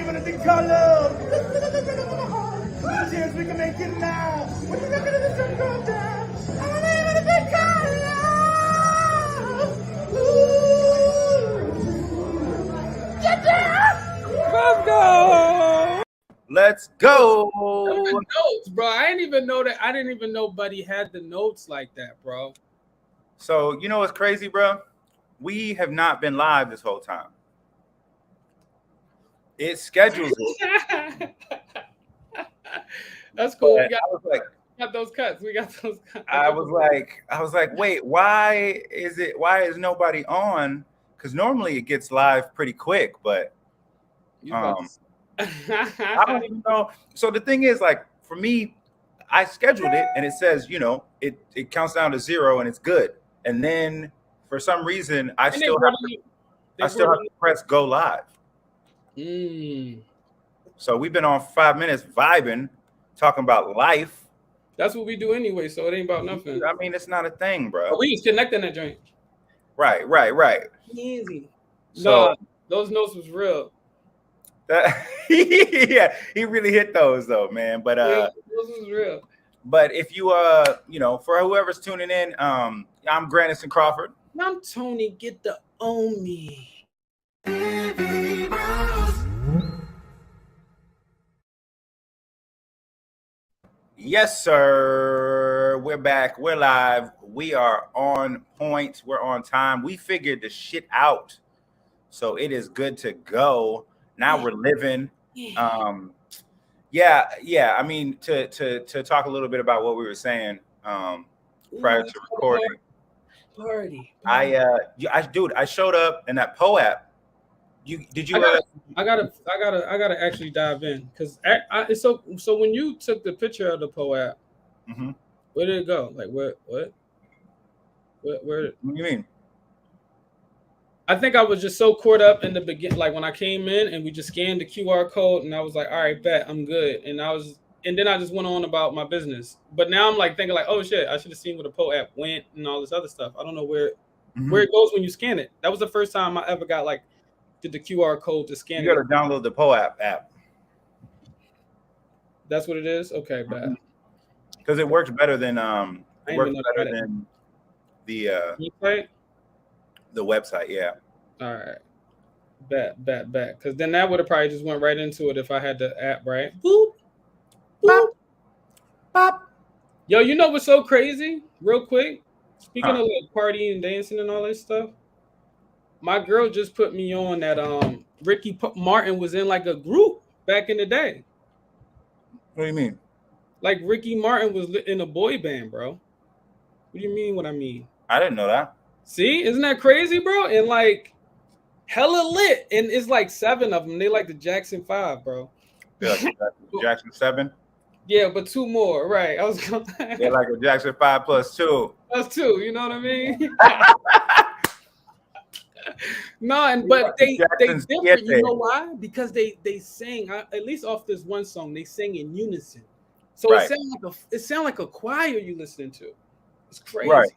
even a thing called love. Cheers, we can make it now. When you look at the sun go down, I believe in a thing called love. Ooh. Get down. Let's go. The notes, bro. I didn't even know that. I didn't even know Buddy had the notes like that, bro. So you know what's crazy, bro? We have not been live this whole time. It schedules it. That's cool. We got those cuts. We got those cuts. I was like, wait, why is nobody on? Because normally it gets live pretty quick, but I don't even know. So the thing is, like, for me, I scheduled it and it says, you know, it counts down to 0 and it's good. And then for some reason, I still have to press go live. So we've been on 5 minutes vibing, talking about life. That's what we do anyway, so it ain't about nothing. I mean, it's not a thing, bro. But we just connecting that joint. Right. Easy. So no, those notes was real. Yeah, he really hit those though, man. But those was real. But if you you know, for whoever's tuning in, I'm Grandison Crawford. I'm Tony. Get the Omi. Yes, sir. We're back. We're live. We are on point. We're on time. We figured the shit out, so it is good to go. Now we're living. Yeah. I mean, to talk a little bit about what we were saying prior to recording. Party. I showed up in that Poe app. I gotta actually dive in because so when you took the picture of the Poe app, where did it go? Like what? What do you mean? I think I was just so caught up in the beginning, like when I came in and we just scanned the QR code and I was like, all right, bet, I'm good. And then I just went on about my business. But now I'm like thinking like, oh shit, I should have seen where the Poe app went and all this other stuff. I don't know where it goes when you scan it. That was the first time I ever got did the QR code to scan it. You gotta download the Poe app. That's what it is? Okay, bet. Because it works better than the website, yeah. All right. Bet. Because then that would have probably just went right into it if I had the app, right? Boop. Boop. Bop. Yo, you know what's so crazy? Real quick. Speaking of like partying and dancing and all this stuff, my girl just put me on that Ricky Martin was in like a group back in the day. What do you mean? Like Ricky Martin was in a boy band, bro. What do you mean what I mean? I didn't know that. See, isn't that crazy, bro? And like hella lit. And it's like 7 of them. They like the Jackson 5, bro. Like Jackson 7? Yeah, but 2 more, right? They're like a Jackson 5 plus 2. Plus 2, you know what I mean? No, but they different. You know why? Because they sang, at least off this one song, they sang in unison. So it sound like a choir you listening to. It's crazy. Right.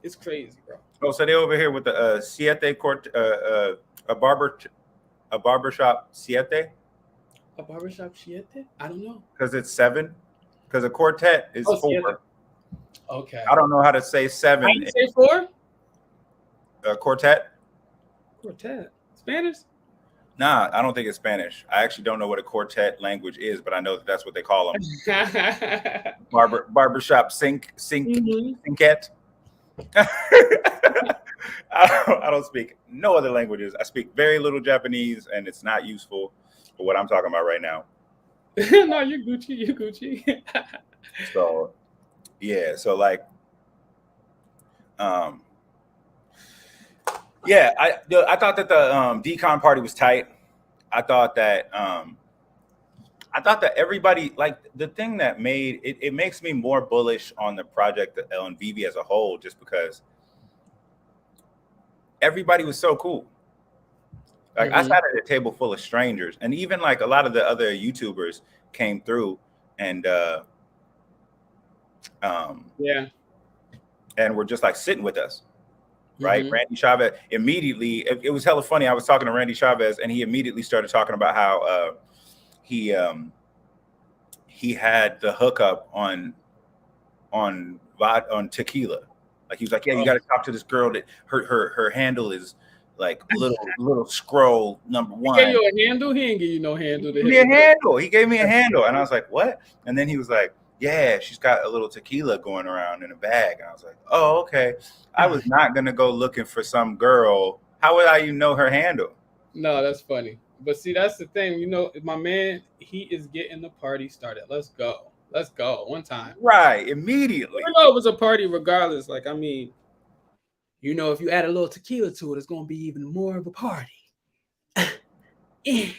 It's crazy, bro. Oh, so they're over here with the Siete a barbershop Siete? A barbershop Siete? I don't know. Because it's 7. Because a quartet is 4. Siete. Okay. I don't know how to say 7. How you say 4? Quartet. Quartet. Spanish? Nah, I don't think it's Spanish. I actually don't know what a quartet language is, but I know that's what they call them. Barbershop syncette. I don't speak no other languages. I speak very little Japanese, and it's not useful for what I'm talking about right now. No, you're Gucci. So, yeah. So like, yeah. I thought that the Dcon party was tight. I thought that everybody, like, the thing that made it makes me more bullish on the project on Veve as a whole, just because everybody was so cool. Like, I sat at a table full of strangers, and even like a lot of the other YouTubers came through and and were just like sitting with us. right? Randy Chavez immediately. It was hella funny. I was talking to Randy Chavez, and he immediately started talking about how he had the hookup on tequila. Like he was like, yeah, you got to talk to this girl that her handle is like little scroll number 1. He gave you a handle? He didn't give you no handle. He gave me a handle. He gave me a handle, and I was like, what? And then he was like, yeah, she's got a little tequila going around in a bag. And I was like, oh, okay. I was not gonna go looking for some girl. How would I even know her handle? No, that's funny. But see, that's the thing. You know, my man, he is getting the party started. Let's go. Let's go. One time. Right. Immediately. I know it was a party regardless. Like, I mean, you know, if you add a little tequila to it, it's going to be even more of a party. The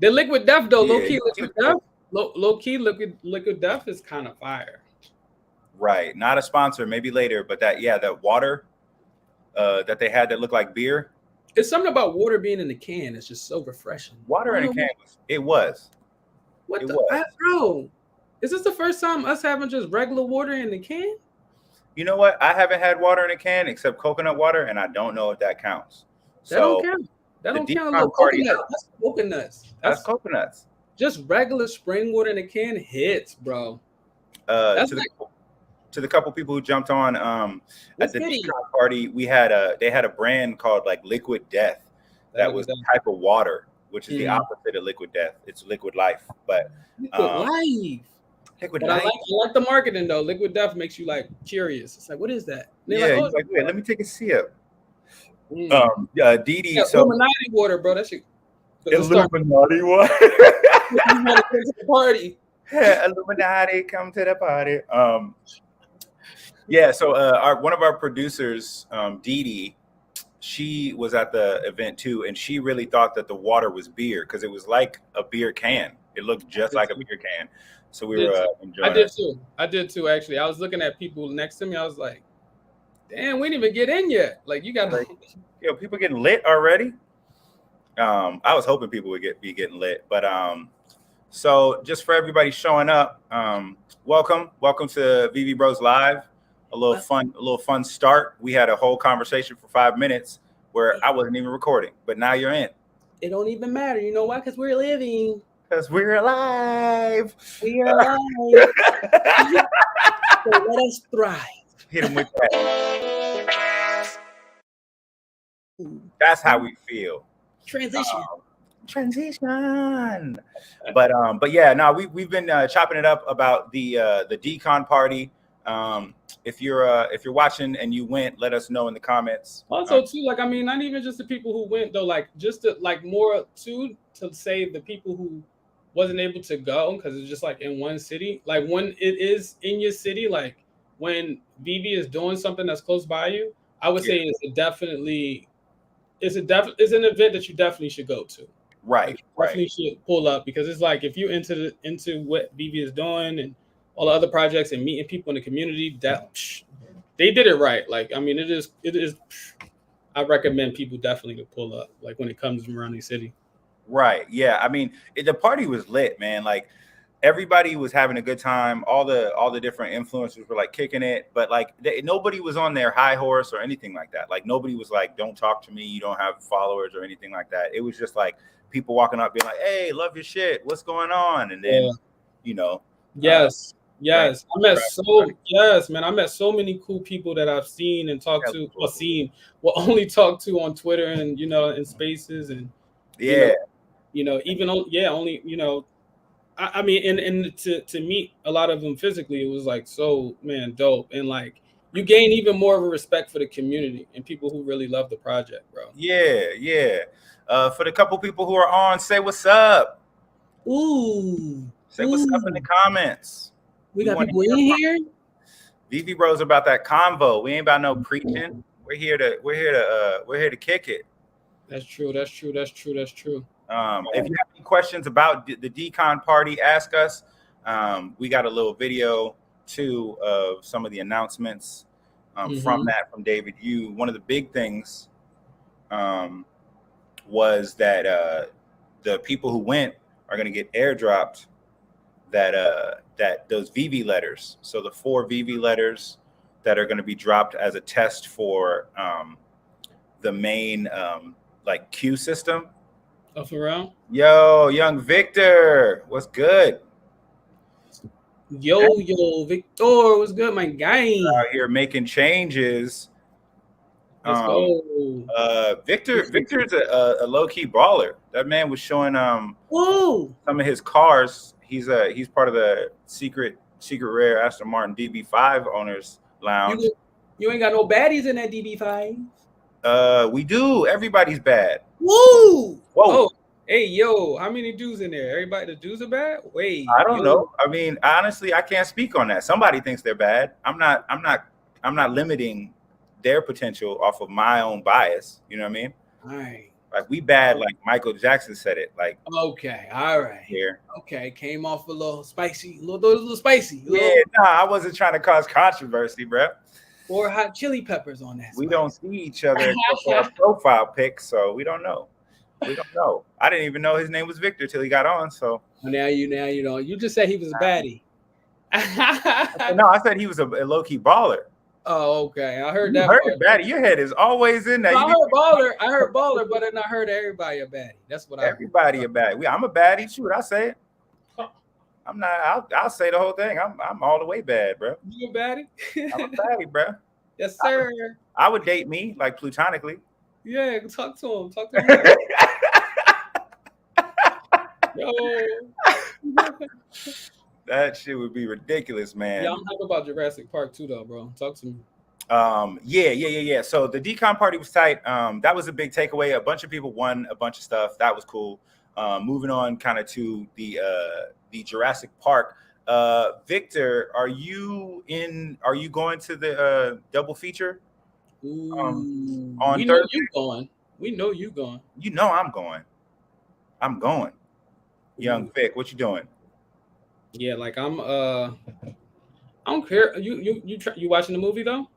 Liquid Death, though, low-key Liquid Death. Low-key Liquid Death is kind of fire. Right. Not a sponsor. Maybe later. But that water that they had that looked like beer. It's something about water being in the can. It's just so refreshing. Water in a can. It was. What the bro? Is this the first time us having just regular water in the can? You know what? I haven't had water in a can except coconut water, and I don't know if that counts. That don't count. That don't count. That's coconuts. That's coconuts. Just regular spring water in a can hits, bro. To the couple people who jumped on at the Dcon party, they had a brand called like Liquid Death. That was the type of water, which is the opposite of Liquid Death. It's Liquid Life, but Liquid Life. But I like the marketing though. Liquid Death makes you like curious. It's like, what is that? Yeah, like, wait, let me take a sip. Didi. Yeah, so Illuminati water, bro. That shit. Illuminati water. Party. Yeah, Illuminati, come to the party. Yeah, so one of our producers, Didi, she was at the event too, and she really thought that the water was beer because it was like a beer can. It looked just like a beer can. So we were enjoying it. I did too, actually. I was looking at people next to me. I was like, damn, we didn't even get in yet. Like, you got people getting lit already. I was hoping people would be getting lit, but so just for everybody showing up, welcome to Veve Bros Live. A little fun start. We had a whole conversation for 5 minutes where I wasn't even recording, but now you're in. It don't even matter. You know why? Because we're living. Because we're alive. We are alive. So let us thrive. Hit him with that. That's how we feel. Transition. But yeah, no, we've been chopping it up about the Dcon party. If you're watching and you went, let us know in the comments. Also, too, like, I mean, not even just the people who went though, like just to, like more to say the people who wasn't able to go because it's just like in one city. Like when it is in your city, like when Veve is doing something that's close by you, I would say it's an event that you definitely should go to. Right. Like, definitely should pull up because it's like if you're into what Veve is doing and all the other projects and meeting people in the community, that they did it right. Like, I mean, it is. I recommend people definitely to pull up, like when it comes around the city. Right. Yeah. I mean, the party was lit, man. Like everybody was having a good time. All the different influencers were like kicking it, but like nobody was on their high horse or anything like that. Like nobody was like, "Don't talk to me. You don't have followers" or anything like that. It was just like people walking up, being like, "Hey, love your shit. What's going on?" And then, Yes. Yes, I met so many cool people that I've seen and talked to, only talk to on Twitter and in spaces and I mean, and to meet a lot of them physically, it was like so dope, and like you gain even more of a respect for the community and people who really love the project, bro. Yeah. For the couple people who are on, say what's up. Say what's up in the comments. We got people in here. Veve Bros about that convo. We ain't about no preaching. We're here to kick it. That's true. If you have any questions about the Dcon party, ask us. We got a little video too of some of the announcements from David Yu. One of the big things was that the people who went are going to get airdropped that those Veve letters. So the 4 Veve letters that are going to be dropped as a test for the main like queue system. Oh, for real? Yo, young Victor, what's good? Yo, Victor, what's good, my guy? Out here making changes. Let's go. Victor's a low key baller. That man was showing Whoa. some of his cars. He's part of the secret rare Aston Martin DB5 owners lounge. You ain't got no baddies in that DB5. We do. Everybody's bad. Woo! Whoa. Oh, hey, yo, how many dudes in there? Everybody, the dudes are bad? Wait. I don't know. I mean, honestly, I can't speak on that. Somebody thinks they're bad. I'm not limiting their potential off of my own bias. You know what I mean? All right. Like we bad, like Michael Jackson said it. Like okay, all right. Here. Okay, came off a little spicy, a little spicy. I wasn't trying to cause controversy, bro. Or hot chili peppers on that. We don't see each other for our profile pics, so we don't know. We don't know. I didn't even know his name was Victor till he got on. So now you know. You just said he was a baddie. No, I said he was a low key baller. Oh, okay. I heard that. You heard baddie. Your head is always in there. No, I heard baller, but then I heard everybody a baddie. That's what everybody a baddie. I'm a baddie. Shoot, I say it. I'm not. I'll say the whole thing. I'm all the way bad, bro. You a baddie? I'm a baddie, bro. Yes, sir. I would date me like platonically. Yeah, talk to him. Talk to him. Yo. That shit would be ridiculous, man. Yeah, I'm talking about Jurassic Park too, though, bro. Talk to me. Yeah. So the Dcon party was tight. That was a big takeaway. A bunch of people won a bunch of stuff. That was cool. Moving on kind of to the Jurassic Park. Victor, are you going to the double feature? On Thursday? Know you going. We know you going. You know I'm going. I'm going. Young Vic, what you doing? Yeah, like I don't care. You watching the movie though?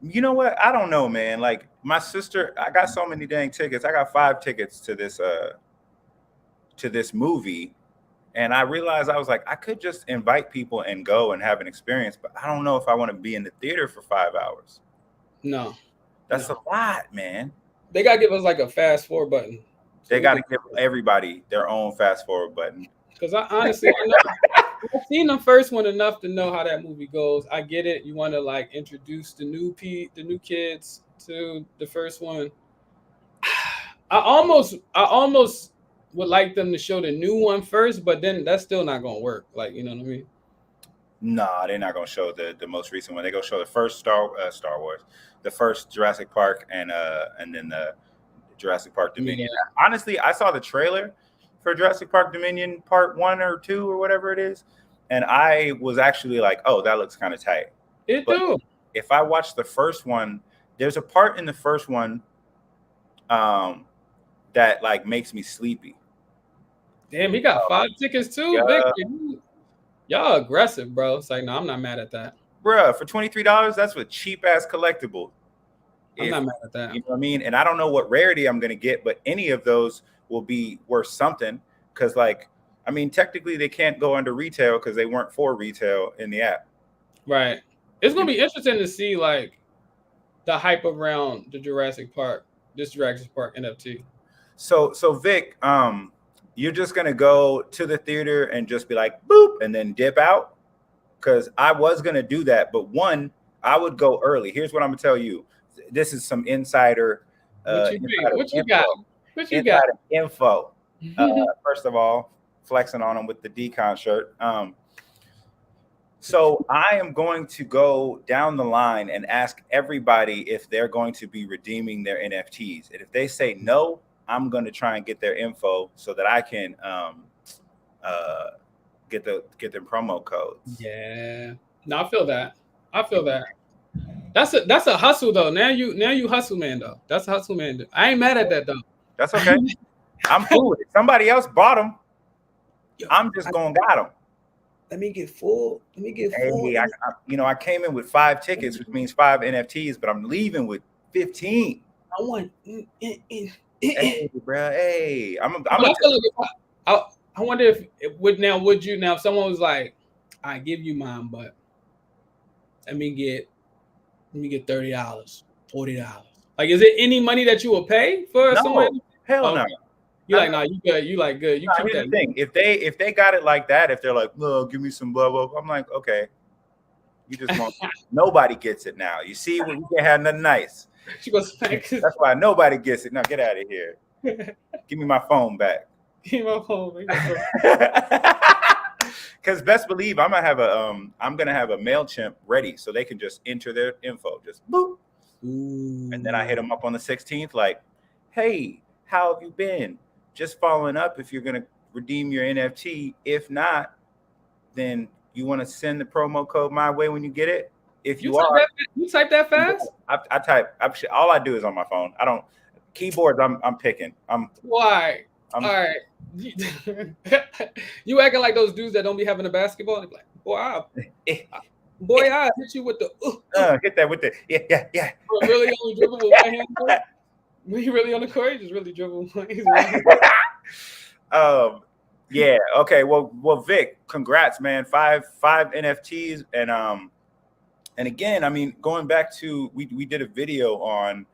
You know what? I don't know, man. Like my sister, I got so many dang tickets. I got 5 tickets to this movie, and I realized I was like, I could just invite people and go and have an experience, but I don't know if I want to be in the theater for 5 hours. No, that's a lot, man. They gotta give us like a fast forward button. They got to give everybody their own fast forward button. Because I honestly, I've seen the first one enough to know how that movie goes. I get it. You want to like introduce the new kids to the first one. I almost would like them to show the new one first, but then that's still not gonna work. Like, you know what I mean? Nah, they're not gonna show the most recent one. They go show the first Star Wars, the first Jurassic Park, and then the Jurassic Park Dominion. Yeah. Honestly, I saw the trailer for Jurassic Park Dominion Part 1 or 2 or whatever it is, and I was actually like, "Oh, that looks kind of tight." It do. If I watch the first one, there's a part in the first one that like makes me sleepy. Damn, he got 5 tickets too. Yeah. Y'all aggressive, bro. It's like, no, I'm not mad at that. Bruh, for $23, that's a cheap ass collectible. I'm not mad at that. You know what I mean? And I don't know what rarity I'm gonna get, but any of those will be worth something. Because, like, I mean, technically they can't go under retail because they weren't for retail in the app. Right. It's gonna be interesting to see like the hype around the Jurassic Park NFT. So Vic, you're just gonna go to the theater and just be like boop and then dip out? Because I was gonna do that, but one, I would go early. Here's what I'm gonna tell you. This is some insider. What you got? Info. First of all, flexing on them with the Dcon shirt. So I am going to go down the line and ask everybody if they're going to be redeeming their NFTs. And if they say no, I'm going to try and get their info so that I can get their promo codes. Yeah. No, I feel that. That's a hustle though. Now you hustle man though. That's a hustle man. I ain't mad at that though. That's okay. I'm cool with it. Somebody else bought them. I'm just going got them. Let me get full. Hey, I came in with 5 tickets, which means 5 NFTs, but I'm leaving with 15. I want. Hey, bro. Hey, I wonder if would you if someone was like, I give you mine, but let me get Let me get $30, $40. Like, is it any money that you will pay for someone? Hell no. You like, nah, you good. You like good. You keep Here's that. the thing. If they got it like that, if they're like, no, give me some blah blah, I'm like, okay. You just want nobody gets it now. You see, we can't have nothing nice. She goes, that's why nobody gets it. Now get out of here. Give me my phone back. Give me my phone. Because best believe I'm gonna have a MailChimp ready so they can just enter their info, just boop. Ooh. And then I hit them up on the 16th, like, hey, how have you been? Just following up if you're gonna redeem your NFT. If not, then you want to send the promo code my way when you get it. If you type that fast? I type. All I do is on my phone. I don't keyboards. I'm picking. Why? All right. You acting like those dudes that don't be having a basketball. They be like, boy, I hit you with the. Hit that with the yeah. But really only dribble with one hand. When you really on the court, you just really dribble. Yeah. Okay. Well, Vic, congrats, man. Five NFTs, and again, I mean, going back to we did a video on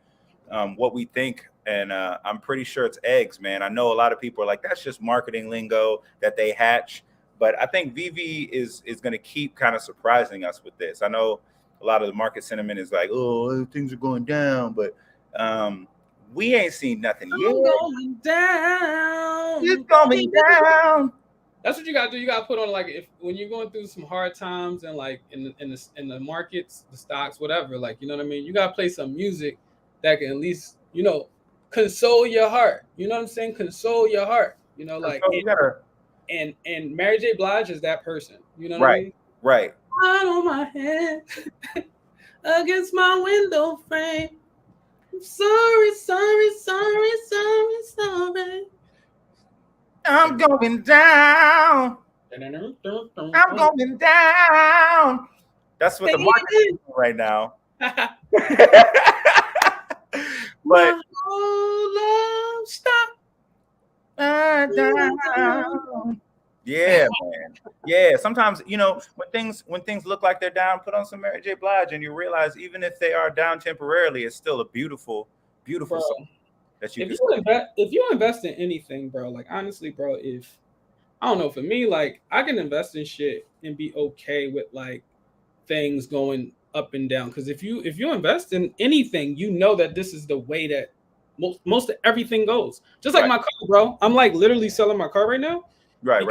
what we think, and I'm pretty sure it's eggs, man. I know a lot of people are like, that's just marketing lingo that they hatch, but I think Veve is going to keep kind of surprising us with this. I know a lot of the market sentiment is like, oh, things are going down, but we ain't seen nothing yet. Going down. It's going down. That's what you gotta do. You gotta put on, like, when you're going through some hard times and like in the markets, the stocks, whatever. Like, you know what I mean. You gotta play some music that can at least, console your heart. You know what I'm saying? Console your heart. Like, and Mary J. Blige is that person. You know what I mean? Right. Out on my head against my window frame. I'm sorry. I'm going down. I'm going down. That's what the market is doing right now. But love stop. Down. Yeah, man. Yeah. Sometimes, when things look like they're down, put on some Mary J. Blige, and you realize even if they are down temporarily, it's still a beautiful song. If you invest in anything, bro, like, honestly, bro, I don't know, for me, like, I can invest in shit and be okay with like things going up and down. Because if you invest in anything, you know that this is the way that most of everything goes. Just like my car, bro. I'm like literally selling my car right now. Right.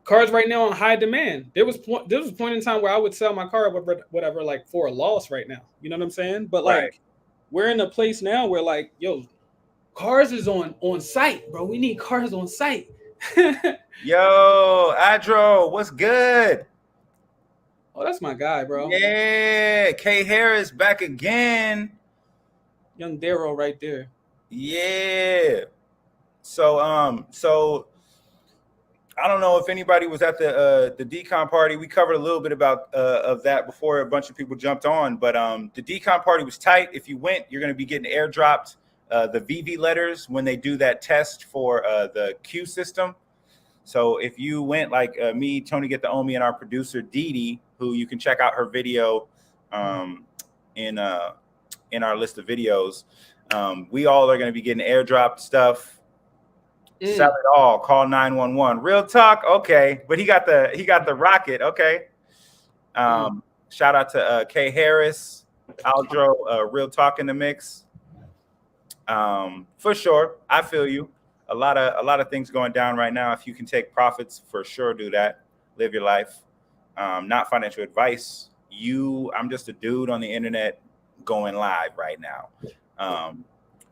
Cars right now on high demand. There was a point in time where I would sell my car, whatever, like, for a loss right now. You know what I'm saying? But like, we're in a place now where, like, yo, cars is on site, bro. We need cars on site. Yo, Adro, what's good? Oh, that's my guy, bro. Yeah, K Harris back again. Young Darryl right there. Yeah. So I don't know if anybody was at the Dcon party. We covered a little bit about of that before a bunch of people jumped on, but the Dcon party was tight. If you went, you're going to be getting airdropped the Veve letters when they do that test for the Q system. So if you went, like me, Tony Get the Omi, and our producer Dee, who you can check out her video in our list of videos, we all are going to be getting airdropped stuff. Sell it all. Call 911. Real talk. Okay, but he got the rocket. Okay. Shout out to K Harris, Aldro, Real Talk in the mix. For sure, I feel you. A lot of things going down right now. If you can take profits, for sure, do that. Live your life. Not financial advice. I'm just a dude on the internet going live right now.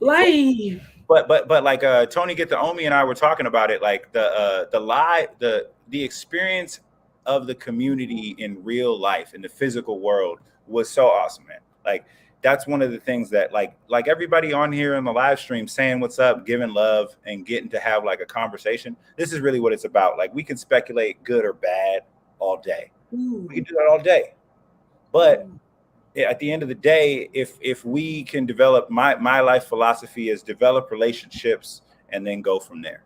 Live. But like Tony Get the Omi and I were talking about it, like the experience of the community in real life, in the physical world, was so awesome, man. Like, that's one of the things that like everybody on here in the live stream saying what's up, giving love, and getting to have like a conversation. This is really what it's about. Like, we can speculate good or bad all day. We can do that all day. But at the end of the day, if we can develop, my life philosophy is develop relationships and then go from there.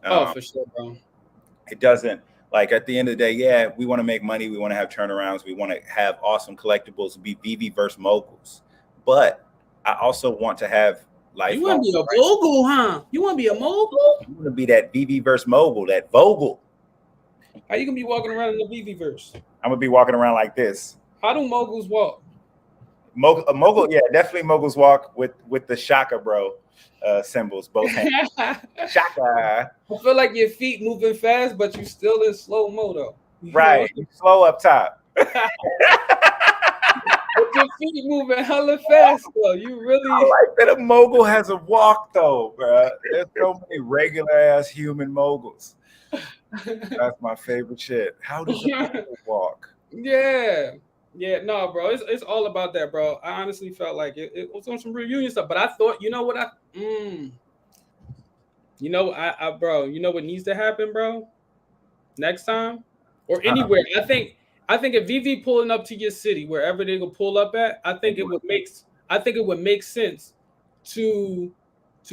For sure, bro. It doesn't. Like at the end of the day, yeah, we want to make money. We want to have turnarounds. We want to have awesome collectibles, be Veve versus moguls. But I also want to have You want to lifelong. be a mogul, huh? You want to be a mogul? You want to be that Veve versus mogul, that Vogel. How you gonna be walking around in the Veve verse? I'm gonna be walking around like this. How do moguls walk? Mogul, yeah, definitely moguls walk with the shaka, bro, symbols, both hands. Shaka. I feel like your feet moving fast, but you still in slow mo though. Right, you slow up top. But your feet moving hella fast though. You really. I like that a mogul has a walk though, bro. There's so many regular ass human moguls. That's my favorite shit. How does a mogul walk? Yeah. Yeah, no, bro. It's all about that, bro. I honestly felt like it was on some reunion stuff, but I thought, you know what, bro, you know what needs to happen, bro? Next time or anywhere. I think if Veve pulling up to your city, wherever they go pull up at, I think it would make sense to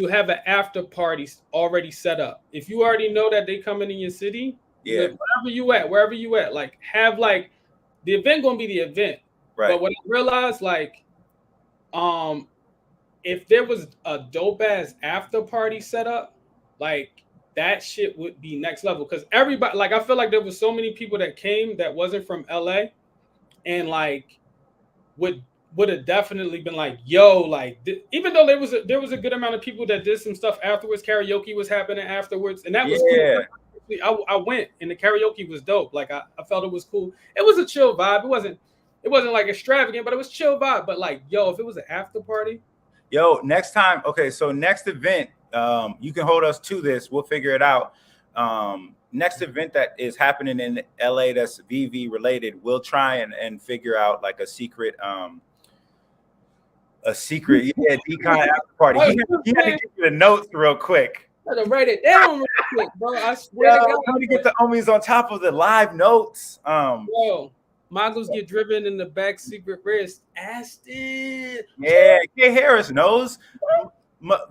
have an after party already set up. If you already know that they coming in your city, yeah, wherever you at, like have like the event gonna be the event. Right. But what I realized, like, if there was a dope ass after party set up, like that shit would be next level. Because everybody, like, I feel like there was so many people that came that wasn't from LA, and like would have definitely been like, yo, like, even though there was a good amount of people that did some stuff afterwards. Karaoke was happening afterwards, and that was cool. I went and the karaoke was dope. Like I felt it was cool. It was a chill vibe. It wasn't like extravagant, but it was chill vibe. But like, yo, if it was an after party, yo, next time, okay, so next event, you can hold us to this. We'll figure it out. Next event that is happening in LA that's Veve related, we'll try and figure out like a secret Dcon after party. He had to give you the notes real quick. I had to write it down real quick, bro. I swear to God. How to get the homies on top of the live notes. Bro, moguls get driven in the back secret race. Aston. Yeah, K. Harris knows.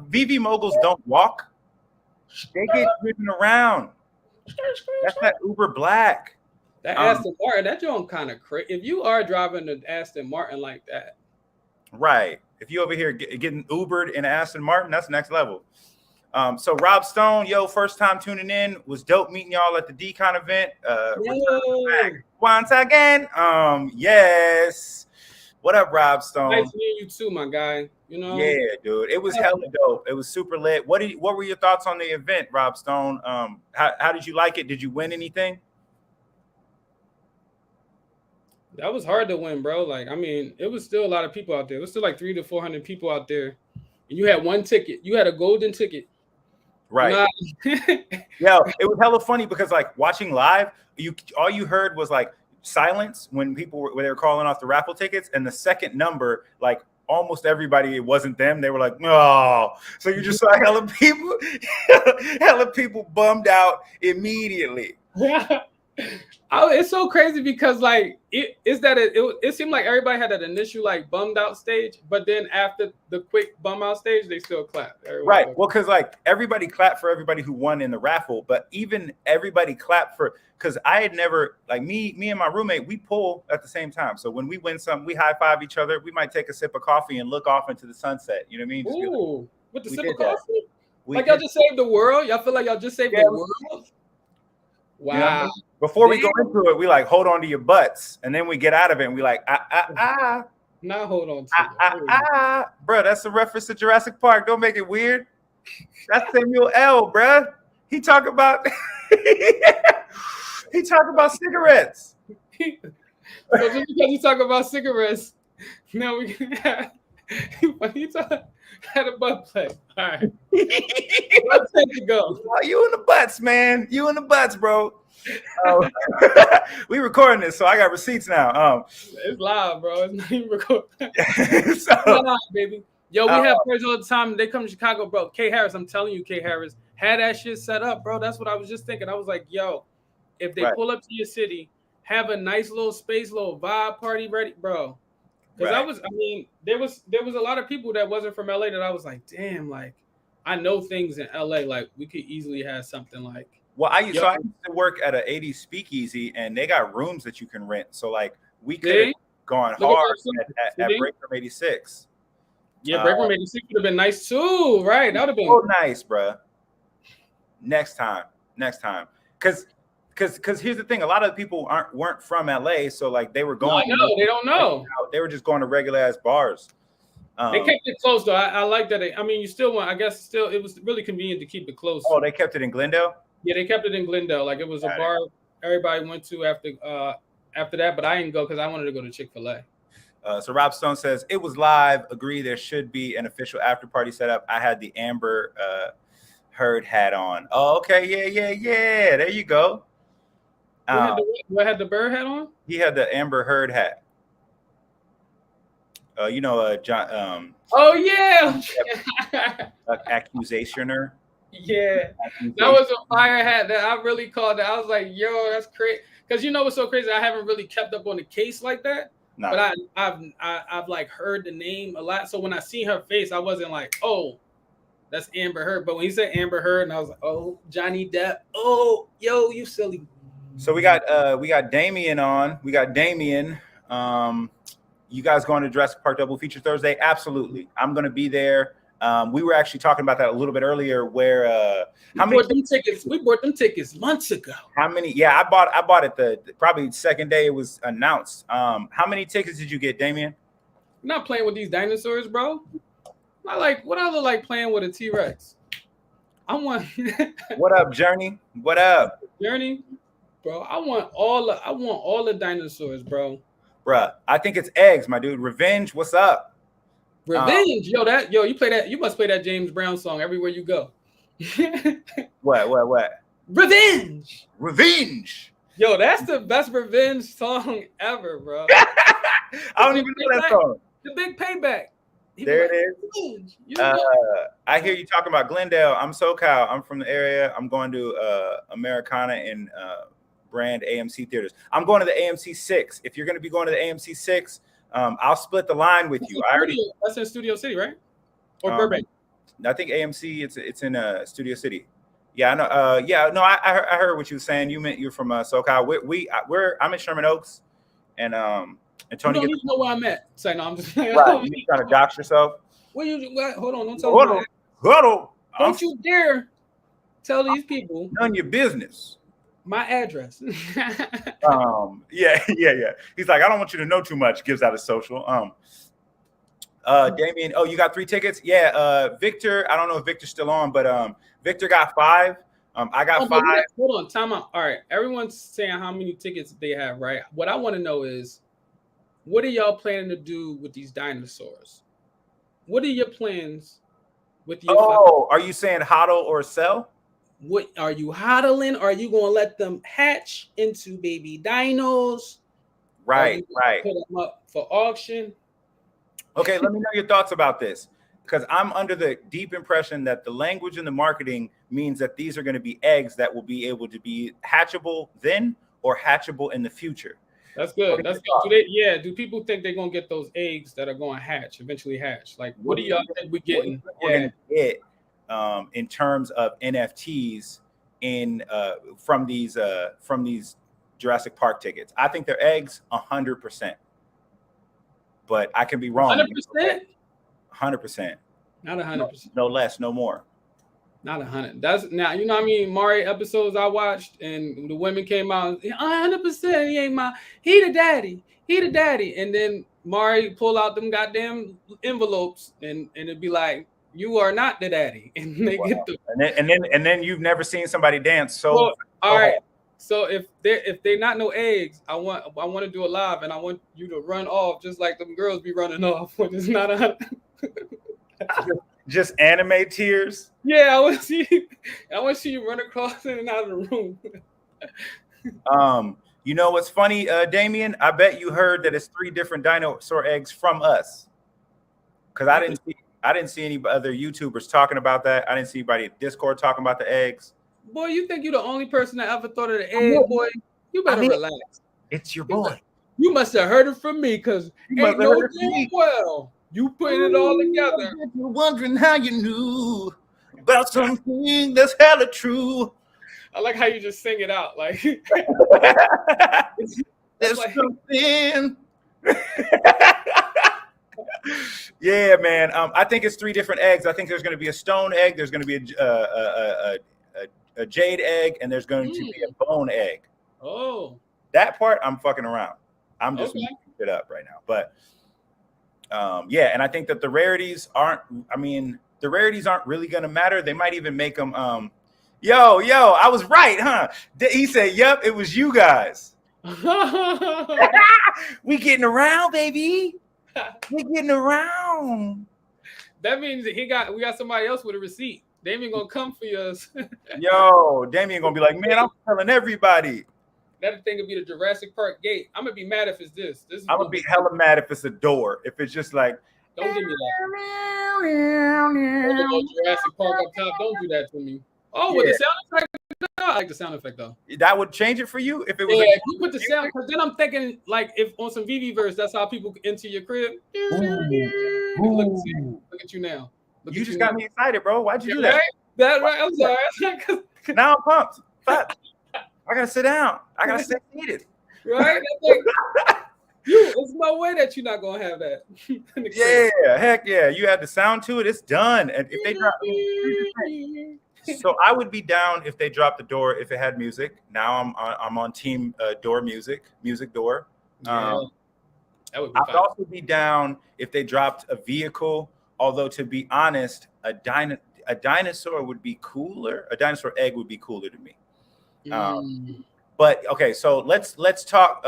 Veve moguls don't walk. They get driven around. That's that Uber Black. That Aston Martin, that joint kind of crazy. If you are driving an Aston Martin like that. Right. If you over here getting Ubered in Aston Martin, that's next level. So Rob Stone, yo, first time tuning in, was dope meeting y'all at the Dcon event. Once again, yes. What up, Rob Stone? Nice meeting you too, my guy. You know, yeah, dude, it was hella dope. It was super lit. What were your thoughts on the event, Rob Stone? How did you like it? Did you win anything? That was hard to win, bro. Like, I mean, it was still a lot of people out there. It was still like 300 to 400 people out there, and you had one ticket. You had a golden ticket. Right. Yeah, it was hella funny because like watching live, all you heard was like silence when they were calling off the raffle tickets, and the second number, like almost everybody, it wasn't them. They were like, no. So you just saw hella people bummed out immediately. It's so crazy because like it seemed like everybody had that initial like bummed out stage, but then after the quick bum out stage, they still clapped. Right. Well, because like everybody clapped for everybody who won in the raffle, but even everybody clapped for, because I had never, like me and my roommate, we pull at the same time. So when we win something, we high five each other. We might take a sip of coffee and look off into the sunset. You know what I mean? Just ooh, with the sip of coffee? Like y'all just saved the world? Y'all feel like y'all just saved the world? Wow. You know, before we go into it, we like hold on to your butts, and then we get out of it and we like Now hold on to bro, that's a reference to Jurassic Park. Don't make it weird. That's Samuel L, bro. He talk about cigarettes. So just because you talk about cigarettes, now we can he had a butt play. All right. Let's take it go. You in the butts, man. You in the butts, bro. We recording this, so I got receipts now. It's live, bro. It's not even recording. It's live, baby. Yo, we have friends all the time. They come to Chicago, bro. K. Harris, I'm telling you, K. Harris had that shit set up, bro. That's what I was just thinking. I was like, yo, if they pull up to your city, have a nice little space, little vibe party ready, bro. Because there was a lot of people that wasn't from LA that I was like, damn, like, I know things in LA. Like we could easily have something like. Well, I used to work at an 80s speakeasy, and they got rooms that you can rent. So like we could have gone hard at Break Room 86. Yeah, Break Room 86 would have been nice too, right? That would have been so nice, bro. Next time, because here's the thing: a lot of people weren't from LA, so like they were going. No, I know they don't know. They were just going to regular ass bars. They kept it close though. I like that. I mean, you still want. I guess still, it was really convenient to keep it close. Oh, they kept it in Glendale. Yeah, they kept it in Glendale. Like it was a bar everybody went to after that, but I didn't go because I wanted to go to Chick-fil-A. So Rob Stone says it was live. Agree, there should be an official after party set up. I had the Amber Heard hat on. Oh, okay, yeah. There you go. What had the bird hat on? He had the Amber Heard hat. John. Oh yeah. Accusationer. Yeah, that was a fire hat that I really called it. I was like, yo, that's crazy. Because you know what's so crazy? I haven't really kept up on the case like that. No. But I've like heard the name a lot. So when I see her face, I wasn't like, oh, that's Amber Heard. But when he said Amber Heard, and I was like, oh, Johnny Depp. Oh, yo, you silly. So we got Damien on. We got Damien. You guys going to Jurassic Park Double Feature Thursday? Absolutely. I'm going to be there. We were actually talking about that a little bit earlier. Where how many tickets? We bought them tickets months ago. How many? Yeah, I bought it the probably second day it was announced. How many tickets did you get, Damien? I'm not playing with these dinosaurs, bro. What I look like playing with a T-Rex. I want. What up, Journey? What up, Journey? Bro, I want all the dinosaurs, bro. Bruh, I think it's eggs, my dude. Revenge, what's up? Revenge, you play that. You must play that James Brown song everywhere you go. What? Revenge. Yo, that's the best revenge song ever, bro. I don't even know that song. The Big Payback. There it is. I hear you talking about Glendale. I'm SoCal. I'm from the area. I'm going to Americana in brand AMC theaters. I'm going to the AMC 6. If you're going to be going to the AMC 6, I'll split the line with you. That's in Studio City, right? Or Burbank? I think AMC. It's in Studio City. Yeah, I know. I heard what you were saying. You meant you're from SoCal. I'm in Sherman Oaks, and Tony. You don't even know where I'm at. Say no, I'm just right. You trying to dox yourself? What? Hold on. Don't tell me. Hold on. Don't you dare tell these people. None of your business. My address. Yeah. He's like, I don't want you to know too much. Gives out his social. Damien, you got 3 tickets? Yeah. Victor, I don't know if Victor's still on, but Victor got 5. I got 5. Hold on, time out. All right, everyone's saying how many tickets they have, right? What I want to know is, what are y'all planning to do with these dinosaurs? What are your plans with your? Are you saying hodl or sell? What are you hodling? Are you going to let them hatch into baby dinos? Right. Put them up for auction. Okay, let me know your thoughts about this, because I'm under the deep impression that the language in the marketing means that these are going to be eggs that will be able to be hatchable then or hatchable in the future. That's good. That's good. Do people think they're going to get those eggs that are going to eventually hatch? Like, what do y'all think we're getting? We're going to get in terms of NFTs from these Jurassic Park tickets. I think they're eggs 100%, but I can be wrong. 100%. 100%. Not 100%. No less, no more. Not 100. That's now, you know what I mean? Mari episodes I watched, and the women came out 100%. He the daddy. And then Mari pull out them goddamn envelopes, and it'd be like, you are not the daddy. And they get the and then you've never seen somebody dance so. Well, all right. So if they're not no eggs, I want to do a live, and I want you to run off just like them girls be running off when it's not 100. Just anime tears. Yeah, I want to see you run across in and out of the room. You know what's funny, Damien? I bet you heard that it's 3 different dinosaur eggs from us. Because I didn't see any other YouTubers talking about that. I didn't see anybody at Discord talking about the eggs. Boy, you think you're the only person that ever thought of the egg, boy? You better relax. It's your boy. You must have heard it from me, because ain't no damn well. You put it all together. You're wondering how you knew. about something that's hella true. I like how you just sing it out. Like there's like, something. Yeah, man. I think it's 3 different eggs. I think there's going to be a stone egg. There's going to be a jade egg, and there's going to be a bone egg. Oh, that part I'm fucking around. I'm just making it up right now. But yeah, and I think that the rarities aren't. I mean, the rarities aren't really going to matter. They might even make them. Yo, I was right, huh? He said, "Yep, it was you guys." We getting around, baby. We getting around. That means that we got somebody else with a receipt. Damien gonna come for us. Yo, Damien gonna be like, man, I'm telling everybody. That thing would be the Jurassic Park gate. I'm gonna be mad if it's this. I'm gonna be hella mad if it's a door. If it's just like, don't give me that. Jurassic Park up top. Don't do that to me. Oh, with the sound effect. I like the sound effect though. That would change it for you if it was. Yeah, if you put the sound, because then I'm thinking like if on some Veve verse, that's how people enter your crib. Look at you now. You just got me excited, bro. Why'd you do that? Right? That right? I'm sorry. Now I'm pumped. Fuck. I gotta sit down. I gotta stay seated. Right? There's no way that you're not gonna have that. Yeah, heck yeah. You add the sound to it, it's done. And if they drop, so I would be down if they dropped the door if it had music. Now I'm on team door music door. Yeah, that would be I'd also be down if they dropped a vehicle. Although to be honest, a dinosaur would be cooler. A dinosaur egg would be cooler to me. But okay, so let's talk.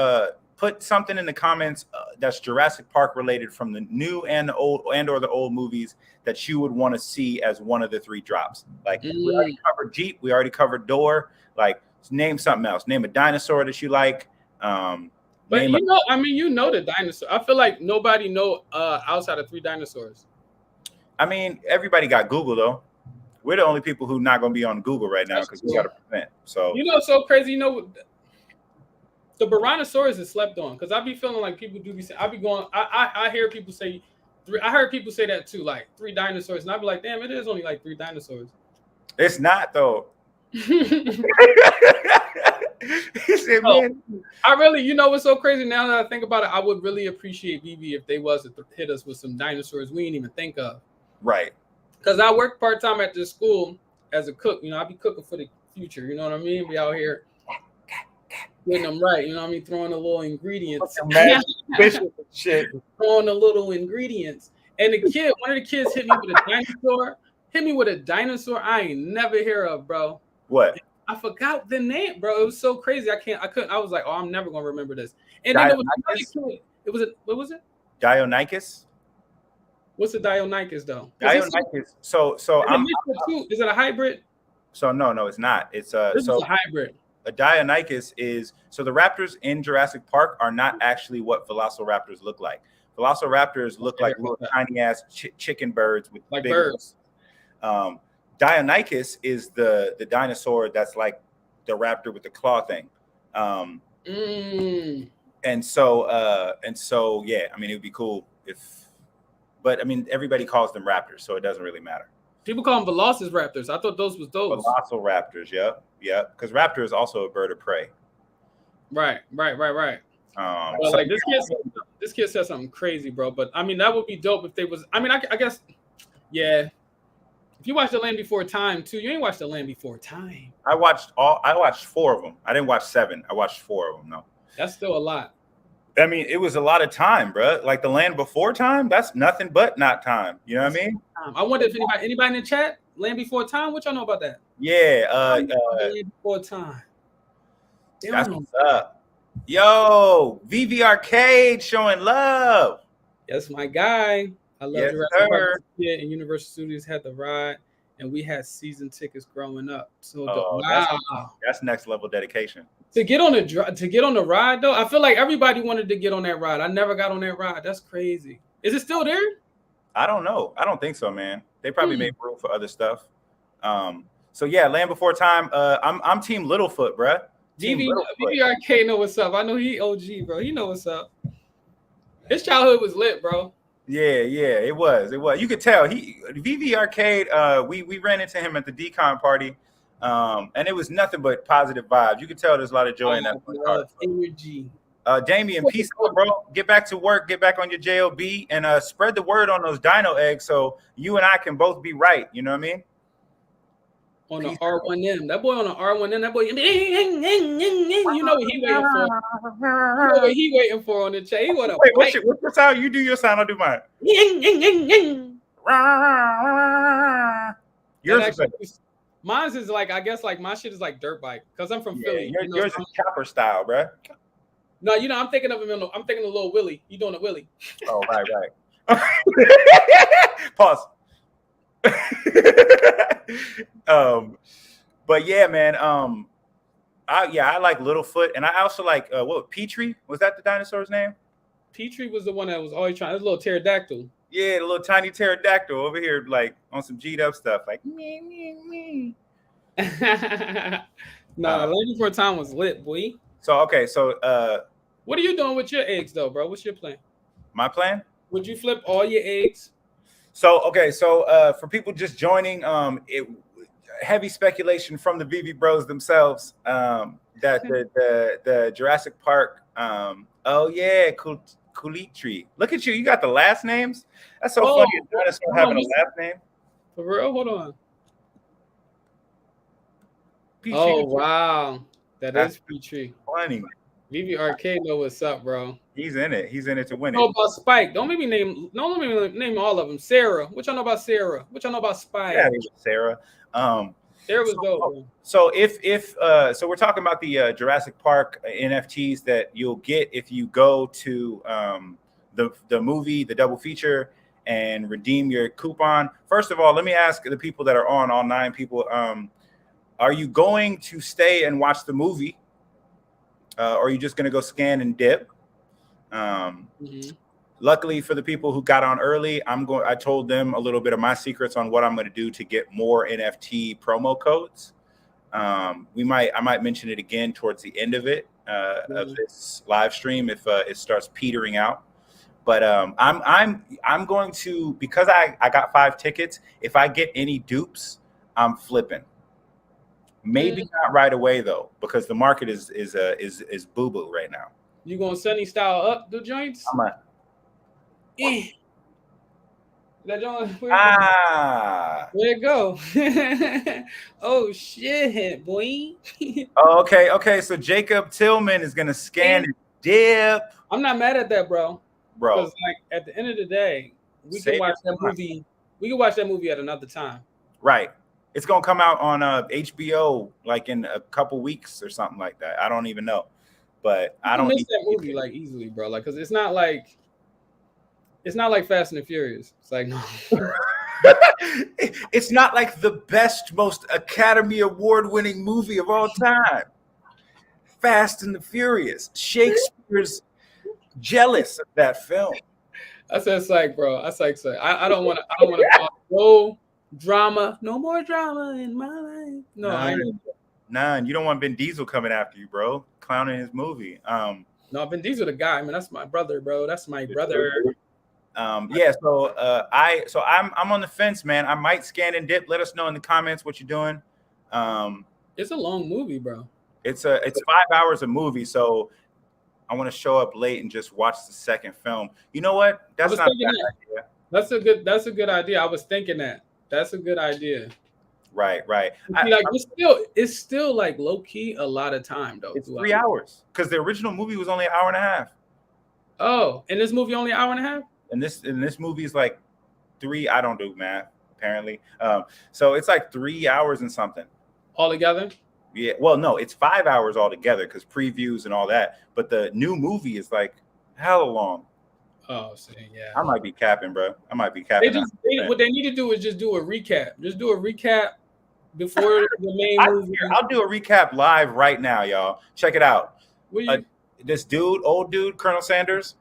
Put something in the comments that's Jurassic Park related from the new and the old or the old movies that you would want to see as one of the 3 drops. Like we already covered Jeep, we already covered door. Like name something else. Name a dinosaur that you like. But you know the dinosaur. I feel like nobody know outside of 3 dinosaurs. I mean, everybody got Google though. We're the only people who not gonna be on Google right now because we got to prevent. So it's so crazy. The Brontosaurus is slept on because I be feeling like people do be saying. I be going. I hear people say. I heard people say that too, like 3 dinosaurs, and I be like, damn, it is only like 3 dinosaurs. It's not though. He said, man. I really, what's so crazy now that I think about it, I would really appreciate Veve if they was to hit us with some dinosaurs we didn't even think of. Right. Because I work part-time at this school as a cook. I be cooking for the future. You know what I mean? Be out here getting them right. You know what I mean? Throwing the little ingredients. Shit. Throwing the little ingredients. And one of the kids hit me with a dinosaur. Hit me with a dinosaur I ain't never hear of, bro. What? I forgot the name, bro. It was so crazy. I couldn't. I was like, oh, I'm never gonna remember this. And then there was another kid. What was it? Dionicus. What's a Dionicus though? Dionicus. So is it a hybrid? So no, it's not. It's This is a hybrid. A Dionicus is so the raptors in Jurassic Park are not actually what velociraptors look like. Velociraptors look like little tiny ass chicken birds with like big birds. Dionicus is the dinosaur that's like the raptor with the claw thing. And so yeah, I mean it would be cool but I mean everybody calls them raptors, so it doesn't really matter. People call them velociraptors. I thought those was those. Velociraptors, yep. Because raptor is also a bird of prey. Right. So like this kid said something crazy, bro. But I mean that would be dope if they was. I mean I guess yeah. If you watched The Land Before Time too, you ain't watched The Land Before Time. I watched 4 of them. I didn't watch 7. I watched 4 of them. No, that's still a lot. I mean, it was a lot of time, bro. Like The Land Before Time, that's nothing but not time. You know what I mean? I wonder if anybody in the chat, Land Before Time, what y'all know about that? Yeah, Land Before Time. That's what's up. Yo, Veve Arcade showing love. That's my guy. I love Jurassic Park. And Universal Studios had the ride, and we had season tickets growing up. So wow, that's next level dedication. To get on the ride though, I feel like everybody wanted to get on that ride. I never got on that ride. That's crazy. Is it still there? I don't know. I don't think so, man. They probably made room for other stuff. So yeah, Land Before Time. I'm Team Littlefoot, bruh. Veve Arcade know what's up. I know he OG, bro. He know what's up. His childhood was lit, bro. Yeah, it was. You could tell VV Arcade. We ran into him at the Dcon party, and it was nothing but positive vibes. You could tell there's a lot of joy in that car. Energy. Damien, peace out, bro. Get back to work. Get back on your job, and spread the word on those dino eggs so you and I can both be right. You know what I mean? On the R1M, that boy on the R1M, that boy, you know what he waiting for. You know what he waiting for on the chat. He want to what's your sound? You do your sound, I'll do mine. Yours is mine's is like, I guess like my shit is like dirt bike because I'm from Philly. Yours is chopper style, bro. No, I'm thinking of him. I'm thinking of Lil Willie. You doing a Willie? Oh, right. Pause. But yeah, man. I like Littlefoot, and I also like what Petrie, was that the dinosaur's name? Petrie was the one that was always trying. This little pterodactyl. Yeah, the little tiny pterodactyl over here, like on some G'd up stuff, like me. Nah, Lady for a Time was lit, boy. So what are you doing with your eggs though, bro? What's your plan? My plan? Would you flip all your eggs? So for people just joining, heavy speculation from the Veve Bros themselves that the Jurassic Park. Kulitri. Look at you. You got the last names. That's so funny. Dinosaur having a last name. For real? Hold on. Oh wow, that's Petrie. Funny. Veve Arcade know what's up, bro. He's in it to win it. Know about Spike. Don't let me name all of them. Sarah. What y'all know about Sarah? What y'all know about Spike? Yeah, Sarah. Sarah was dope. So so we're talking about the Jurassic Park NFTs that you'll get if you go to the movie, the double feature, and redeem your coupon. First of all, let me ask the people that are on, all 9 people, are you going to stay and watch the movie? Or are you just going to go scan and dip? Luckily for the people who got on early, I told them a little bit of my secrets on what I'm going to do to get more NFT promo codes. I might mention it again towards the end of it of this live stream if it starts petering out. But I'm going to, because I got 5 tickets. If I get any dupes, I'm flipping. Maybe not right away though, because the market is boo boo right now. You gonna Sunny style up the joints? I'm not. That joint. Where it go? Oh shit, boy. Okay. So Jacob Tillman is gonna scan and dip. I'm not mad at that, bro. Because like at the end of the day, we can watch that movie. We can watch that movie at another time. Right. It's gonna come out on HBO like in a couple weeks or something like that. I don't even know, but I don't miss that movie like easily, bro. Like, cause it's not like Fast and the Furious. It's like no. It's not like the best, most Academy Award-winning movie of all time. Fast and the Furious. Shakespeare's jealous of that film. I said psych, bro. I don't want to no drama. No more drama in my life. None. You don't want Vin Diesel coming after you, bro. Clowning his movie. No, Vin Diesel the guy. I mean, that's my brother, bro. That's my brother. So I'm on the fence, man. I might scan and dip. Let us know in the comments what you're doing. It's a long movie, bro. It's 5 hours a movie, so I want to show up late and just watch the second film. You know what? That's not a bad idea. That's a good idea. I was thinking that. That's a good idea. Right. It's still like low key a lot of time though. It's 3 hours because the original movie was only an hour and a half. Oh, and this movie only an hour and a half? And this movie is like 3. I don't do math apparently. So it's like 3 hours and something altogether. Yeah. Well, no, it's 5 hours altogether because previews and all that. But the new movie is like hella long. Oh, so yeah. I might be capping, bro. I might be capping. What they need to do is just do a recap. Just do a recap before the main movie. I'll do a recap live right now, y'all. Check it out. This old dude, Colonel Sanders,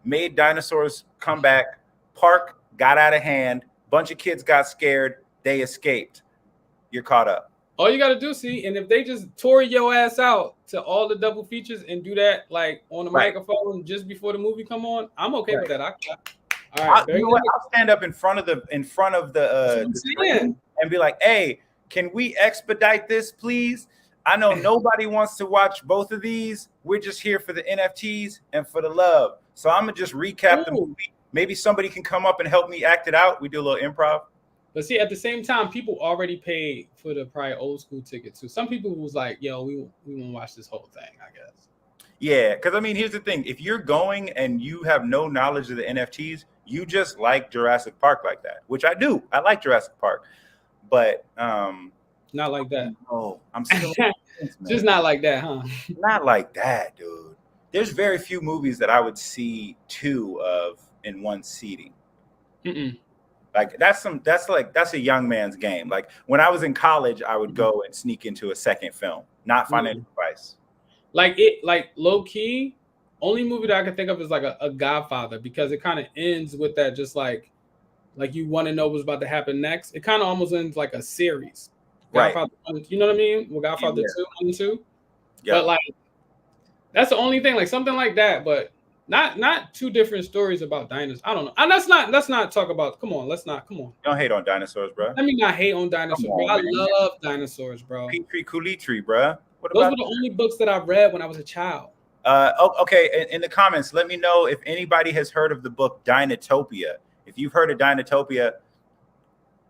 made dinosaurs come back. Park got out of hand. Bunch of kids got scared. They escaped. You're caught up. All you got to do, and if they just tore your ass out to all the double features and do that like on the microphone just before the movie come on, I'm okay with that. All right, You know what? I'll stand up in front of the the screen and be like, "Hey, can we expedite this, please? I know nobody wants to watch both of these. We're just here for the NFTs and for the love. So I'm gonna just recap the movie. Maybe somebody can come up and help me act it out. We do a little improv." But see, at the same time, people already paid for the probably old school ticket too. Some people was like, "Yo, we want to watch this whole thing," I guess. Yeah, because I mean, here's the thing: if you're going and you have no knowledge of the NFTs, you just like Jurassic Park like that, which I do. I like Jurassic Park, but not like that. Oh, I'm still just not like that, huh? Not like that, dude. There's very few movies that I would see two of in one seating. Like that's a young man's game. Like when I was in college, I would go and sneak into a second film, not financial advice. Like low key, only movie that I can think of is like a Godfather, because it kind of ends with that, just like you want to know what's about to happen next. It kind of almost ends like a series. Godfather, right. You know what I mean? Well, Godfather 2, 1 and 2. Yeah. But like that's the only thing, like something like that, but not two different stories about dinosaurs. I don't know. And let's not talk about. Come on. Don't hate on dinosaurs, bro. Let me not hate on dinosaurs, bro. I love dinosaurs, bro. Petri Kulitri, bro. Those were the only books that I read when I was a child. Okay. In the comments, let me know if anybody has heard of the book Dinotopia. If you've heard of Dinotopia,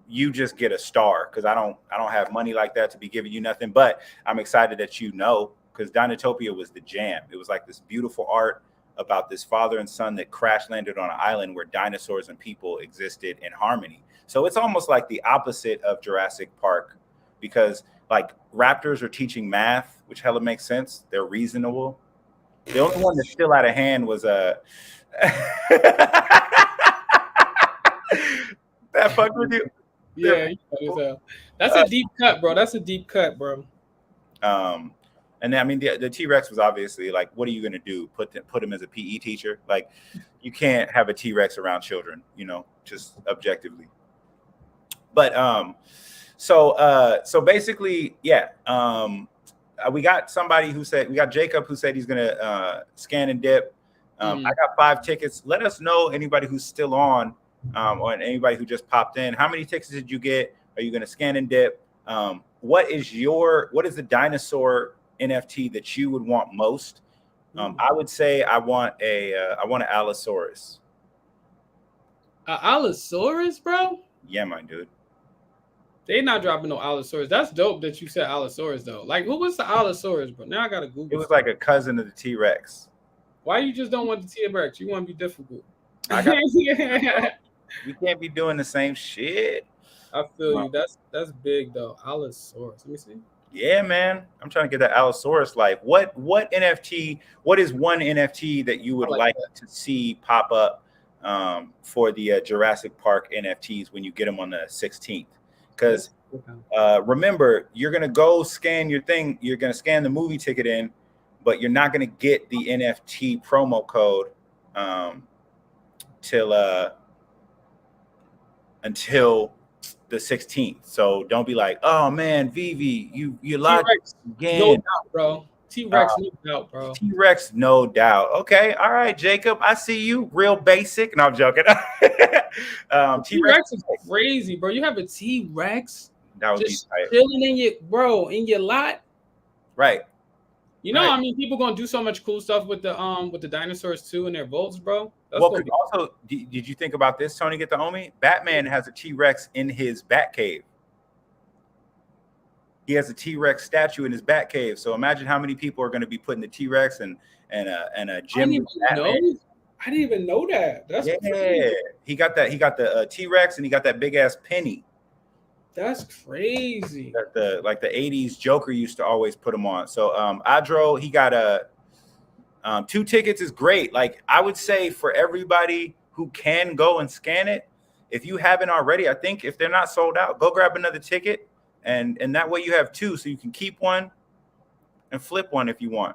you just get a star, because I don't have money like that to be giving you nothing. But I'm excited that you know, because Dinotopia was the jam. It was like this beautiful art about this father and son that crash landed on an island where dinosaurs and people existed in harmony. So it's almost like the opposite of Jurassic Park, because like raptors are teaching math, which hella makes sense. They're reasonable. The only one that's still out of hand was that fucked with you. Yeah, that's a deep cut, bro. And I mean, the T-Rex was obviously like, what are you gonna do? Put him as a PE teacher? Like, you can't have a T-Rex around children, just objectively. But so basically, yeah. We got somebody we got Jacob who said he's gonna scan and dip. I got 5 tickets. Let us know, anybody who's still on, or anybody who just popped in. How many tickets did you get? Are you gonna scan and dip? What is the dinosaur NFT that you would want most? I would say I want an Allosaurus. Allosaurus, bro? Yeah, my dude. They not dropping no Allosaurus. That's dope that you said Allosaurus though. Like, who was the Allosaurus, bro? Now I gotta Google. It was like a cousin of the T-Rex. Why you just don't want the T-Rex? You want to be difficult. We can't be doing the same shit. I feel you. That's big though. Allosaurus. Let me see. Yeah, man. I'm trying to get that Allosaurus life. What NFT? What is one NFT that you would like to see pop up for the Jurassic Park NFTs when you get them on the 16th? Because remember, you're gonna go scan your thing. You're gonna scan the movie ticket in, but you're not gonna get the NFT promo code until the 16th. So don't be like, oh man, Veve, you lied again. No doubt, bro. T-Rex, no doubt, bro. T-Rex, no doubt. Okay, all right, Jacob, I see you. Real basic. No, I'm joking. T-Rex is crazy, bro. You have a T-Rex that would just chilling in your lot. Right. I mean, people gonna do so much cool stuff with the dinosaurs too in their vaults, bro. Also, did you think about this, Tony? Get the homie. Batman has a T-Rex in his Batcave. He has a T-Rex statue in his Batcave. So imagine how many people are going to be putting the T-Rex and a gym. I didn't even know that. That's crazy. He got the T-Rex, and he got that big ass penny. That's crazy. That the 80s Joker used to always put him on. So Adro, he got 2 tickets is great. Like, I would say for everybody who can go and scan it, if you haven't already, I think if they're not sold out, go grab another ticket, and that way you have 2, so you can keep one and flip one if you want.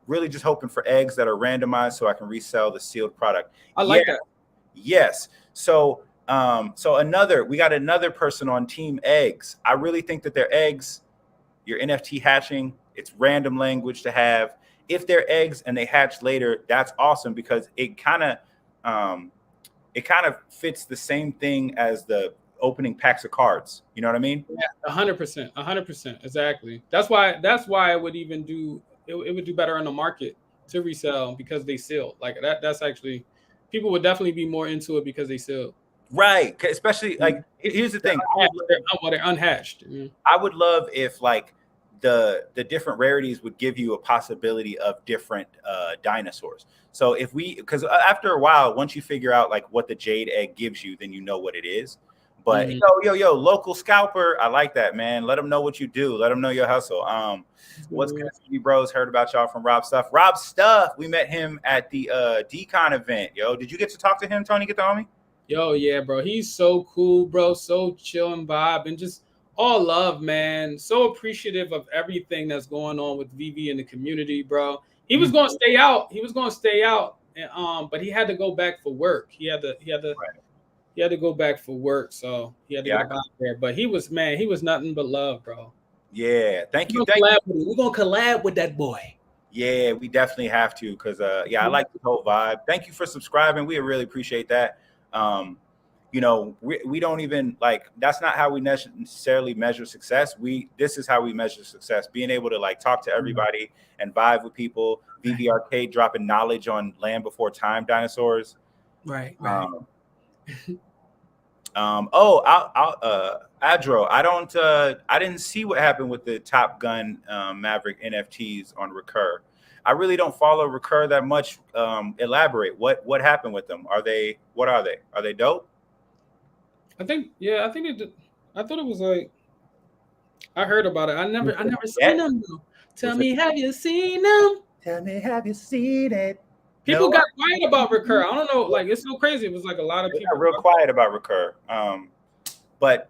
Really just hoping for eggs that are randomized so I can resell the sealed product. I like that. Yes. So we got another person on Team Eggs. I really think that their eggs, your NFT hatching, it's random language to have. If they're eggs and they hatch later, that's awesome, because it kind of it kind of fits the same thing as the opening packs of cards. You know what I mean? Yeah, 100%, 100%, exactly. That's why it would even do it would do better on the market to resell because they seal like that. That's actually people would definitely be more into it because they seal. Right. Especially like here's the thing. They're unhatched. I would love if like the different rarities would give you a possibility of different dinosaurs. So if because after a while, once you figure out like what the jade egg gives you, then you know what it is. But yo, local scalper, I like that, man. Let them know what you do. Let them know your hustle. What's good, you bros? Heard about y'all from Rob Stuff. Rob Stuff, we met him at the Dcon event. Yo, did you get to talk to him, Tony? Get the homie? Yo, yeah, bro. He's so cool, bro. So chill and vibe and just all love, man. So appreciative of everything that's going on with Veve in the community, bro. He was going to stay out. And, but he had to go back for work. He had to go back for work, so he had to get out there. But he was nothing but love, bro. Yeah, thank you. We're gonna collab with that boy. Yeah, we definitely have to because I like the whole vibe. Thank you for subscribing. We really appreciate that. You know, we don't even like that's not how we necessarily measure success. This is how we measure success, being able to like talk to everybody and vibe with people. Veve Arcade dropping knowledge on Land Before Time dinosaurs. Right. Adro, I didn't see what happened with the Top Gun Maverick NFTs on Recur. I really don't follow Recur that much. Elaborate. What happened with them? What are they? Are they dope? I think it did. I thought it was like I heard about it. I never seen them though. Tell me, have you seen them? Tell me, have you seen it? People got quiet about Recur. I don't know, like it's so crazy. It was like a lot of people got real quiet about Recur. But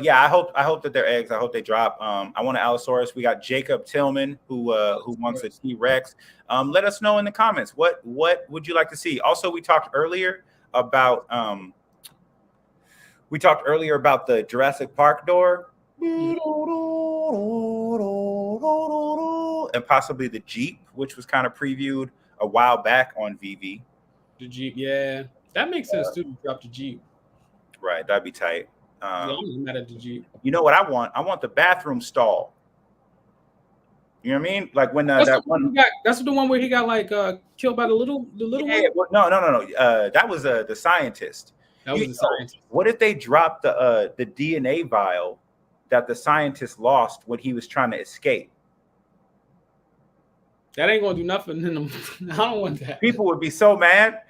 yeah, I hope that they're eggs. I hope they drop. I want an Allosaurus. We got Jacob Tillman who wants a T-Rex. Let us know in the comments what would you like to see. Also, we talked earlier about the Jurassic Park door and possibly the Jeep, which was kind of previewed a while back on Veve. The Jeep, yeah, that makes sense too. To drop the Jeep, right? That'd be tight. I'm mad at the Jeep. You know what I want? I want the bathroom stall. You know what I mean? Like when that's the one where he got like killed by the little yeah, one. Well, no. That was the scientist. That was the scientist. What if they dropped the DNA vial that the scientist lost when he was trying to escape? That ain't gonna do nothing. I don't want that. People would be so mad.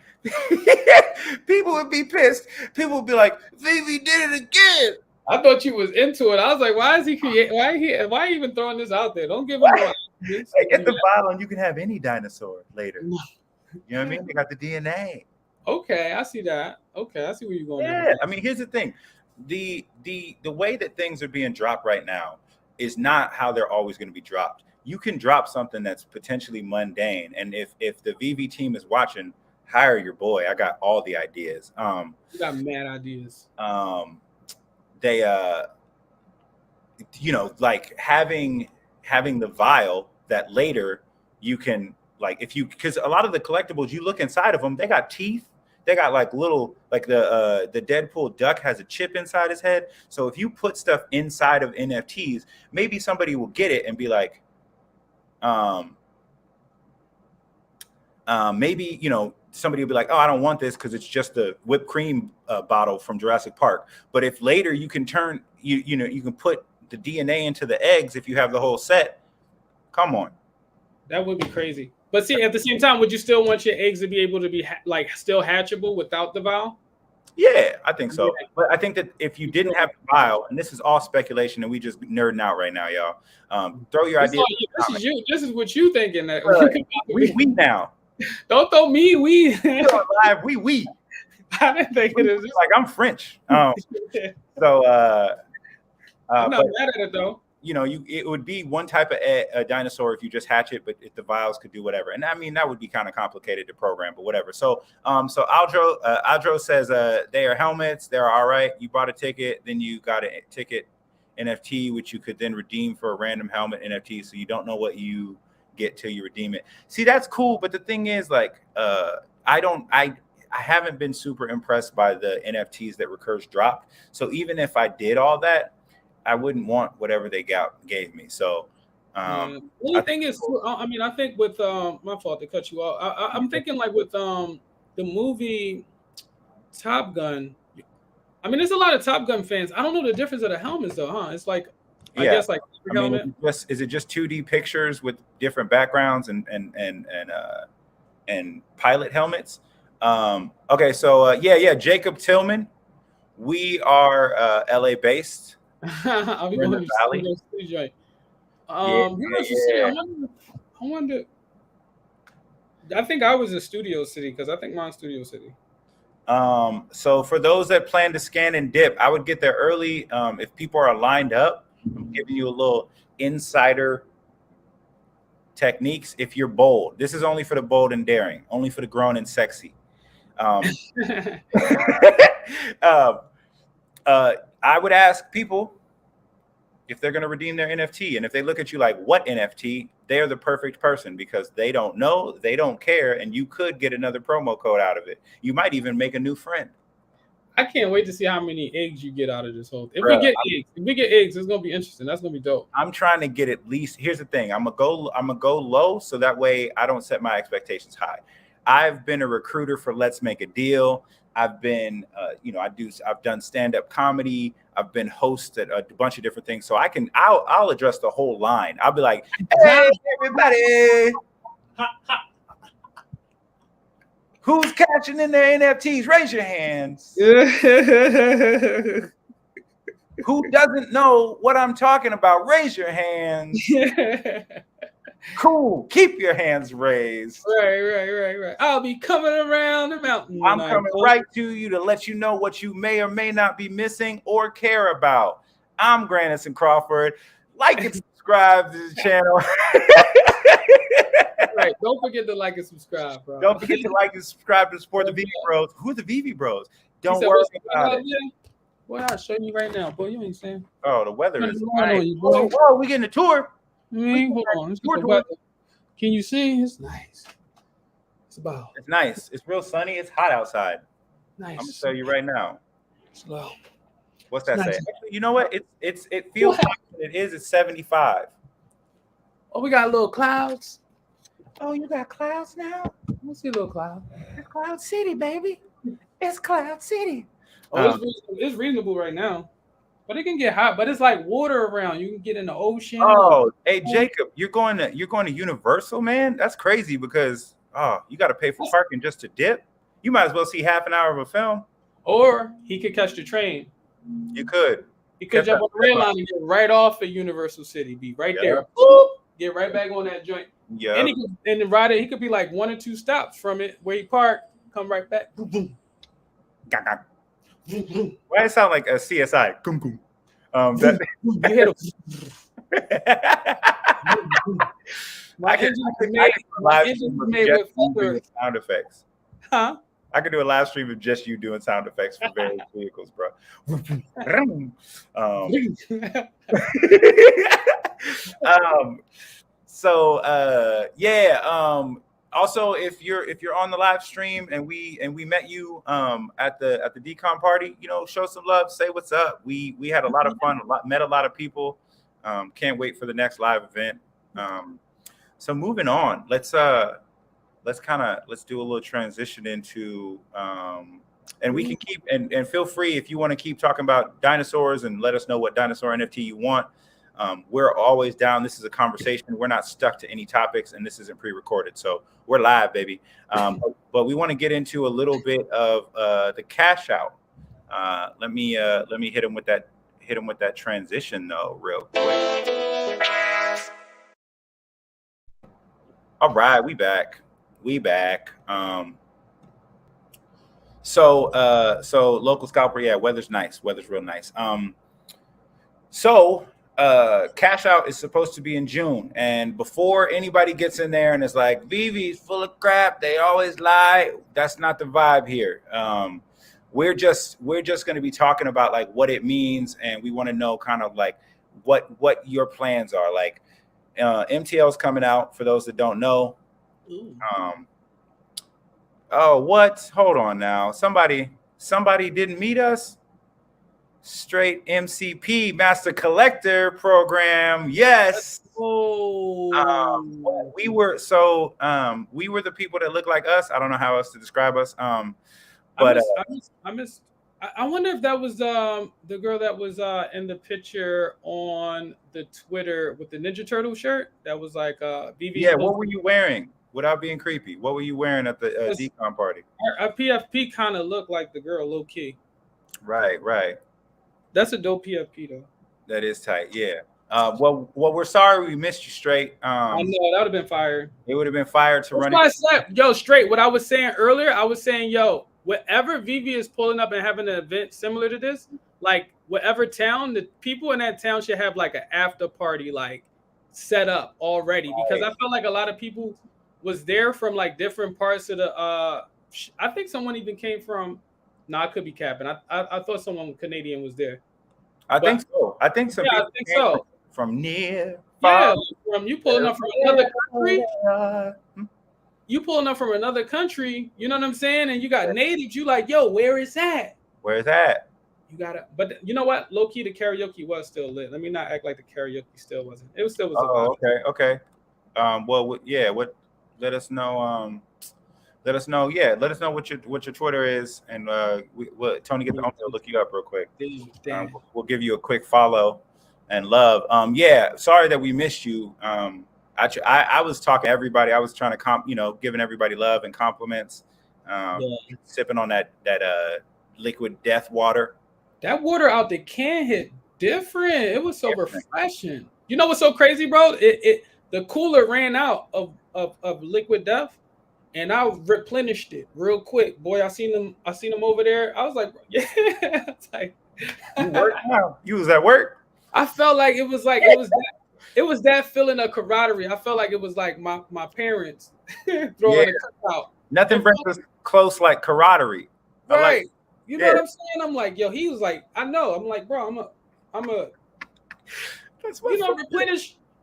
People would be pissed. People would be like, "Veve did it again." I thought you was into it. I was like, "Why is he Why even throwing this out there? Don't give him one." Hey, get the vial, and you can have any dinosaur later. You know what I mean? They got the DNA. Okay, I see that. Okay, I see where you're going. Yeah, I mean, here's the thing: the way that things are being dropped right now is not how they're always going to be dropped. You can drop something that's potentially mundane, and if the Veve team is watching, hire your boy. I got all the ideas. You got mad ideas. They like having the vial that later you can because a lot of the collectibles you look inside of them, they got teeth. They got like little, like the Deadpool duck has a chip inside his head. So if you put stuff inside of NFTs, maybe somebody will get it and be like, maybe, somebody will be like, oh, I don't want this because it's just a whipped cream bottle from Jurassic Park. But if later you can turn, you can put the DNA into the eggs if you have the whole set, come on. That would be crazy. But see, at the same time, would you still want your eggs to be able to be still hatchable without the vial? Yeah, I think so. Yeah. But I think that if you didn't have the vial, and this is all speculation, and we just nerding out right now, y'all. Throw your ideas. This is what you thinking. That we now. Don't throw me. We live. We. I didn't think it is like I'm French. I'm not mad at it though. It would be one type of a dinosaur if you just hatch it, but if the vials could do whatever. And I mean, that would be kind of complicated to program, but whatever. So Aldro says they are helmets. They're all right. You bought a ticket, then you got a ticket NFT, which you could then redeem for a random helmet NFT. So you don't know what you get till you redeem it. See, that's cool. But the thing is, like, I haven't been super impressed by the NFTs that Recurse dropped. So even if I did all that, I wouldn't want whatever they gave me. So The only thing is, I mean, I think with my fault to cut you off. I'm thinking like with the movie Top Gun. I mean, there's a lot of Top Gun fans. I don't know the difference of the helmets though, huh? It's like I guess like helmet. Is it just 2D pictures with different backgrounds and pilot helmets? Okay, so yeah, Jacob Tillman. We are LA based. I'll be We're in going the Valley. yeah. I wonder. I think I was in Studio City because I think mine's Studio City. So for those that plan to scan and dip, I would get there early. If people are lined up, I'm giving you a little insider techniques. If you're bold, this is only for the bold and daring, only for the grown and sexy. I would ask people if they're going to redeem their NFT. And if they look at you like, what NFT? They're the perfect person because they don't know, they don't care, and you could get another promo code out of it. You might even make a new friend. I can't wait to see how many eggs you get out of this whole thing. If we get eggs, it's gonna be interesting. That's gonna be dope. I'm trying to get at least. Here's the thing. I'm gonna go low so that way I don't set my expectations high. I've been a recruiter for Let's Make a Deal. I've been, I've done stand-up comedy. I've been host at a bunch of different things. So I'll address the whole line. I'll be like, hey, everybody. Who's catching in their NFTs? Raise your hands. Who doesn't know what I'm talking about? Raise your hands. Cool. Keep your hands raised. Right. I'll be coming around the mountain. I'm coming right to you to let you know what you may or may not be missing or care about. I'm Grandison Crawford. Like and subscribe to the channel. Right. Don't forget to like and subscribe, bro. Don't forget to like and subscribe to support the Veve Bros. Who are the Veve Bros? Don't worry about it. Boy, I'll show you right now. Boy, you ain't saying. Oh, the weather is nice. Whoa, we getting a tour. Hold on. Can you see? It's nice. It's nice. It's real sunny. It's hot outside. Nice. I'm gonna tell you right now. Slow. What's that say? Actually, you know what? It feels like it is. It's 75. Oh, we got little clouds. Oh, you got clouds now? Let's see a little cloud. It's Cloud City, baby. It's Cloud City. Oh, it's reasonable right now. But it can get hot, but it's like water around. You can get in the ocean. Oh, hey Jacob, you're going to Universal, man? That's crazy because you got to pay for parking just to dip. You might as well see half an hour of a film. Or he could catch the train. You could. He could jump on the rail line and get right off at Universal City. Be right there. Boop, get right back on that joint. Yeah. And the rider, he could be like 1 or 2 stops from it where he parked, come right back. Boom, boom. Why does it sound like a CSI? You hit him. My engine made with sound effects. Huh? I could do a live stream of just you doing sound effects for various vehicles, bro. Also, if you're on the live stream and we met you at the Dcon party, show some love, say what's up. We had a lot of fun, met a lot of people. Can't wait for the next live event. So moving on, let's do a little transition into and we can keep and feel free if you want to keep talking about dinosaurs and let us know what dinosaur NFT you want. We're always down. This is a conversation. We're not stuck to any topics, and this isn't pre-recorded, so we're live, baby. But we want to get into a little bit of the cash out. Let me hit him with that transition though, real quick. All right, we back. So local scalper, yeah, weather's nice. Weather's real nice. Cash out is supposed to be in June, and before anybody gets in there and is like, Veve's full of crap, they always lie, that's not the vibe here. We're just going to be talking about like what it means, and we want to know kind of like what your plans are. Like MTL is coming out for those that don't know. Oh, what? Hold on now. Somebody didn't meet us. Straight MCP Master Collector program. Yes. Oh, We were the people that look like us. I don't know how else to describe us. I But miss, I miss, I miss. I wonder if that was the girl that was in the picture on the Twitter with the Ninja Turtle shirt. That was like Veve. yeah, what were you wearing? Without being creepy, what were you wearing at the Dcon party? Our PFP kind of looked like the girl low key. Right. That's a dope PFP though. That is tight. Yeah. Well, we're sorry we missed you, Straight. I know that would have been fire. It would have been fire to run. That's why I said, yo, Straight. What I was saying earlier, I was saying, yo, whatever Veve is pulling up and having an event similar to this, like whatever town, the people in that town should have like an after party like set up already, because I felt like a lot of people was there from like different parts of the. I think someone even came from. I could be capping. I thought someone Canadian was there. I think so. I think some. Yeah, I think so. From near. Yeah, from you pulling up from another country. You pulling up from another country, you know what I'm saying? And you got natives, you like, yo, where is that? Where's that? You gotta, but you know what? Low key, the karaoke was still lit. Let me not act like the karaoke still wasn't. It was still was. Oh, okay. Well, yeah. Let us know. Let us know. Yeah, let us know what your Twitter is, and Tony get the home to look you up real quick. We'll give you a quick follow and love. Yeah. Sorry that we missed you. I was talking to everybody. I was trying to giving everybody love and compliments. Sipping on that liquid death water. That water out the can hit different. It was so refreshing. You know what's so crazy, bro? The cooler ran out of liquid death, and I replenished it real quick. Boy, I seen them over there. I was like, yeah. It's like, you work now. You was at work. I felt like it was that feeling of camaraderie. I felt like it was like my parents throwing a cookout. Nothing brings us close like camaraderie. Right. You know what I'm saying? I'm like, yo, he was like, I know. I'm like, bro, I'm a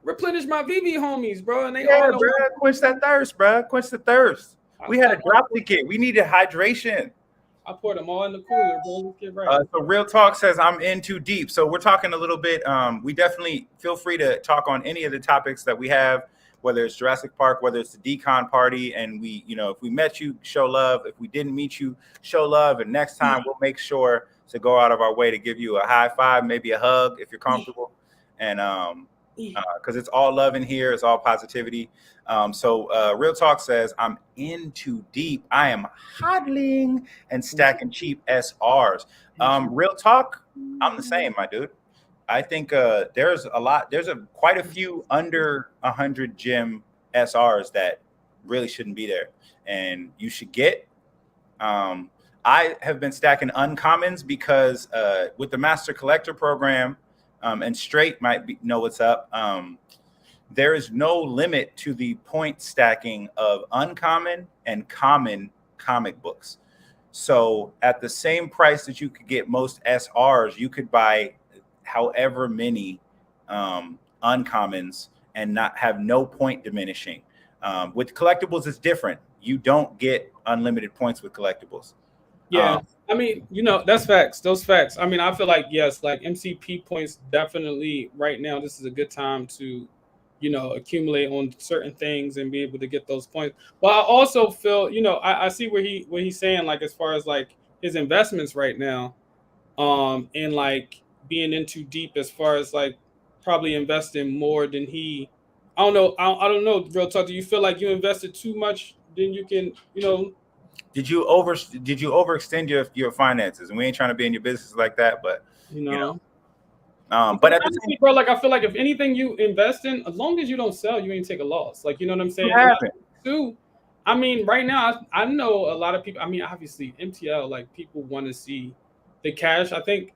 replenish my Veve homies, bro. And they all bro, quench that thirst, bro. Quench the thirst. We had a drop ticket. We needed hydration. I poured them all in the cooler, bro. Let's get right. So Real Talk says I'm in too deep. So we're talking a little bit. We definitely feel free to talk on any of the topics that we have, whether it's Jurassic Park, whether it's the Dcon party. And we, if we met you, show love. If we didn't meet you, show love. And next time we'll make sure to go out of our way to give you a high five, maybe a hug if you're comfortable. And because it's all love in here, it's all positivity. So Real Talk says I'm in too deep. I am hodling and stacking cheap SRs. Real Talk, I'm the same, my dude. I think there's quite a few under 100 gem SRs that really shouldn't be there, and you should get. I have been stacking uncommons because with the Master Collector program, and Straight might know what's up. There is no limit to the point stacking of uncommon and common comic books. So at the same price that you could get most SRs, you could buy however many uncommons and not have no point diminishing. With collectibles, it's different. You don't get unlimited points with collectibles. Yeah. I mean, that's facts. Those facts. I mean, I feel like, yes, like MCP points definitely right now, this is a good time to, accumulate on certain things and be able to get those points. But I also feel, I see what he's saying, like, as far as like his investments right now, and like being in too deep as far as like probably investing more than I don't know. I don't know. Real Talk. Do you feel like you invested too much than you can, Did you overextend your finances? And we ain't trying to be in your business like that, but but at the same, bro, like I feel like if anything you invest in, as long as you don't sell, you ain't take a loss. Like, you know what I'm saying? I mean, right now I know a lot of people. I mean, obviously MTL, like people want to see the cash. I think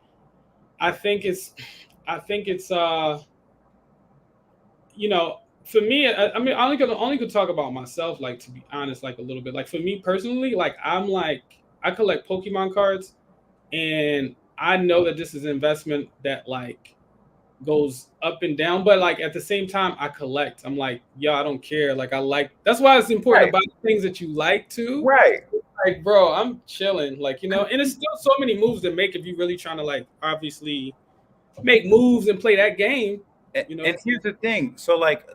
it's for me, I mean, I only could talk about myself, like, to be honest, like a little bit. Like for me personally, like I collect Pokemon cards, and I know that this is an investment that like goes up and down, but like at the same time I collect. I'm like, yo, I don't care. Like I like, that's why it's important Right. to buy things that you like too. Right. Like, bro, I'm chilling. Like, you know, and it's still so many moves to make if you really trying to like obviously make moves and play that game. You know, And here's the thing. So like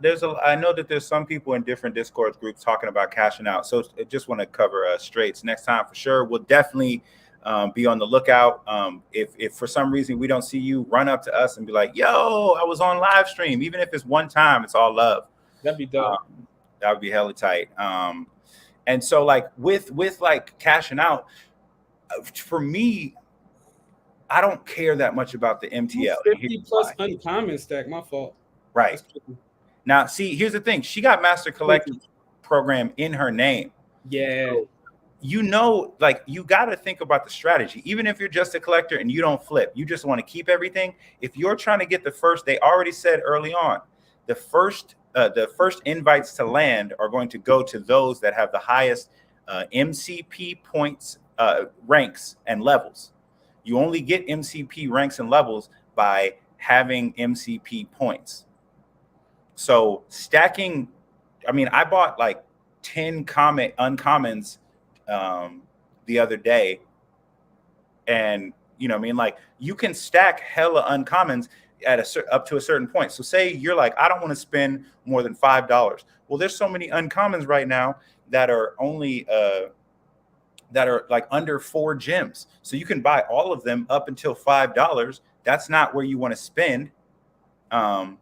I know that there's some people in different Discord groups talking about cashing out. So I just want to cover straights next time for sure. We'll definitely be on the lookout. If for some reason we don't see you, run up to us and be like, yo, I was on live stream. Even if it's one time, it's all love. that'd be dope. That would be hella tight. And so like with like cashing out, for me, I don't care that much about the MTL. 50 plus uncommon stack, my fault. Right. Now, see, here's the thing. She got Master Collector program in her name. Yeah. So, you know, like you got to think about the strategy. Even if you're just a collector and you don't flip, you just want to keep everything. If you're trying to get the first, they already said early on, the first invites to land are going to go to those that have the highest MCP points, ranks and levels. You only get MCP ranks and levels by having MCP points. So stacking, I mean, I bought like 10 uncommons the other day. And, you know what I mean? Like you can stack hella uncommons at up to a certain point. So say you're like, I don't want to spend more than $5. Well, there's so many uncommons right now that are only that are like under 4 gems. So you can buy all of them up until $5. That's not where you want to spend. And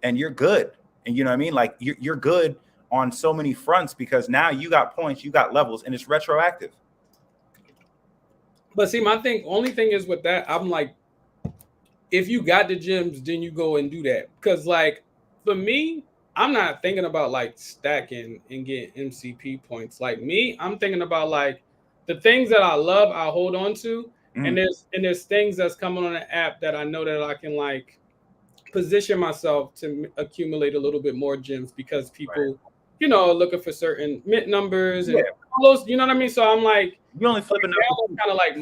you're good. And you know what I mean? Like you're good on so many fronts because now you got points, you got levels, and it's retroactive. But see, my only thing is with that, I'm like, if you got the gems, then you go and do that. Because like for me, I'm not thinking about like stacking and getting MCP points. Like me, I'm thinking about like the things that I love, I hold on to. And there's things that's coming on the app that I know that I can like position myself to accumulate a little bit more gems because people, you know, are looking for certain mint numbers and all those, you know what I mean? So I'm like, you only flipping kind of like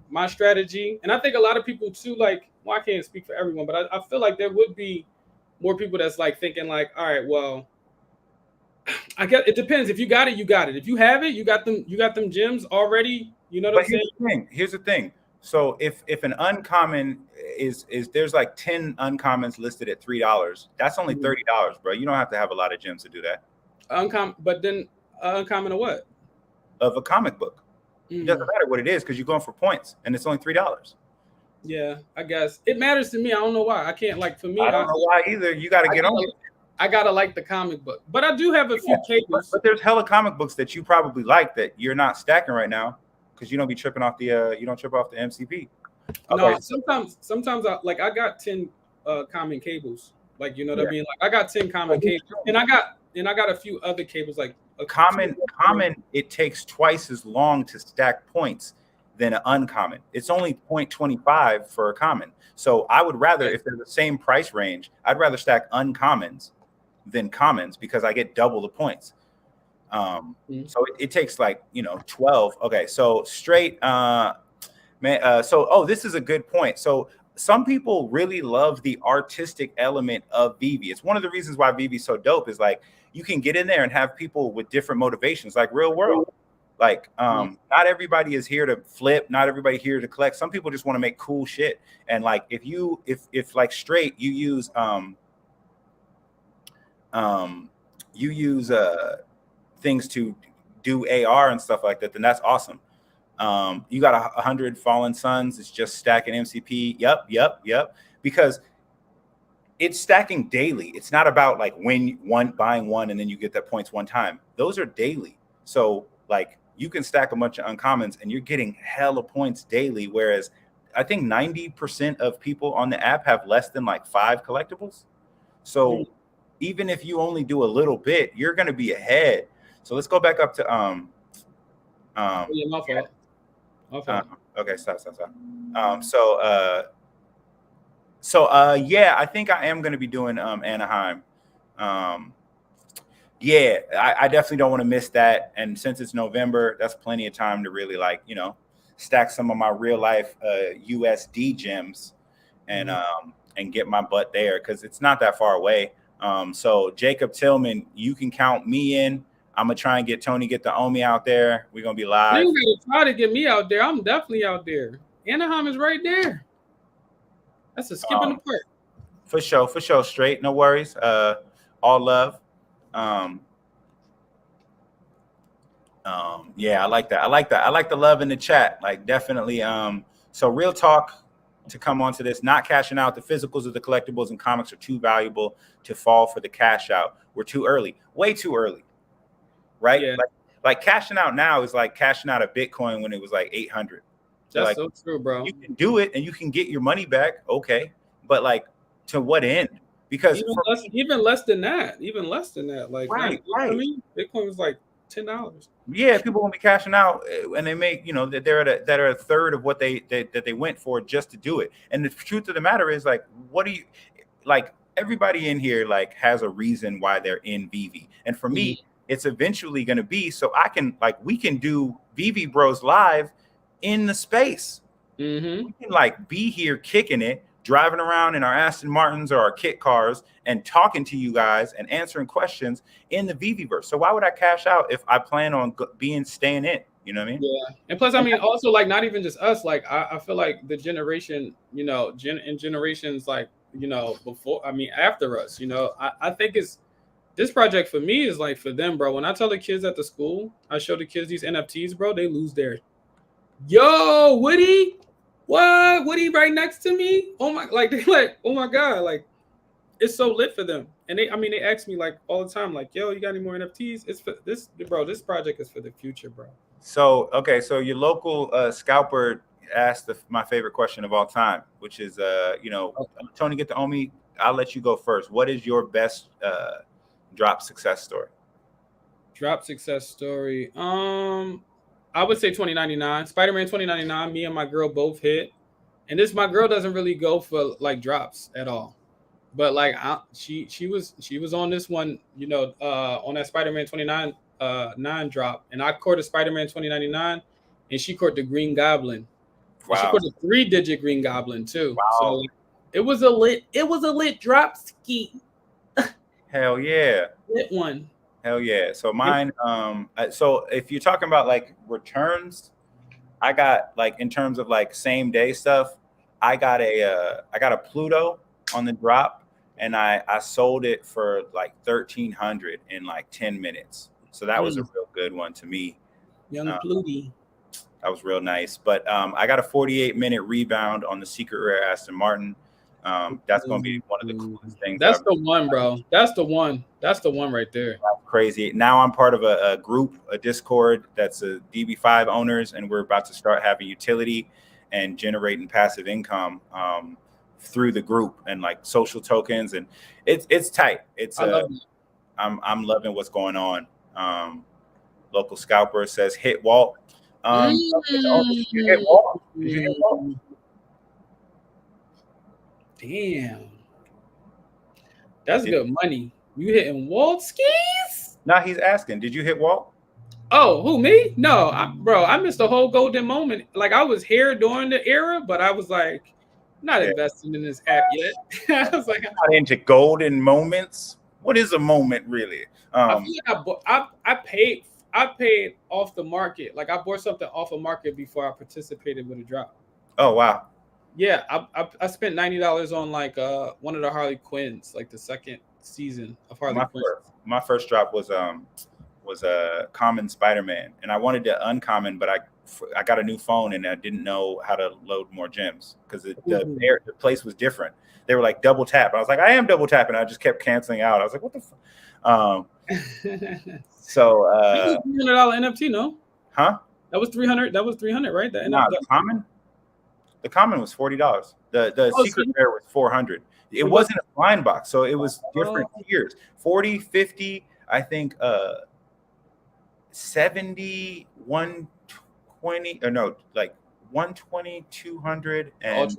my strategy. And I think a lot of people too, like, well, I can't speak for everyone, but I feel like there would be more people that's like thinking like, all right, well, I guess it depends. If you got it, you got it. If you have it, you got them gems already. You know what I'm saying? Here's the thing. So if an uncommon is there's like 10 uncommons listed at $3, that's only $30, bro. You don't have to have a lot of gems to do that. But then uncommon of what? Of a comic book. It doesn't matter what it is because you're going for points and it's only $3. Yeah, I guess it matters to me. I don't know why. I can't like for me. I don't know why either. You got to get on it. I gotta like the comic book, but I do have a few cables. But there's hella comic books that you probably like that you're not stacking right now because you don't be tripping off the you don't trip off the MCP. Okay. No, sometimes I got 10 common cables. Like you know what I mean? Like I got 10 common cables, and I got a few other cables like a common. It takes twice as long to stack points than an uncommon. It's only 0.25 for a common. So I would rather, if they're the same price range, I'd rather stack uncommons than commons because I get double the points. So it takes like, 12. Okay. So straight, this is a good point. So some people really love the artistic element of Veve. It's one of the reasons why Veve is so dope is like, you can get in there and have people with different motivations, like real world. Like, not everybody is here to flip. Not everybody here to collect. Some people just want to make cool shit. And like, if like straight, you use things to do AR and stuff like that, then that's awesome. You got 100 Fallen Suns. It's just stacking MCP. Yep. Because it's stacking daily. It's not about like buying one and then you get that points one time. Those are daily. So like you can stack a bunch of uncommons and you're getting hella points daily. Whereas I think 90% of people on the app have less than like 5 collectibles. So even if you only do a little bit, you're going to be ahead. So let's go back up to my fault. Okay, stop. I think I am going to be doing Anaheim. I definitely don't want to miss that. And since it's November, that's plenty of time to really like, stack some of my real life USD gems and get my butt there because it's not that far away. So Jacob Tillman, you can count me in. I'm gonna try and get Tony get the Omi out there. We're gonna be live. You gotta try to get me out there. I'm definitely out there. Anaheim is right there. That's a skip in the park. For sure. Straight, no worries. All love. Yeah, I like that. I like the love in the chat. Like definitely. So real talk to come onto this, not cashing out. The physicals of the collectibles and comics are too valuable to fall for the cash out. We're too early, way too early. Right? Yeah. Like cashing out now is like cashing out a Bitcoin when it was like 800. That's like, so true, bro. You can do it and you can get your money back. Okay. But like to what end? Because even less than that. Like, right. I mean, Bitcoin was like $10. Yeah, people won't be cashing out and they make, that they're a third of what they went for just to do it. And the truth of the matter is, like, what do you like? Everybody in here like has a reason why they're in Veve. And for me, it's eventually going to be so I can we can do Veve Bros live in the space. We can like be here kicking it, driving around in our Aston Martins or our kit cars and talking to you guys and answering questions in the Veveverse. So why would I cash out if I plan on staying in? You know what I mean? Yeah. And plus, I mean, also like not even just us, like I feel like the generation, in generations like, before, I mean, after us, I think this project for me is like for them, bro. When I tell the kids at the school, I show the kids these NFTs, bro, they lose their, yo, Woody, what? Woody right next to me? Oh my, like they like, oh my God, like it's so lit for them. And they ask me like all the time, like, yo, you got any more NFTs? It's for this, bro. This project is for the future, bro. So okay, so your local scalper asked my favorite question of all time, which is Tony, get the Omi. I'll let you go first. What is your best drop success story? Drop success story. I would say 2099, Spider-Man 2099. Me and my girl both hit, and my girl doesn't really go for like drops at all, but like she was on this one, on that Spider-Man 2099 drop, and I caught a Spider-Man 2099, and she caught the Green Goblin. Wow. She caught a 3-digit Green Goblin too. Wow. So it was a lit drop ski. Hell yeah. Lit one. Hell yeah. So mine, so if you're talking about like returns, I got like in terms of like same day stuff, I got a Pluto on the drop and I sold it for like 1,300 in like 10 minutes. So that was a real good one to me. Young Pluty. That was real nice. But I got a 48-minute rebound on the Secret Rare Aston Martin. That's going to be one of the coolest things. That's the one, bro. That's the one. That's the one right there. That's crazy. Now I'm part of a group, a Discord that's a DB5 owners, and we're about to start having utility and generating passive income through the group and like social tokens, and it's tight. I'm loving what's going on. Local scalper says hit Walt. Did you hit Walt? Damn, that's good money. You hitting Walt skis? No, he's asking. Did you hit Walt? Oh, who, me? No, bro. I missed the whole golden moment. Like I was here during the era, but I was like, not investing in this app yet. I was like, I'm not into golden moments. What is a moment really? I feel like I paid off the market. Like I bought something off of market before I participated with a drop. Oh wow. Yeah, I spent $90 on like one of the Harley Quinns, like the second season of Harley Quinn. My first drop was a common Spider-Man, and I wanted to uncommon, but I got a new phone and I didn't know how to load more gems because the place was different. They were like double tap. I was like, I am double tapping. I just kept canceling out. I was like, what the fuck? So $300 NFT, no? Huh? That was 300. That was 300, right? The common was $40. The secret rare was 400. It wasn't a blind box, so it was different tiers. 40, 50, I think 70, 120, or no, like 120, 200, and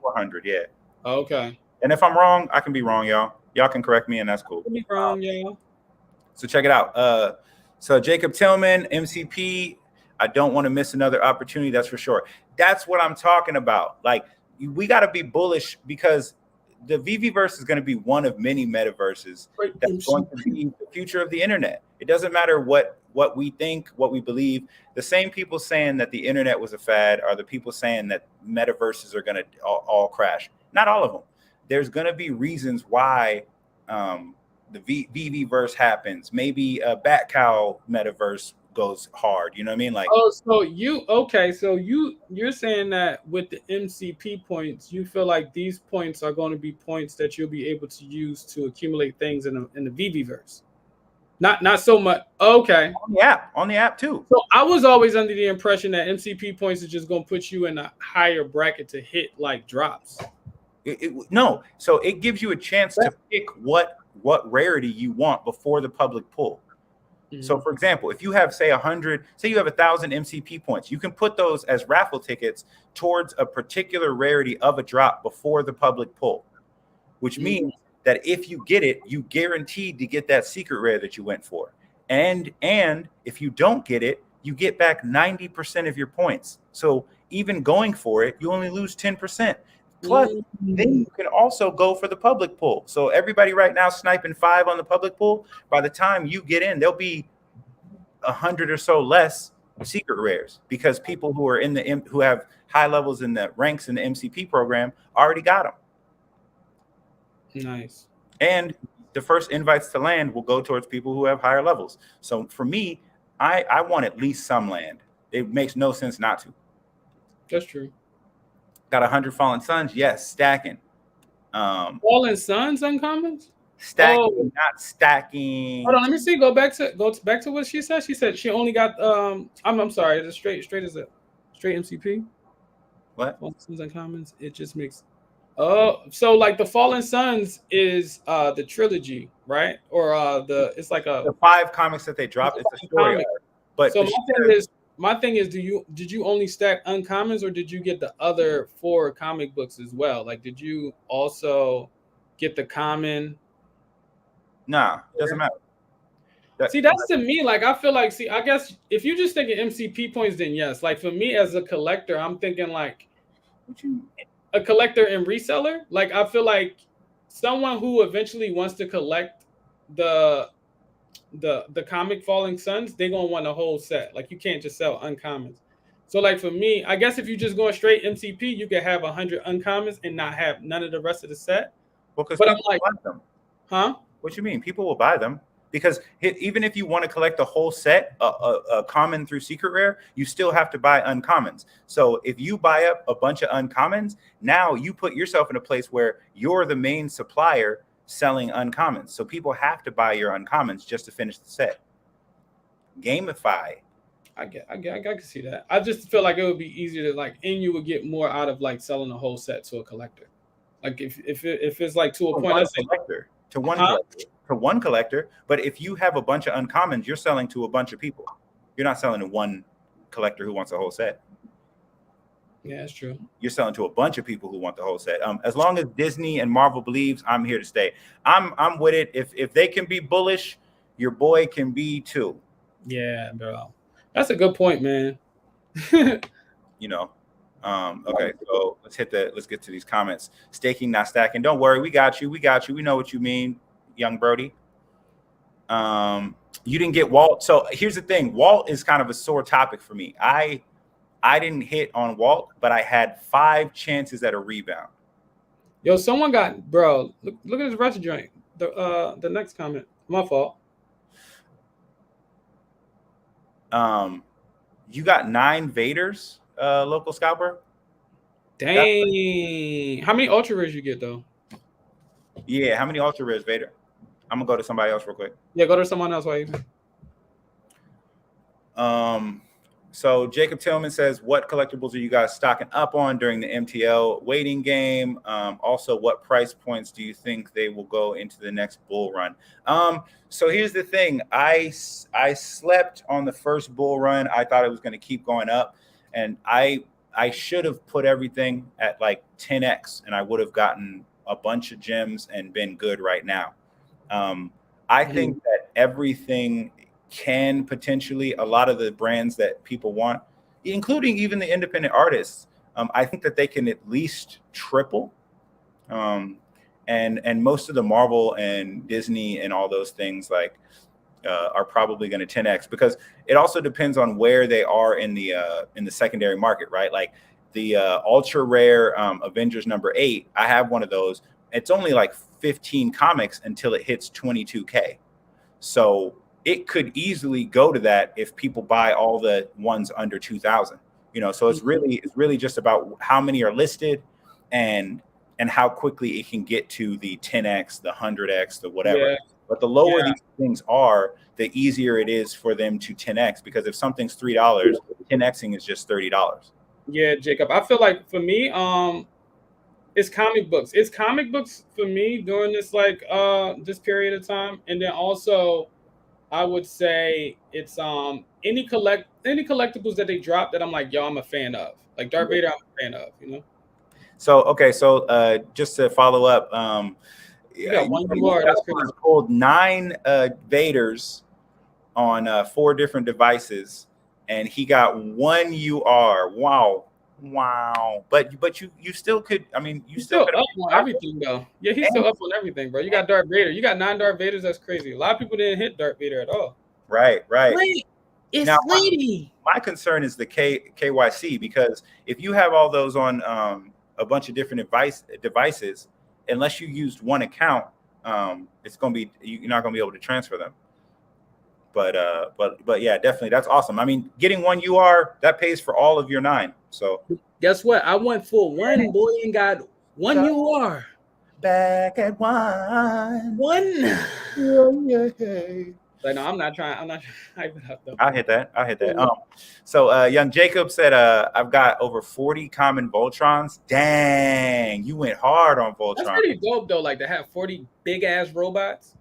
400. Yeah. Okay. And if I'm wrong, I can be wrong, y'all. Y'all can correct me, and that's cool. Be wrong, yeah. So check it out. So Jacob Tillman, MCP. I don't want to miss another opportunity. That's for sure. That's what I'm talking about. Like we got to be bullish because the VVverse is going to be one of many metaverses that's going to be the future of the internet. It doesn't matter what we think, what we believe. The same people saying that the internet was a fad are the people saying that metaverses are going to all crash. Not all of them. There's going to be reasons why the VVverse happens. Maybe a Bat Cow metaverse goes hard. You know what I mean? Like, oh, so you're saying that with the MCP points, you feel like these points are going to be points that you'll be able to use to accumulate things in the VVverse. Not so much. Okay. On the app too. So I was always under the impression that MCP points is just going to put you in a higher bracket to hit like drops. No. So it gives you a chance to pick what rarity you want before the public pull. Mm-hmm. So for example, if you have say 1,000 MCP points, you can put those as raffle tickets towards a particular rarity of a drop before the public pull, which means that if you get it, you guaranteed to get that secret rare that you went for. And if you don't get it, you get back 90% of your points. So even going for it, you only lose 10%. Plus, then you can also go for the public pull. So everybody right now sniping 5 on the public pull. By the time you get in, there'll be 100 or so less secret rares because people who are who have high levels in the ranks in the MCP program already got them. Nice. And the first invites to land will go towards people who have higher levels. So for me, I want at least some land. It makes no sense not to. That's true. Got 100 Fallen Suns? Yes, stacking. Fallen Suns uncommons? Stacking, not stacking. Hold on, let me see. Go back to what she said. She said she only got I'm sorry, it's straight as a straight MCP. What? Fallen Suns uncommons. It just makes so like the Fallen Suns is the trilogy, right? Or it's like the 5 comics that they dropped. It's a story arc. But so my thing is, did you only stack uncommons or did you get the other 4 comic books as well? Like, did you also get the common? Nah, doesn't matter. That's to me, like, I feel like, I guess if you just think of MCP points, then yes. Like, for me as a collector, I'm thinking like a collector and reseller. Like, I feel like someone who eventually wants to collect the comic Falling Suns, they're gonna want a whole set. Like, you can't just sell uncommons. So like for me, I guess if you're just going straight MCP, you could have 100 uncommons and not have none of the rest of the set. Well, because I'm like, buy them. Huh? What you mean? People will buy them because even if you want to collect the whole set, a common through secret rare, you still have to buy uncommons. So if you buy up a bunch of uncommons, now you put yourself in a place where you're the main supplier selling uncommons. So people have to buy your uncommons just to finish the set. Gamify. I can see that. I just feel like it would be easier to like, and you would get more out of like selling a whole set to a collector. Like if it's like to a point, let's say to one collector. But if you have a bunch of uncommons, you're selling to a bunch of people. You're not selling to one collector who wants a whole set. Yeah, that's true. You're selling to a bunch of people who want the whole set. As long as Disney and Marvel believes, I'm here to stay. I'm with it. If they can be bullish, your boy can be too. Yeah, bro. That's a good point, man. You know. Okay, so let's get to these comments. Staking, not stacking. Don't worry, we got you. We know what you mean, young Brody. You didn't get Walt. So here's the thing. Walt is kind of a sore topic for me. I didn't hit on Walt, but I had 5 chances at a rebound. Yo, someone got, bro, look at this retro joint. The next comment. My fault. You got 9 Vaders, local scalper. Dang. How many ultra rares you get though? Yeah, how many ultra rares, Vader? I'm gonna go to somebody else real quick. Yeah, go to someone else while you. So Jacob Tillman says, what collectibles are you guys stocking up on during the MTL waiting game? Also, what price points do you think they will go into the next bull run? So here's the thing. I slept on the first bull run. I thought it was going to keep going up. And I should have put everything at like 10x, and I would have gotten a bunch of gems and been good right now. I think that everything can potentially, a lot of the brands that people want, including even the independent artists, I think that they can at least triple. And most of the Marvel and Disney and all those things like are probably going to 10x, because it also depends on where they are in the secondary market, right? Like the ultra rare Avengers #8, I have one of those. It's only like 15 comics until it hits 22K. So it could easily go to that if people buy all the ones under 2,000. So it's really just about how many are listed and how quickly it can get to the 10x, the 100x, the whatever. Yeah. But the lower these things are, the easier it is for them to 10x, because if something's $3, 10xing is just $30. Yeah, Jacob. I feel like for me, it's comic books. It's comic books for me during this this period of time, and then also I would say it's any collectibles that they drop that I'm like, yo, I'm a fan of. Like Darth Vader, I'm a fan of. So okay, so just to follow up, you got one UR. That's crazy. Pulled 9 Vaders on 4 different devices, and he got 1 UR. Wow. But you still could. I mean, you still up on everything though. Yeah, he's still up on everything, bro. You got Darth Vader. You got 9 Darth Vaders. That's crazy. A lot of people didn't hit Darth Vader at all. Right. Wait, it's now, Lady. My concern is the KYC, because if you have all those on a bunch of different devices, unless you used one account, it's gonna be, you're not gonna be able to transfer them. But yeah, definitely, that's awesome. I mean, getting 1 UR, that pays for all of your 9. So guess what? I went for 1 boy and got 1 UR. Back at 1. Yeah. Like, no, I'm not trying to hype it up though. I'll hit that. So young Jacob said, I've got over 40 common Voltrons. Dang, you went hard on Voltron. That's pretty dope though, like to have 40 big ass robots.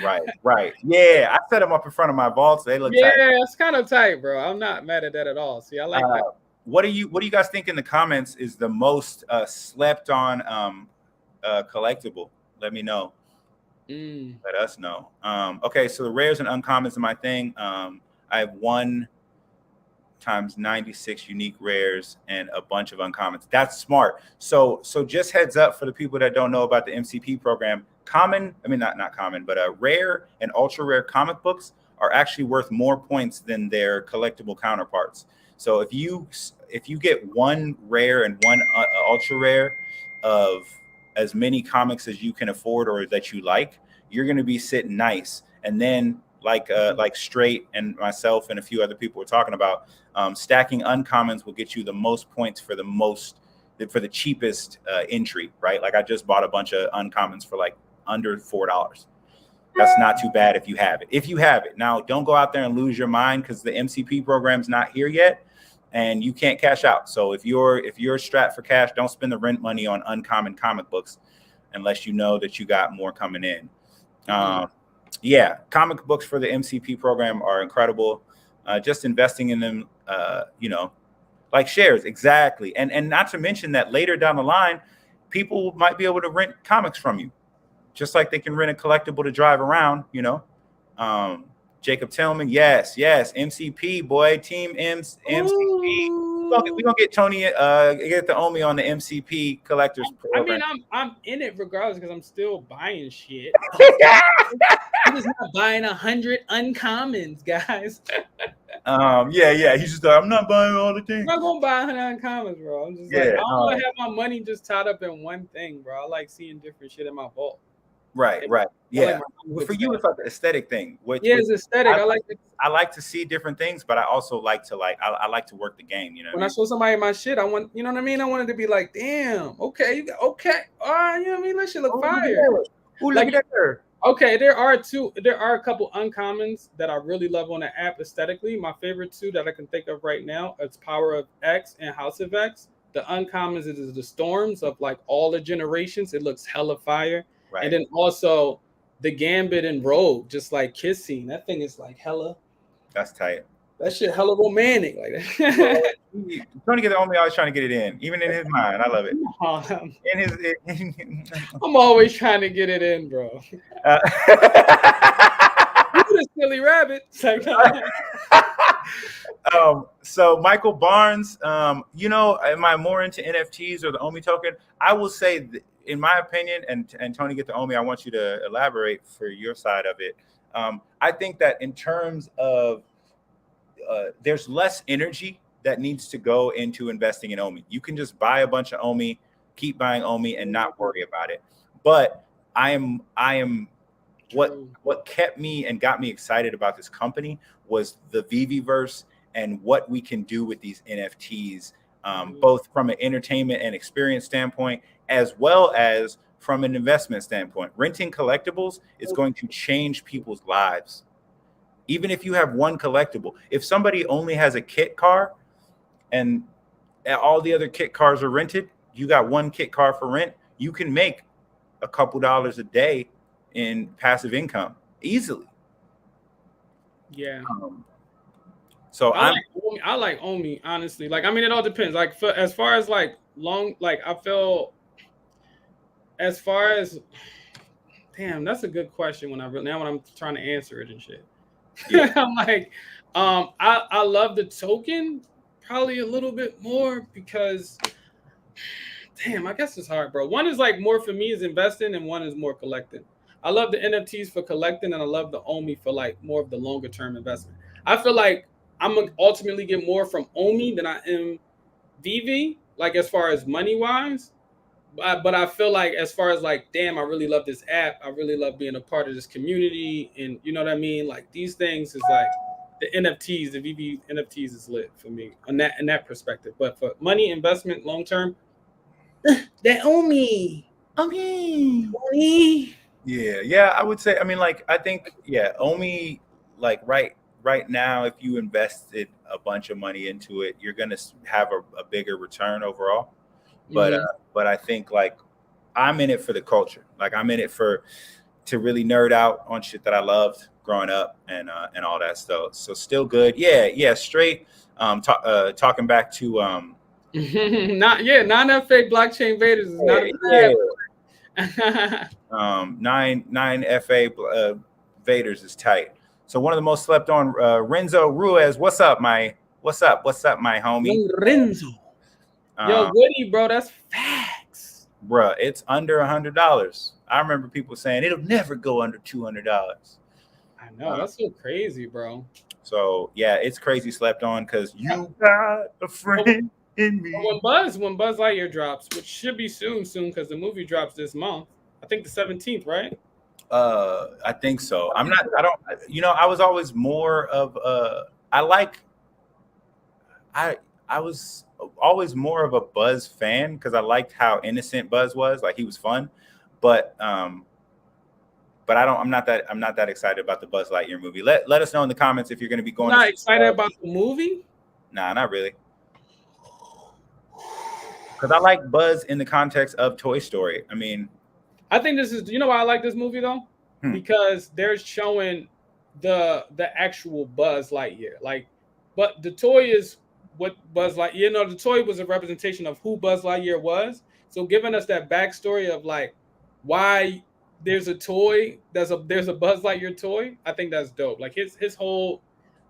Right. Yeah, I set them up in front of my vaults. They look tight. Yeah, it's kind of tight, bro. I'm not mad at that at all. See, I like that. What do you guys think in the comments is the most slept on collectible? Let me know. Let us know. Okay, so the rares and uncommons are my thing. I have 1 times 96 unique rares and a bunch of uncommons. That's smart. So just heads up for the people that don't know about the MCP program. Not common, but rare and ultra rare comic books are actually worth more points than their collectible counterparts. So if you get 1 rare and 1 ultra rare of as many comics as you can afford or that you like, you're going to be sitting nice. And then like Straight and myself and a few other people were talking about, stacking uncommons will get you the most points for the cheapest entry, right? Like I just bought a bunch of uncommons for like under $4. That's not too bad if you have it. Now, don't go out there and lose your mind, because the MCP program's not here yet and you can't cash out. So if you're strapped for cash, don't spend the rent money on uncommon comic books unless you know that you got more coming in. Yeah, comic books for the MCP program are incredible. Just investing in them, like shares. Exactly. And not to mention that later down the line, people might be able to rent comics from you, just like they can rent a collectible to drive around, Jacob Tillman, yes, MCP, boy, team MCP. We're gonna get Tony, get the Omi on the MCP collectors program. I mean, I'm in it regardless, because I'm still buying shit. I'm just not buying 100 uncommons, guys. Yeah. He's just like, I'm not buying all the things. I'm not gonna buy 100 uncommons, bro. I'm just like, I don't want to have my money just tied up in one thing, bro. I like seeing different shit in my vault. Right. Yeah. For you, it's like the aesthetic thing. It's aesthetic. I like to see different things, but I also like to I like to work the game. When I show somebody my shit, I want, you know what I mean. I wanted to be like, damn, okay, all right, you know what I mean. That shit look fire. Look at that. Okay, there are a couple uncommons that I really love on the app aesthetically. My favorite 2 that I can think of right now is Power of X and House of X. The uncommons is the storms of like all the generations. It looks hella fire. Right. And then also the Gambit and Rogue, just like kiss scene. That thing is like hella. That's tight. That shit hella romantic, like that. Trying to get the Omi, always trying to get it in, even in his mind. I love it. I'm always trying to get it in, bro. Who would have silly rabbit. It's like, So Michael Barnes, you know, am I more into NFTs or the OMI token? I will say, in my opinion, and Tony, get the OMI. I want you to elaborate for your side of it. I think that in terms of there's less energy that needs to go into investing in OMI. You can just buy a bunch of OMI, keep buying OMI, and not worry about it. But I am what kept me and got me excited about this company was the Veveverse and what we can do with these NFTs, both from an entertainment and experience standpoint, as well as from an investment standpoint. Renting collectibles is going to change people's lives. Even if you have one collectible, if somebody only has a kit car and all the other kit cars are rented, you got one kit car for rent, you can make a couple dollars a day in passive income easily. Yeah. So I like OMI, honestly. Like, I mean, it all depends. Like, as far as like long, like I feel, as far as, damn, that's a good question. When I'm trying to answer it and shit. Yeah. I'm like, I love the token probably a little bit more because, damn, I guess it's hard, bro. One is like more for me is investing, and one is more collecting. I love the NFTs for collecting, and I love the OMI for like more of the longer term investment. I feel like I'm gonna ultimately get more from OMI than I am Veve, like as far as money wise. But I feel like as far as like, damn, I really love this app. I really love being a part of this community, and you know what I mean. Like these things is like the NFTs, the Veve NFTs is lit for me in that perspective. But for money investment long term, that OMI. Yeah, I would say, I mean, like, I think, OMI, like right now, if you invested a bunch of money into it, you're gonna have a bigger return overall. But I think, like, I'm in it for the culture. Like, I'm in it to really nerd out on shit that I loved growing up and all that stuff. So still good. Yeah. Straight. Talking back to non-FA blockchain Vaders is not a bad. 9 FA Vaders is tight. So one of the most slept on, Renzo Ruiz. What's up, my homie? Renzo. Yo, Woody, bro, that's facts. Bruh, it's under $100. I remember people saying it'll never go under $200. I know, that's so crazy, bro. So yeah, it's crazy slept on because you got a friend in me. When Buzz Lightyear drops, which should be soon because the movie drops this month. I think the 17th, right? I think so. I was always more of I was always more of a Buzz fan because I liked how innocent Buzz was. Like, he was fun, but I'm not that excited about the Buzz Lightyear movie. Let us know in the comments if you're going to be going. Not excited about the movie? Nah, not really. Because I like Buzz in the context of Toy Story. I mean, I think this is, you know why I like this movie though? Because they're showing the actual Buzz Lightyear. Like, but the toy is what Buzz Lightyear, the toy was a representation of who Buzz Lightyear was. So giving us that backstory of like why there's a toy, there's a Buzz Lightyear toy, I think that's dope. Like his whole,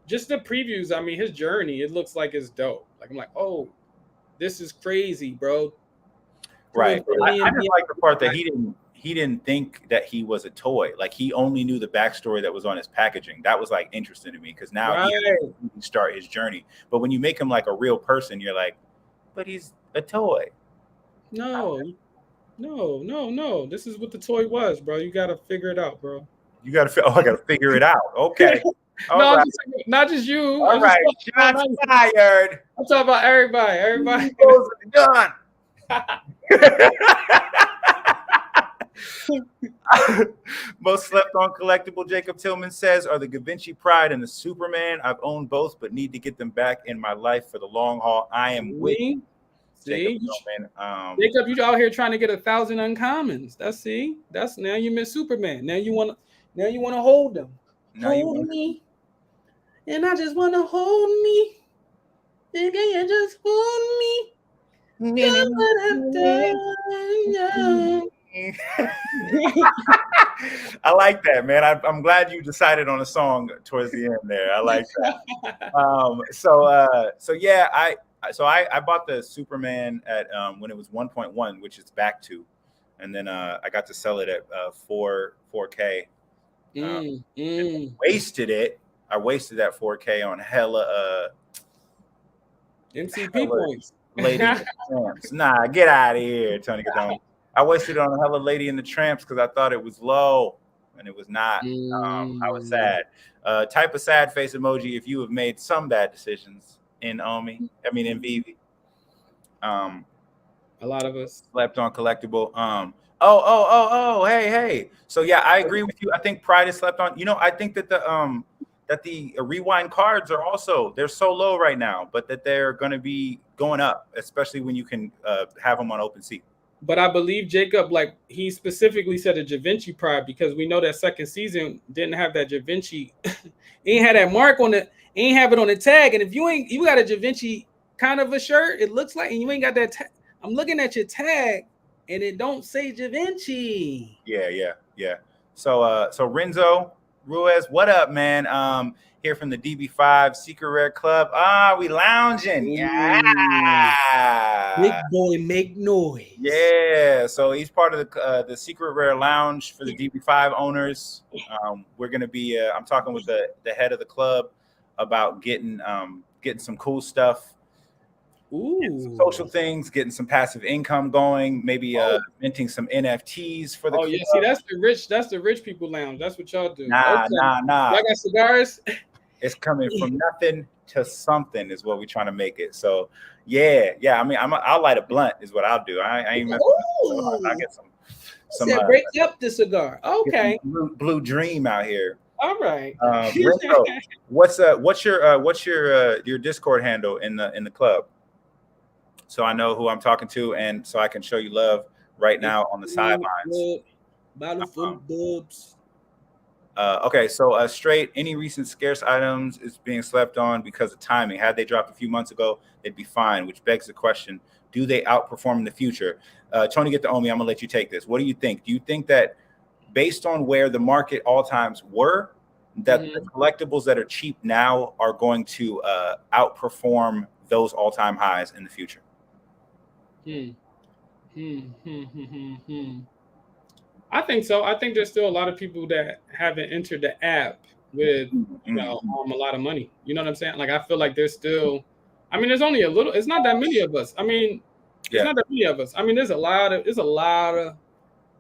just the previews, I mean, his journey, it looks like it's dope. Like, I'm like, oh, this is crazy, bro. Right. I just like the part that he didn't think that he was a toy. Like, he only knew the backstory that was on his packaging. That was like interesting to me because now he can start his journey. But when you make him like a real person, you're like, but he's a toy. No. This is what the toy was, bro. You gotta figure it out, bro. I gotta figure it out. Okay. No, right. Not just you. All right. Shots fired. I'm talking about everybody. Everybody. Done. Most slept on collectible, Jacob Tillman says, are the Da Vinci Pride and the Superman. I've owned both, but need to get them back in my life for the long haul. I am with you. Jacob, Jacob, you out here trying to get 1,000 uncommons. That's now you miss Superman. Now you wanna hold them. Hold me. And I just wanna hold me. Can you just hold me? I like that, man. I'm glad you decided on a song towards the end there. I like that. So yeah, I bought the Superman at when it was 1.1, which it's back to, and then I got to sell it at 4K. Wasted it. I wasted that 4K on hella MCP points. Lady in the Tramps. Nah, get out of here, Tony Gadone. I wasted it on a hella Lady in the Tramps because I thought it was low, and it was not. I was sad. Type of sad face emoji if you have made some bad decisions in in Veve. A lot of us slept on collectible. Hey. So yeah, I agree with you. I think Pride is slept on. I think that the rewind cards are also, they're so low right now, but that they're going to be going up, especially when you can have them on OpenSea. But I believe Jacob, like he specifically said a Da Vinci Pride, because we know that second season didn't have that Da Vinci. Ain't had that mark on it. Ain't have it on the tag. And if you got a Da Vinci kind of a shirt, it looks like, and you ain't got that tag. I'm looking at your tag and it don't say Da Vinci. Yeah. So Renzo Ruiz, what up, man? Here from the DB5 Secret Rare Club. We lounging. Yeah. Big boy make noise. Yeah. So he's part of the Secret Rare Lounge for the DB5 owners. We're gonna be. I'm talking with the head of the club about getting some cool stuff. Some social things, getting some passive income going, maybe minting some NFTs for the club. Yeah, see, that's the rich people lounge. That's what y'all do. Nah. Y'all got cigars? It's coming from nothing to something is what we're trying to make it. So yeah. I mean, I'll light a blunt is what I'll do. I ain't messing with it. I'll get some break up the cigar. Okay. Blue Dream out here. All right. Renzo, what's your Discord handle in the club? So I know who I'm talking to, and so I can show you love right now on the sidelines. Bottle full of dubs. Okay, so straight, any recent scarce items is being slept on because of timing. Had they dropped a few months ago, they'd be fine, which begs the question, do they outperform in the future? Tony, get the Omi, I'm going to let you take this. What do you think? Do you think that based on where the market all times were, that the collectibles that are cheap now are going to outperform those all-time highs in the future? I think so. I think there's still a lot of people that haven't entered the app with a lot of money. You know what I'm saying? Like I feel like there's still, I mean, there's only a little. It's not that many of us. I mean, it's not that many of us. I mean, there's a lot of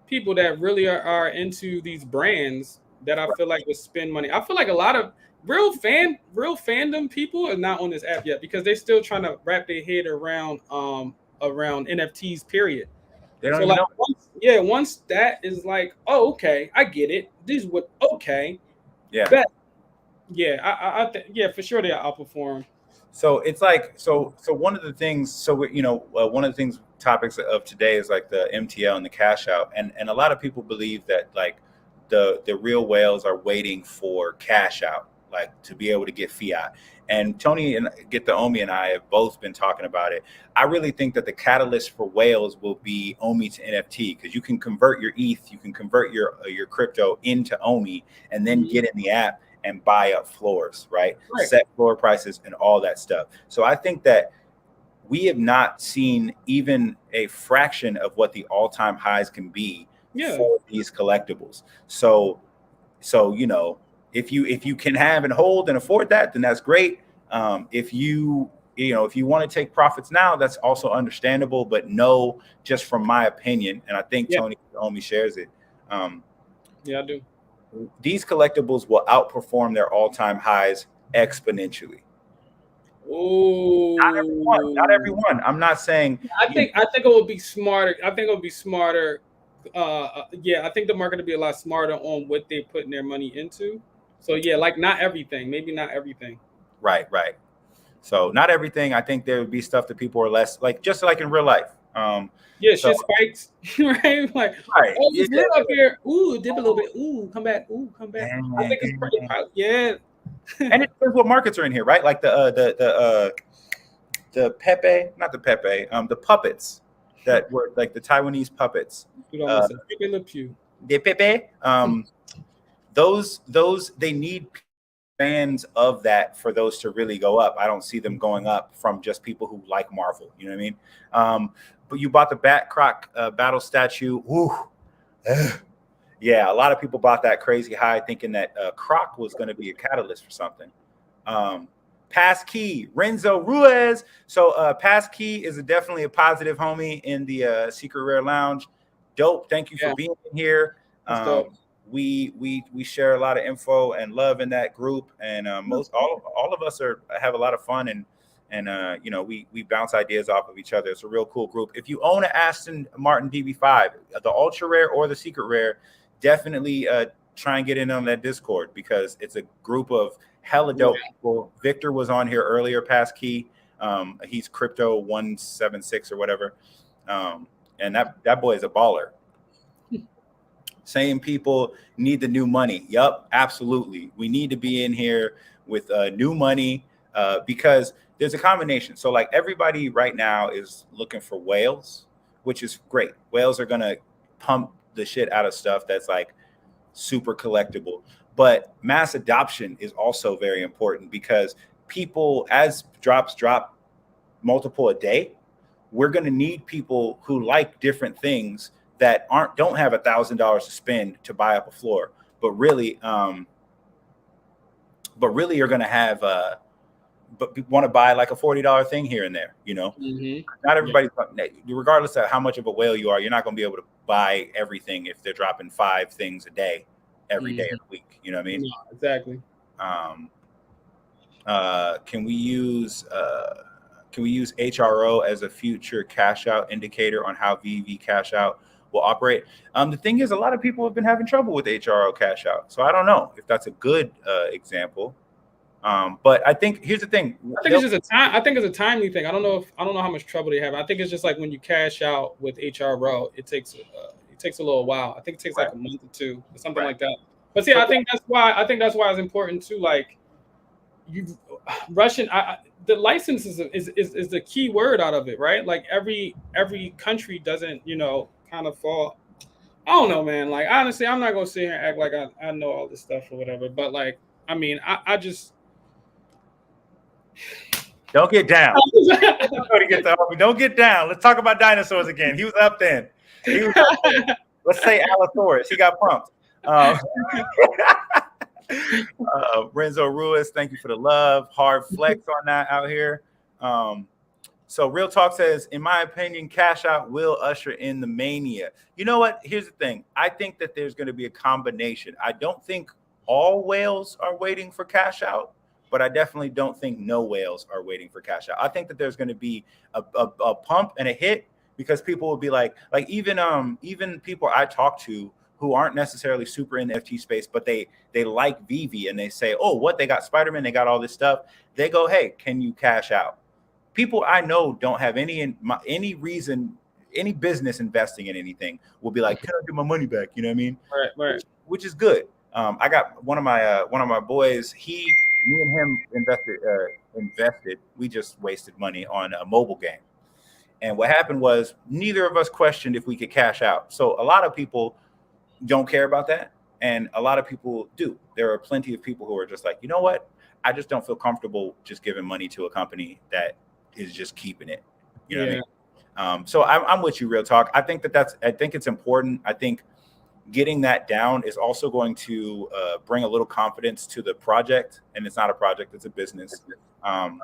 people that really are into these brands that I feel like would spend money. I feel like a lot of real fandom people are not on this app yet because they're still trying to wrap their head around NFTs, period. They don't even know. Once that is like, oh, okay, I get it. This is what, okay. Yeah. But, I think for sure they'll outperform. So it's like, so one of the things, one of the things topics of today is like the MTL and the cash out. And a lot of people believe that like the real whales are waiting for cash out, like to be able to get fiat. And Tony and Get the Omi and I have both been talking about it. I really think that the catalyst for whales will be Omi to NFT, because you can convert your ETH, you can convert your crypto into Omi, and then get in the app and buy up floors, right? Set floor prices and all that stuff. So I think that we have not seen even a fraction of what the all-time highs can be for these collectibles. So if you can have and hold and afford that, then that's great. If you want to take profits now, that's also understandable. But no, just from my opinion, and I think Tony Omi shares it. I do. These collectibles will outperform their all-time highs exponentially. Oh, not everyone. I'm not saying. I think it would be smarter. I think it would be smarter. I think the market would be a lot smarter on what they're putting their money into. So like not everything, maybe not everything. Right. So not everything. I think there would be stuff that people are less like, just like in real life. Shit spikes, right? Like, it's lit up here. Ooh, dip a little bit. Ooh, come back. I think it's pretty hot. Yeah. And it depends what markets are in here, right? Like the Pepe, not the Pepe, the puppets. that were like the Taiwanese puppets. De Pepe. Those they need fans of that for those to really go up. I don't see them going up from just people who like Marvel. You know what I mean? But you bought the Croc battle statue. Ooh. Yeah, a lot of people bought that crazy high thinking that Croc was going to be a catalyst for something. Passkey, Renzo Ruiz. So Passkey is definitely a positive homie in the Secret Rare Lounge. Dope. Thank you for being here. We share a lot of info and love in that group, and all of us have a lot of fun, and you know, we bounce ideas off of each other. It's a real cool group. If you own an Aston Martin DB5, the ultra rare or the secret rare, definitely try and get in on that Discord, because it's a group of hella dope people. Victor was on here earlier, Passkey. He's Crypto 176 or whatever, and that boy is a baller. Same people need the new money. Yup, absolutely. We need to be in here with new money because there's a combination. So like everybody right now is looking for whales, which is great. Whales are going to pump the shit out of stuff that's like super collectible. But mass adoption is also very important, because people, as drops drop multiple a day, we're going to need people who like different things that don't have $1,000 to spend to buy up a floor, but really are going to have but want to buy like a $40 thing here and there. You know, not everybody, regardless of how much of a whale you are, you're not going to be able to buy everything if they're dropping 5 things a day every day of the week. You know what I mean? No, exactly. Can we use HRO as a future cash out indicator on how VV cash out will operate? The thing is, a lot of people have been having trouble with HRO cash out, so I don't know if that's a good example. But I think here's the thing. I think it's just a time. I think it's a timely thing. I don't know how much trouble they have. I think it's just like when you cash out with HRO, it takes a little while. I think it takes like a month or 2 or something like that. But see, I think that's why it's important to like the license is the key word out of it, right? Like every country doesn't, kind of fall. I don't know, man. Like honestly, I'm not gonna sit here and act like I know all this stuff or whatever. But like, I mean, I just don't get down. Don't get down. Let's talk about dinosaurs again. He was up then. Let's say Allosaurus. He got pumped. Renzo Ruiz, thank you for the love. Hard flex on that out here. So Real Talk says, in my opinion, cash out will usher in the mania. You know what? Here's the thing. I think that there's going to be a combination. I don't think all whales are waiting for cash out, but I definitely don't think no whales are waiting for cash out. I think that there's going to be a pump and a hit, because people will be like even people I talk to who aren't necessarily super in the NFT space, but they like Veve, and they say, oh, what, they got Spider-Man, they got all this stuff. They go, hey, can you cash out? People I know don't have any reason, any business investing in anything, will be like, can I get my money back? You know what I mean? Right. Which is good. I got one of my boys. Me and him invested. We just wasted money on a mobile game. And what happened was neither of us questioned if we could cash out. So a lot of people don't care about that, and a lot of people do. There are plenty of people who are just like, you know what? I just don't feel comfortable just giving money to a company that is just keeping it. You know what I mean? So I'm with you, Real Talk. I think I think it's important. I think getting that down is also going to bring a little confidence to the project. And it's not a project, it's a business. And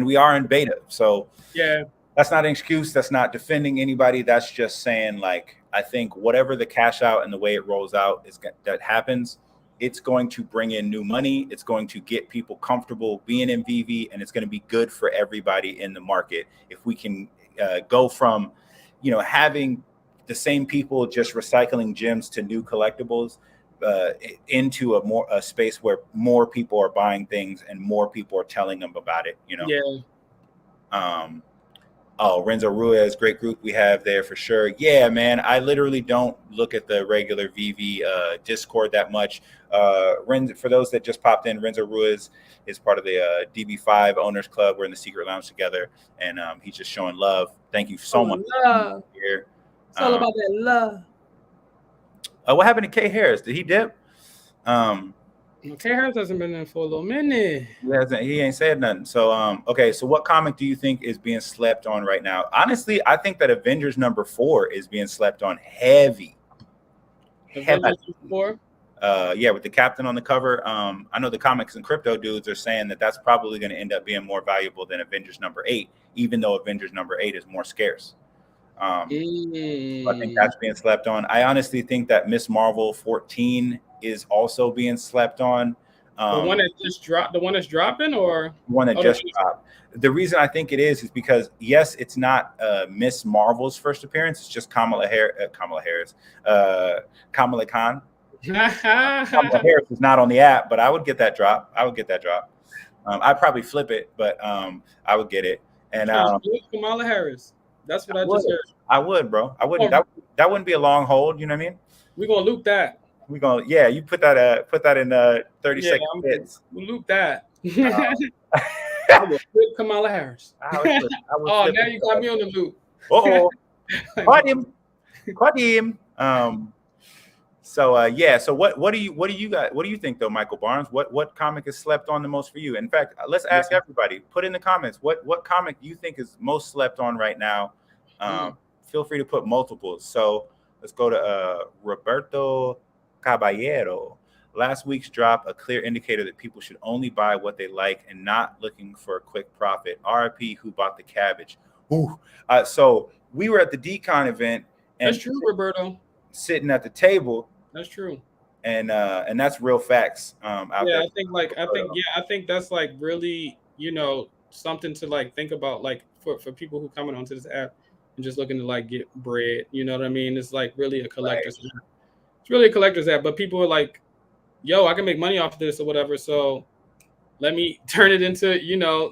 we are in beta. So yeah, that's not an excuse. That's not defending anybody. That's just saying, like, I think whatever the cash out and the way it rolls out that happens, it's going to bring in new money. It's going to get people comfortable being in Veve, and it's going to be good for everybody in the market. If we can go from, having the same people just recycling gems to new collectibles into a space where more people are buying things and more people are telling them about it, Yeah. Oh, Renzo Ruiz, great group we have there for sure. Yeah, man. I literally don't look at the regular VV Discord that much. For those that just popped in, Renzo Ruiz is part of the DB5 Owners Club. We're in the secret lounge together, and he's just showing love. Thank you so much. Love. Here. It's all about that love. What happened to K Harris? Did he dip? K Harris hasn't been in for a little minute. He ain't said nothing. So okay, so what comic do you think is being slept on right now? Honestly, I think that Avengers #4 is being slept on heavy. Avengers #4? Yeah, with the captain on the cover. I know the comics and crypto dudes are saying that that's probably going to end up being more valuable than Avengers #8, even though Avengers #8 is more scarce. I think that's being slept on. I honestly think that Miss Marvel 14 is also being slept on. The one that just dropped, the one that's dropping, or one that just dropped. The reason I think it is because yes, it's not Miss Marvel's first appearance. It's just Kamala Khan. Kamala Harris is not on the app, but I would get that drop. I'd probably flip it, but I would get it. And Kamala Harris. That's what I just heard. I would, bro. I wouldn't. That wouldn't be a long hold. You know what I mean? We're gonna loop that. You put that in 30 second bits. We'll loop that. I will flip Kamala Harris. I would now you got me on the loop. Caught him. So what do you think though, Michael Barnes? What comic is slept on the most for you? In fact, let's ask everybody. Put in the comments what comic you think is most slept on right now. Feel free to put multiples. So let's go to Roberto Caballero. Last week's drop, a clear indicator that people should only buy what they like and not looking for a quick profit. RIP, who bought the cabbage? So we were at the Dcon event. And that's true, Roberto. Sitting at the table. That's true. And that's real facts. Out there. I think that's like really, something to like think about, like for people who coming onto this app and just looking to like get bread. You know what I mean? It's like really a collector's app. It's really a collector's app, but people are like, yo, I can make money off of this or whatever. So let me turn it into,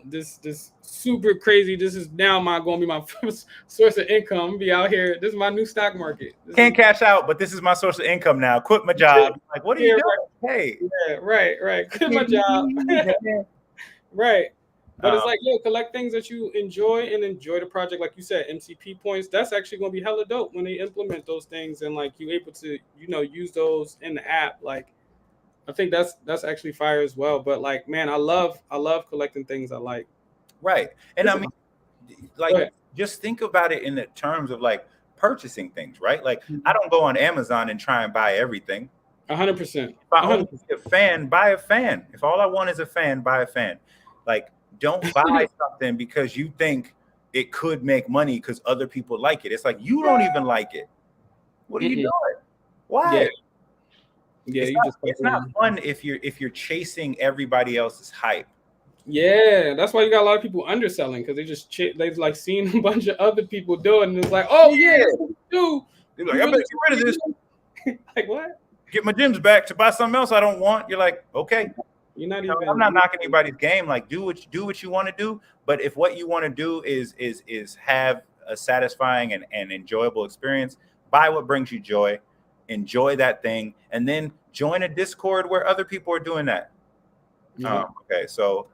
this super crazy. This is now going to be my first source of income. Be out here. This is my new stock market. Can't cash out, but this is my source of income now. Quit my job. Like, what are you doing? Hey. Yeah, right. Quit my job. Right. But it's like, collect things that you enjoy and enjoy the project. Like you said, MCP points, that's actually going to be hella dope when they implement those things and like you able to, use those in the app. Like, I think that's actually fire as well. But like, man, I love collecting things I like. Right. And I mean, like, just think about it in the terms of like purchasing things, right? Like, I don't go on Amazon and try and buy everything. 100%. If I want a fan, buy a fan. If all I want is a fan, buy a fan. Like, don't buy something because you think it could make money because other people like it. It's like, you don't even like it. What are you doing? Why? Yeah, it's not fun if you're chasing everybody else's hype. Yeah, that's why you got a lot of people underselling because they've like seen a bunch of other people do it and it's like, oh yeah, do. They're like, I better get rid of this. Like what? Get my gems back to buy something else I don't want. You're like, okay. I'm not knocking anybody's game. Like, do what you want to do. But if what you want to do is have a satisfying and enjoyable experience, buy what brings you joy, enjoy that thing, and then join a Discord where other people are doing that. Okay, so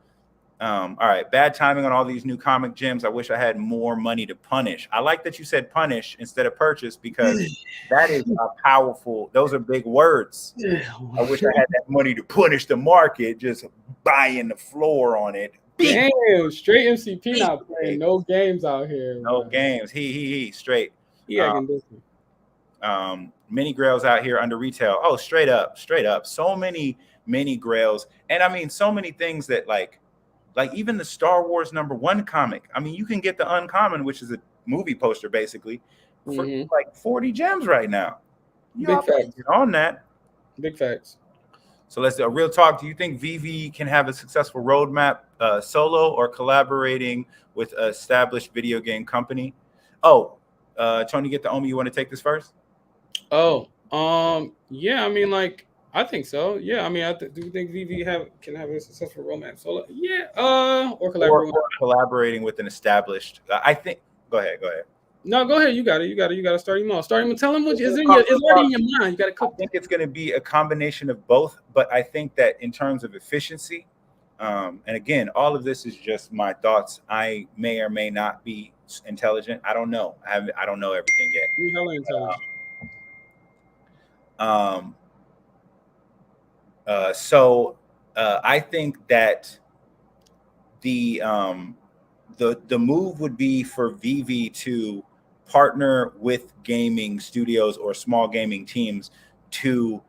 all right, bad timing on all these new comic gems. I wish I had more money to punish. I like that you said punish instead of purchase because that is a powerful. Those are big words. I wish I had that money to punish the market, just buying the floor on it. Damn, straight MCP not playing no games out here. No games. He straight. Yeah, mini grails out here under retail. Oh, straight up. So many mini grails, and I mean so many things that like even the Star Wars #1 comic. I mean, you can get the uncommon, which is a movie poster basically, for like 40 gems right now. Big facts on that. Big facts. So let's do a real talk. Do you think Veve can have a successful roadmap solo or collaborating with an established video game company? Tony, get the Omi. You want to take this first? Yeah. I mean, like, I think so. Yeah. I mean, do you think Veve can have a successful roadmap solo? Yeah. Or collaborating with an established. I think. Go ahead. No, go ahead. You got to start him off. Start him. Tell him what is in your. It's already in your mind. You got to cook. I think it's going to be a combination of both, but I think that in terms of efficiency, and again, all of this is just my thoughts. I may or may not be intelligent. I don't know. I don't know everything yet. You're hella intelligent. So I think that the move would be for Veve to partner with gaming studios or small gaming teams to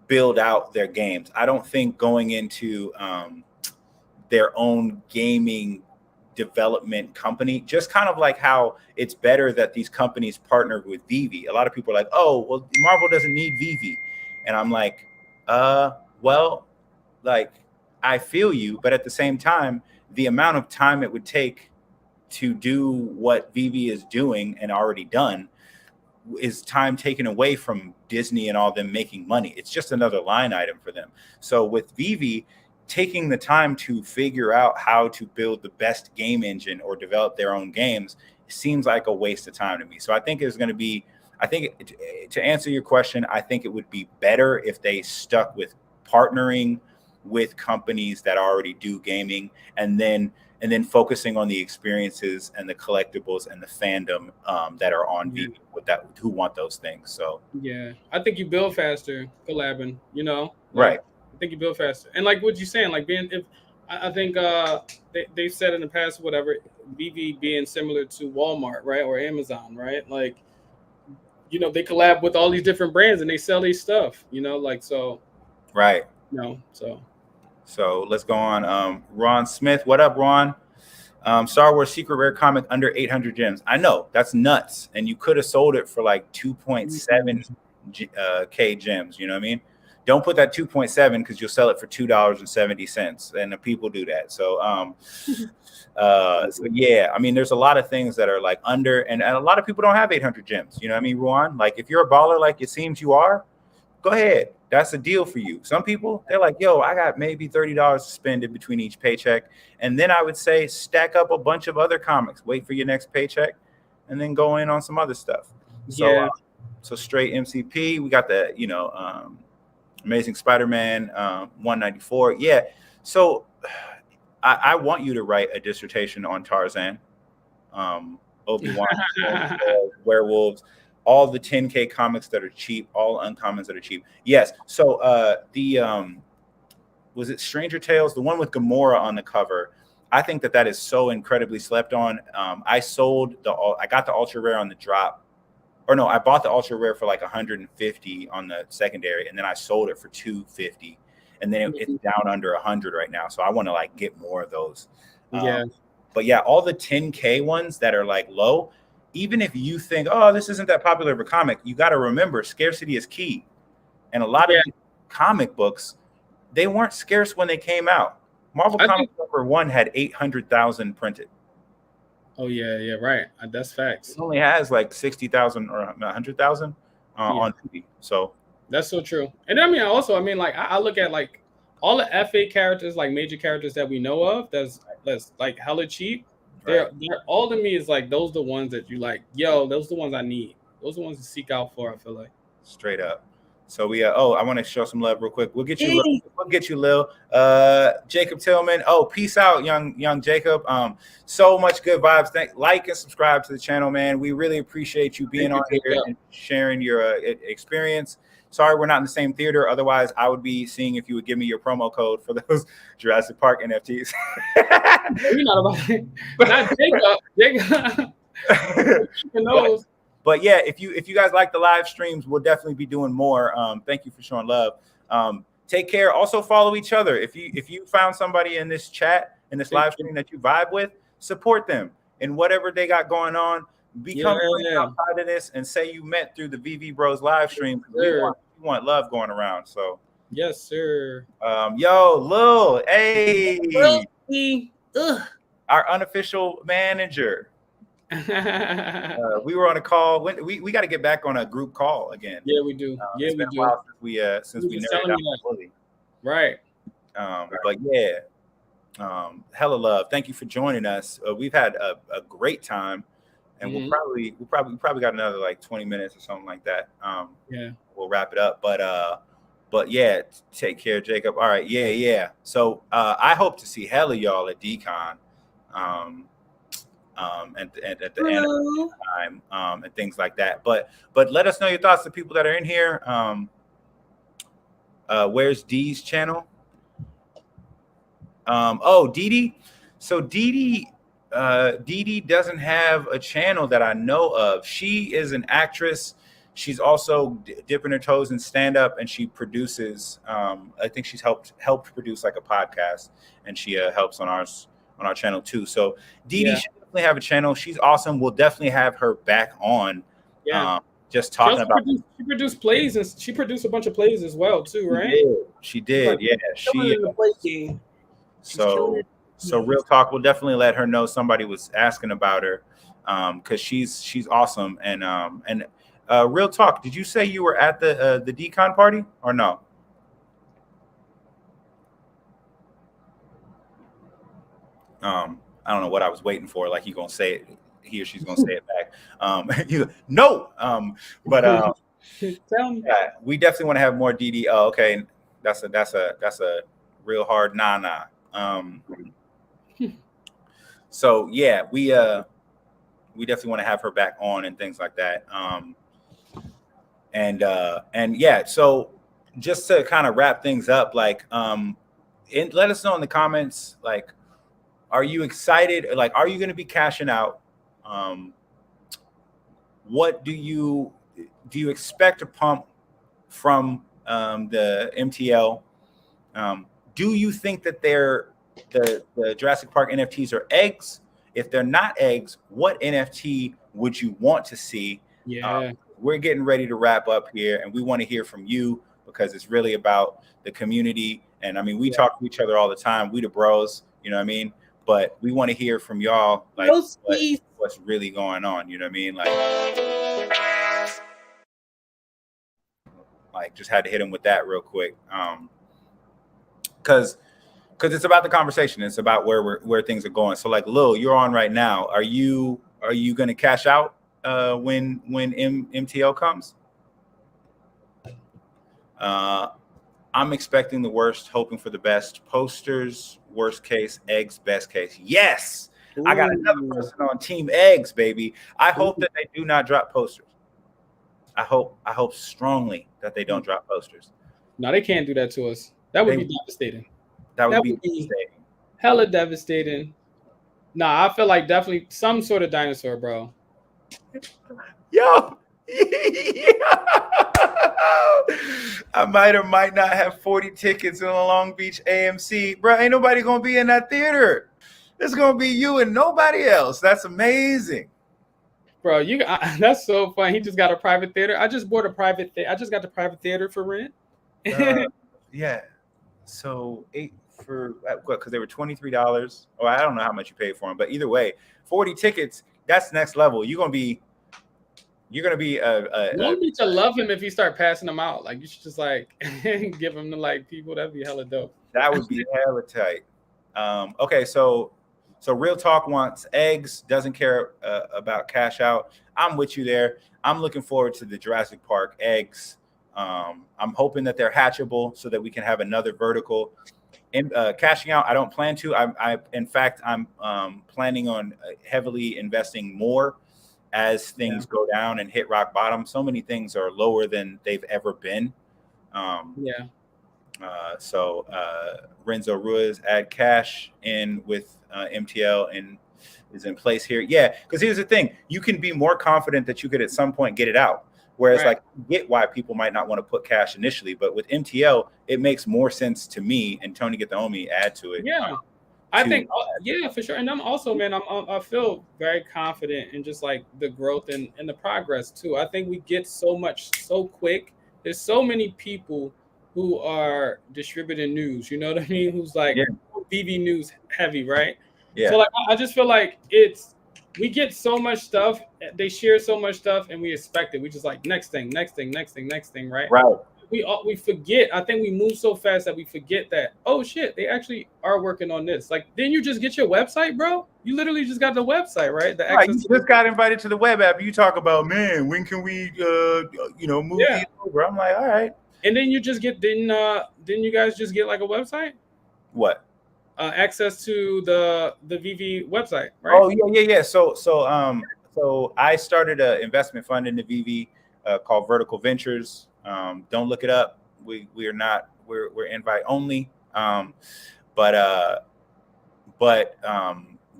build out their games. I don't think going into their own gaming development company, just kind of like how it's better that these companies partnered with Veve. A lot of people are like, oh, well, Marvel doesn't need Veve. And I'm like, well, like, I feel you, but at the same time, the amount of time it would take to do what Veve is doing and already done is time taken away from Disney and all them making money. It's just another line item for them. So with Veve taking the time to figure out how to build the best game engine or develop their own games seems like a waste of time to me. So I think it's going to be, to answer your question, I think it would be better if they stuck with partnering with companies that already do gaming and then focusing on the experiences and the collectibles and the fandom that are on Veve with that, who want those things. So yeah, I think you build faster collabing, right. I think you build faster. And like what you're saying, like I think they've said in the past, whatever, Veve being similar to Walmart, right? Or Amazon, right? Like, they collab with all these different brands and they sell these stuff, so. Right. So let's go on. Ron Smith. What up, Ron? Star Wars secret rare comic under 800 gems. I know that's nuts. And you could have sold it for like 2.7 K gems. You know what I mean? Don't put that 2.7 because you'll sell it for $2.70. And the people do that. So, so yeah, I mean, there's a lot of things that are like under, and a lot of people don't have 800 gems. You know what I mean, Ron? Like if you're a baller, like it seems you are, go ahead. That's a deal for you. Some people, they're like, yo, I got maybe $30 to spend in between each paycheck. And then I would say stack up a bunch of other comics, wait for your next paycheck, and then go in on some other stuff. So, yeah. So straight MCP, we got the, Amazing Spider-Man 194. Yeah. So I want you to write a dissertation on Tarzan, Obi-Wan, werewolves, all the 10K comics that are cheap, all uncommons that are cheap. Yes. So was it Stranger Tales, the one with Gamora on the cover? I think that is so incredibly slept on. I got the ultra rare on the drop. Or no, I bought the ultra rare for like 150 on the secondary, and then I sold it for 250, and then it's down under 100 right now. So I want to like get more of those. Yeah. But yeah, all the 10K ones that are like low, even if you think, oh, this isn't that popular of a comic, you got to remember scarcity is key. And a lot of comic books, they weren't scarce when they came out. Marvel Comics #1 had 800,000 printed. Oh yeah, right. That's facts. It only has like 60,000 or 100,000 on TV. So that's so true. And I mean, like I look at like all the FA characters, like major characters that we know of, that's like hella cheap. They're all to me is like those the ones that you like. Yo, those the ones I need. Those are the ones to seek out for. I feel like straight up. So we I want to show some love real quick. We'll get you Lil. Jacob Tillman. Oh, peace out, young Jacob. So much good vibes. Like and subscribe to the channel, man. We really appreciate you being on here and sharing your experience. Sorry, we're not in the same theater. Otherwise, I would be seeing if you would give me your promo code for those Jurassic Park NFTs. You're not about it. Not Jacob. But yeah, if you guys like the live streams, we'll definitely be doing more. Thank you for showing love. Take care. Also follow each other. If you found somebody in this chat, in this live stream that you vibe with, support them in whatever they got going on. Become outside of this and say you met through the Veve Bros live stream. We want love going around. So yes, sir. Yo, Lil, hey, our unofficial manager. We were on a call. We got to get back on a group call again. Yeah, we do. It's been a while since we nerded out fully. Right. But yeah, hella love. Thank you for joining us. We've had a great time. and we'll probably got another like 20 minutes or something like that. Yeah. We'll wrap it up. But yeah, take care, Jacob. All right, yeah. So I hope to see hella y'all at Dcon. And at the end of the time, and things like that. But let us know your thoughts, the people that are in here. Where's Dee's channel? Oh, Dee. So Dee doesn't have a channel that I know of. She is an actress. She's also dipping her toes in stand up, and she produces. I think she's helped produce like a podcast, and she helps on our channel too. So Dee should definitely have a channel. She's awesome. We'll definitely have her back on. Yeah. Just talking about. She produced plays, and she produced a bunch of plays as well too, right? She did. Yeah. So real talk. We'll definitely let her know somebody was asking about her, because she's awesome. And real talk. Did you say you were at the Dcon party or no? I don't know what I was waiting for. Like he gonna say it. He or she's gonna say it back. No. But yeah, we definitely want to have more DD. Oh, okay. That's a real hard nah. So yeah, we definitely want to have her back on and things like that. And yeah, so just to kind of wrap things up, like let us know in the comments, like, are you excited? Like, are you going to be cashing out? What do you expect to pump from the MTL? Do you think that the Jurassic Park NFTs are eggs? If they're not eggs, what NFT would you want to see? Yeah. We're getting ready to wrap up here, and we want to hear from you because it's really about the community. And I mean, we talk to each other all the time. We the bros, you know what I mean? But we want to hear from y'all, like what's really going on. You know what I mean? Like just had to hit him with that real quick, because it's about the conversation. It's about where things are going. So like, Lil, you're on right now. Are you going to cash out when MTL comes? I'm expecting the worst, hoping for the best. Posters, worst case. Eggs, best case. Yes. Ooh. I got another person on Team Eggs, baby. I hope that they do not drop posters. I hope strongly that they don't drop posters. No, they can't do that to us. That would be devastating. That would be devastating. Hella devastating. Nah, I feel like definitely some sort of dinosaur, bro. Yo. I might or might not have 40 tickets in a Long Beach AMC. Bro, ain't nobody going to be in that theater. It's going to be you and nobody else. That's amazing. Bro, that's so fun. He just got a private theater. I just bought a private theater. I just got the private theater for rent. Yeah. So because they were $23. Oh, I don't know how much you paid for them, but either way, 40 tickets, that's next level. You're going to be Long Beach, I love him if you start passing them out. Like you should just like give them to like people. That'd be hella dope. That would be hella tight. Okay, so Real Talk wants eggs, doesn't care about cash out. I'm with you there. I'm looking forward to the Jurassic Park eggs. I'm hoping that they're hatchable so that we can have another vertical. Cashing out, I don't plan to. In fact, I'm planning on heavily investing more as things go down and hit rock bottom. So many things are lower than they've ever been. So Renzo Ruiz add cash in with MTL and is in place here. Yeah, because here's the thing. You can be more confident that you could at some point get it out. Whereas like get why people might not want to put cash initially. But with MTL, it makes more sense to me, and Tony Get the Homie add to it. Yeah. I think, for sure. And I'm also, man, I feel very confident in just like the growth and the progress too. I think we get so much so quick. There's so many people who are distributing news, you know what I mean? Who's like Veve news heavy, right? Yeah. So like, I just feel like we get so much stuff. They share so much stuff and we expect it. We just like next thing, right? Right. we forget. I think we move so fast that we forget that, oh shit, they actually are working on this. Like, didn't you just get your website, bro? You literally just got the website, right? The Right, access you just got invited to the web app. You talk about, man, when can we move these over? I'm like, all right. And then you just get didn't you guys just get like a website? What? Access to the Veve website, right? Oh yeah. So I started an investment fund in the Veve called Vertical Ventures. Don't look it up. We're invite only. But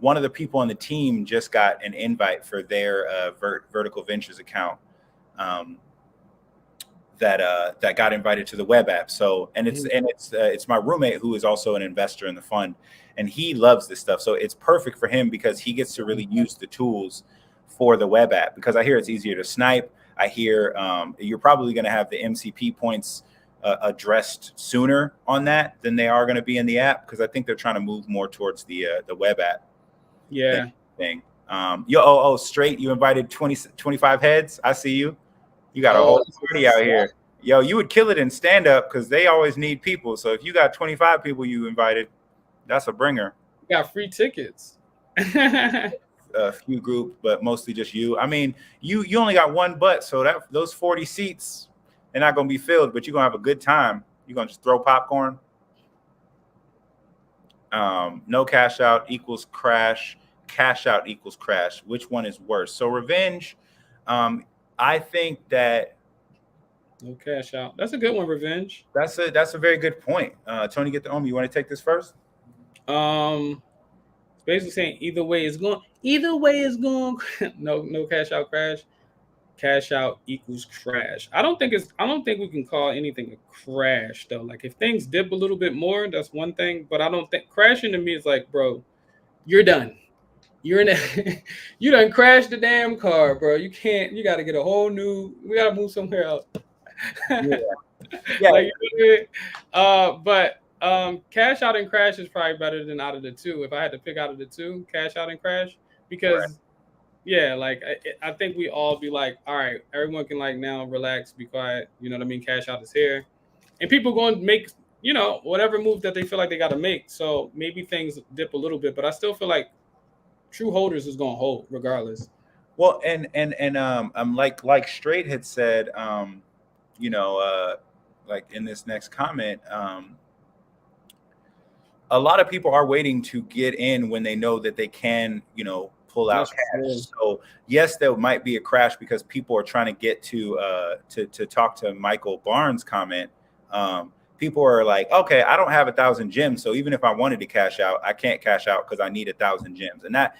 one of the people on the team just got an invite for their Vertical Ventures account. That got invited to the web app. So it's my roommate who is also an investor in the fund, and he loves this stuff. So it's perfect for him because he gets to really use the tools for the web app. Because I hear it's easier to snipe. I hear you're probably going to have the MCP points addressed sooner on that than they are going to be in the app, because I think they're trying to move more towards the web app. Yeah. Thing. Straight. You invited 25 heads. I see you. You got a whole party out here. Yo, you would kill it in stand-up because they always need people. So if you got 25 people you invited, that's a bringer. You got free tickets. A few group, but mostly just you. I mean, you only got one butt, so that those 40 seats, they're not going to be filled, but you're going to have a good time. You're going to just throw popcorn. No cash out equals crash. Cash out equals crash. Which one is worse? So revenge, I think that no cash out. That's a good one, revenge. That's a very good point. Tony, get the home. You want to take this first? Basically saying either way is going. No cash out crash. Cash out equals crash. I don't think we can call anything a crash though. Like if things dip a little bit more, that's one thing. But I don't think crashing to me is like, bro, you're done. You're in you done crashed the damn car, bro. You got to get a whole new. We got to move somewhere else. Yeah. Like, but cash out and crash is probably better than out of the two. If I had to pick out of the two, cash out and crash, because I think we all be like, all right, everyone can like now relax, be quiet. You know what I mean? Cash out is here, and people going to make whatever move that they feel like they got to make. So maybe things dip a little bit, but I still feel like true holders is gonna hold regardless. Well, and like Straight had said, like in this next comment, a lot of people are waiting to get in when they know that they can, pull out cash. True. So yes, there might be a crash because people are trying to get to talk to Michael Barnes' comment. People are like, okay, I don't have 1,000 gems, so even if I wanted to cash out, I can't cash out because I need 1,000 gems. And that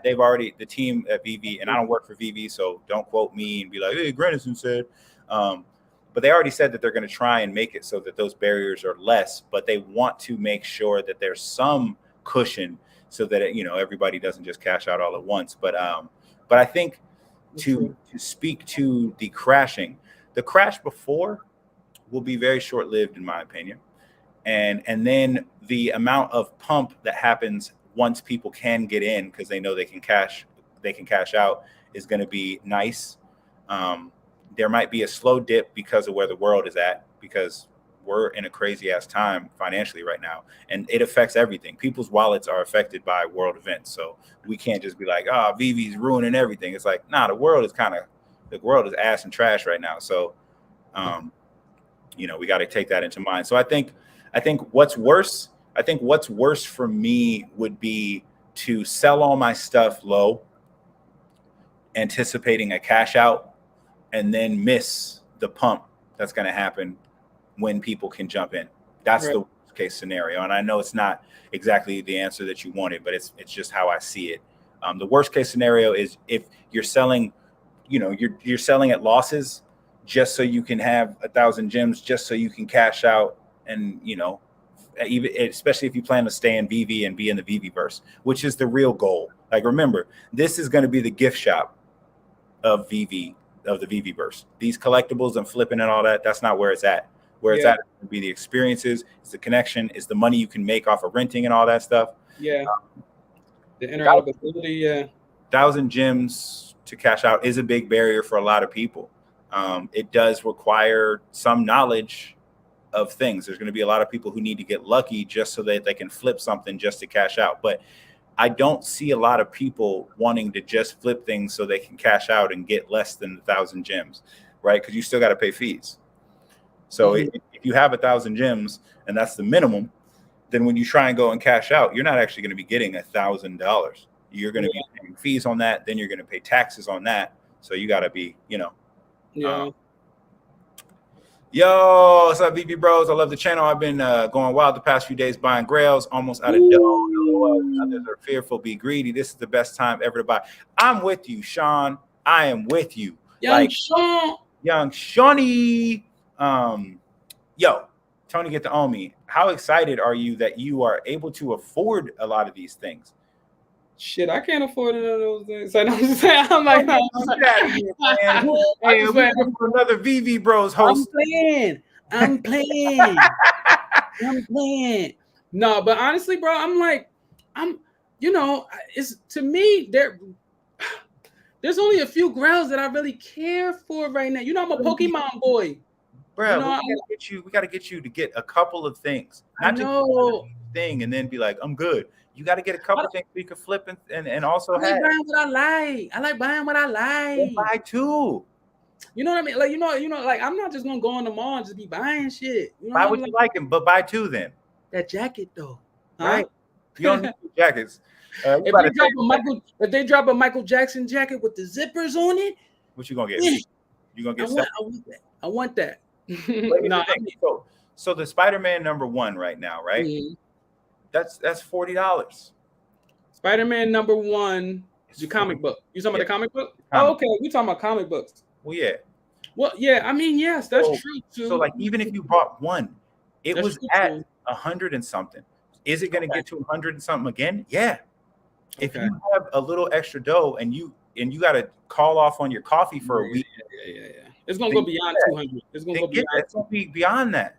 they've already, the team at Veve, and I don't work for Veve, so don't quote me and be like, hey, Grandison said. But they already said that they're going to try and make it so that those barriers are less, but they want to make sure that there's some cushion so that everybody doesn't just cash out all at once. But I think to speak to the crashing, the crash before will be very short-lived in my opinion, and then the amount of pump that happens once people can get in because they know they can cash out is going to be nice. There might be a slow dip because of where the world is at, because we're in a crazy ass time financially right now, and it affects everything. People's wallets are affected by world events, so we can't just be like, oh, Veve's ruining everything. It's like, nah, the world is ass and trash right now. So we got to take that into mind. So I think what's worse for me would be to sell all my stuff low, anticipating a cash out, and then miss the pump that's going to happen when people can jump in. That's right. The worst case scenario. And I know it's not exactly the answer that you wanted, but it's just how I see it. The worst case scenario is if you're selling, you're selling at losses just so you can have 1,000 gems, just so you can cash out, and even especially if you plan to stay in Veve and be in the Veveverse, which is the real goal. Like, remember, this is going to be the gift shop of Veve, of the Veveverse. These collectibles and flipping and all that, that's not where it's at. Where it's at would be the experiences, it's the connection, it's the money you can make off of renting and all that stuff. Yeah. The interoperability, 1,000 gems to cash out is a big barrier for a lot of people. It does require some knowledge of things. There's going to be a lot of people who need to get lucky just so that they can flip something just to cash out. But I don't see a lot of people wanting to just flip things so they can cash out and get less than 1,000 gems, right? Because you still got to pay fees. So if you have 1,000 gems and that's the minimum, then when you try and go and cash out, you're not actually going to be getting $1,000. You're going to be paying fees on that. Then you're going to pay taxes on that. So you got to be, yo, what's up, VP Bros? I love the channel. I've been going wild the past few days buying grails, almost out of dough. Others are fearful, be greedy. This is the best time ever to buy. I'm with you, Sean. I am with you. Young Shawnee. Yo, Tony, get to own me. How excited are you that you are able to afford a lot of these things? Shit, I can't afford none of those things. So I'm saying, I'm like, hey, we're for another VV Bros host. I'm playing. No, but honestly, bro, it's to me there's only a few grails that I really care for right now. You know, I'm a Pokemon boy. Bro, we gotta get you to get a couple of things. Not just one thing and then be like, I'm good. You got to get a couple of things so you can flip and also have. Buying what I like. I like buying what I like. We'll buy two. You know what I mean? Like, like I'm not just gonna go on the mall and just be buying shit. You know buy what you like, but buy two then. That jacket though, right? You don't need jackets. If they drop a Michael Jackson jacket with the zippers on it, what you gonna get? You gonna get? I want that. So the Spider-Man #1 right now, right? Mm-hmm. That's $40. Spider-Man #1 is your comic book. You talking about the comic book? Oh, okay. We talking about comic books. Well, yeah. Well, yeah. I mean, yes, that's true too. So, like, even if you bought one, it was at 100 and something. Is it going to get to 100 and something again? Yeah. If you have a little extra dough and you got to call off on your coffee for a week, it's going to go beyond 200. It's going to be beyond that.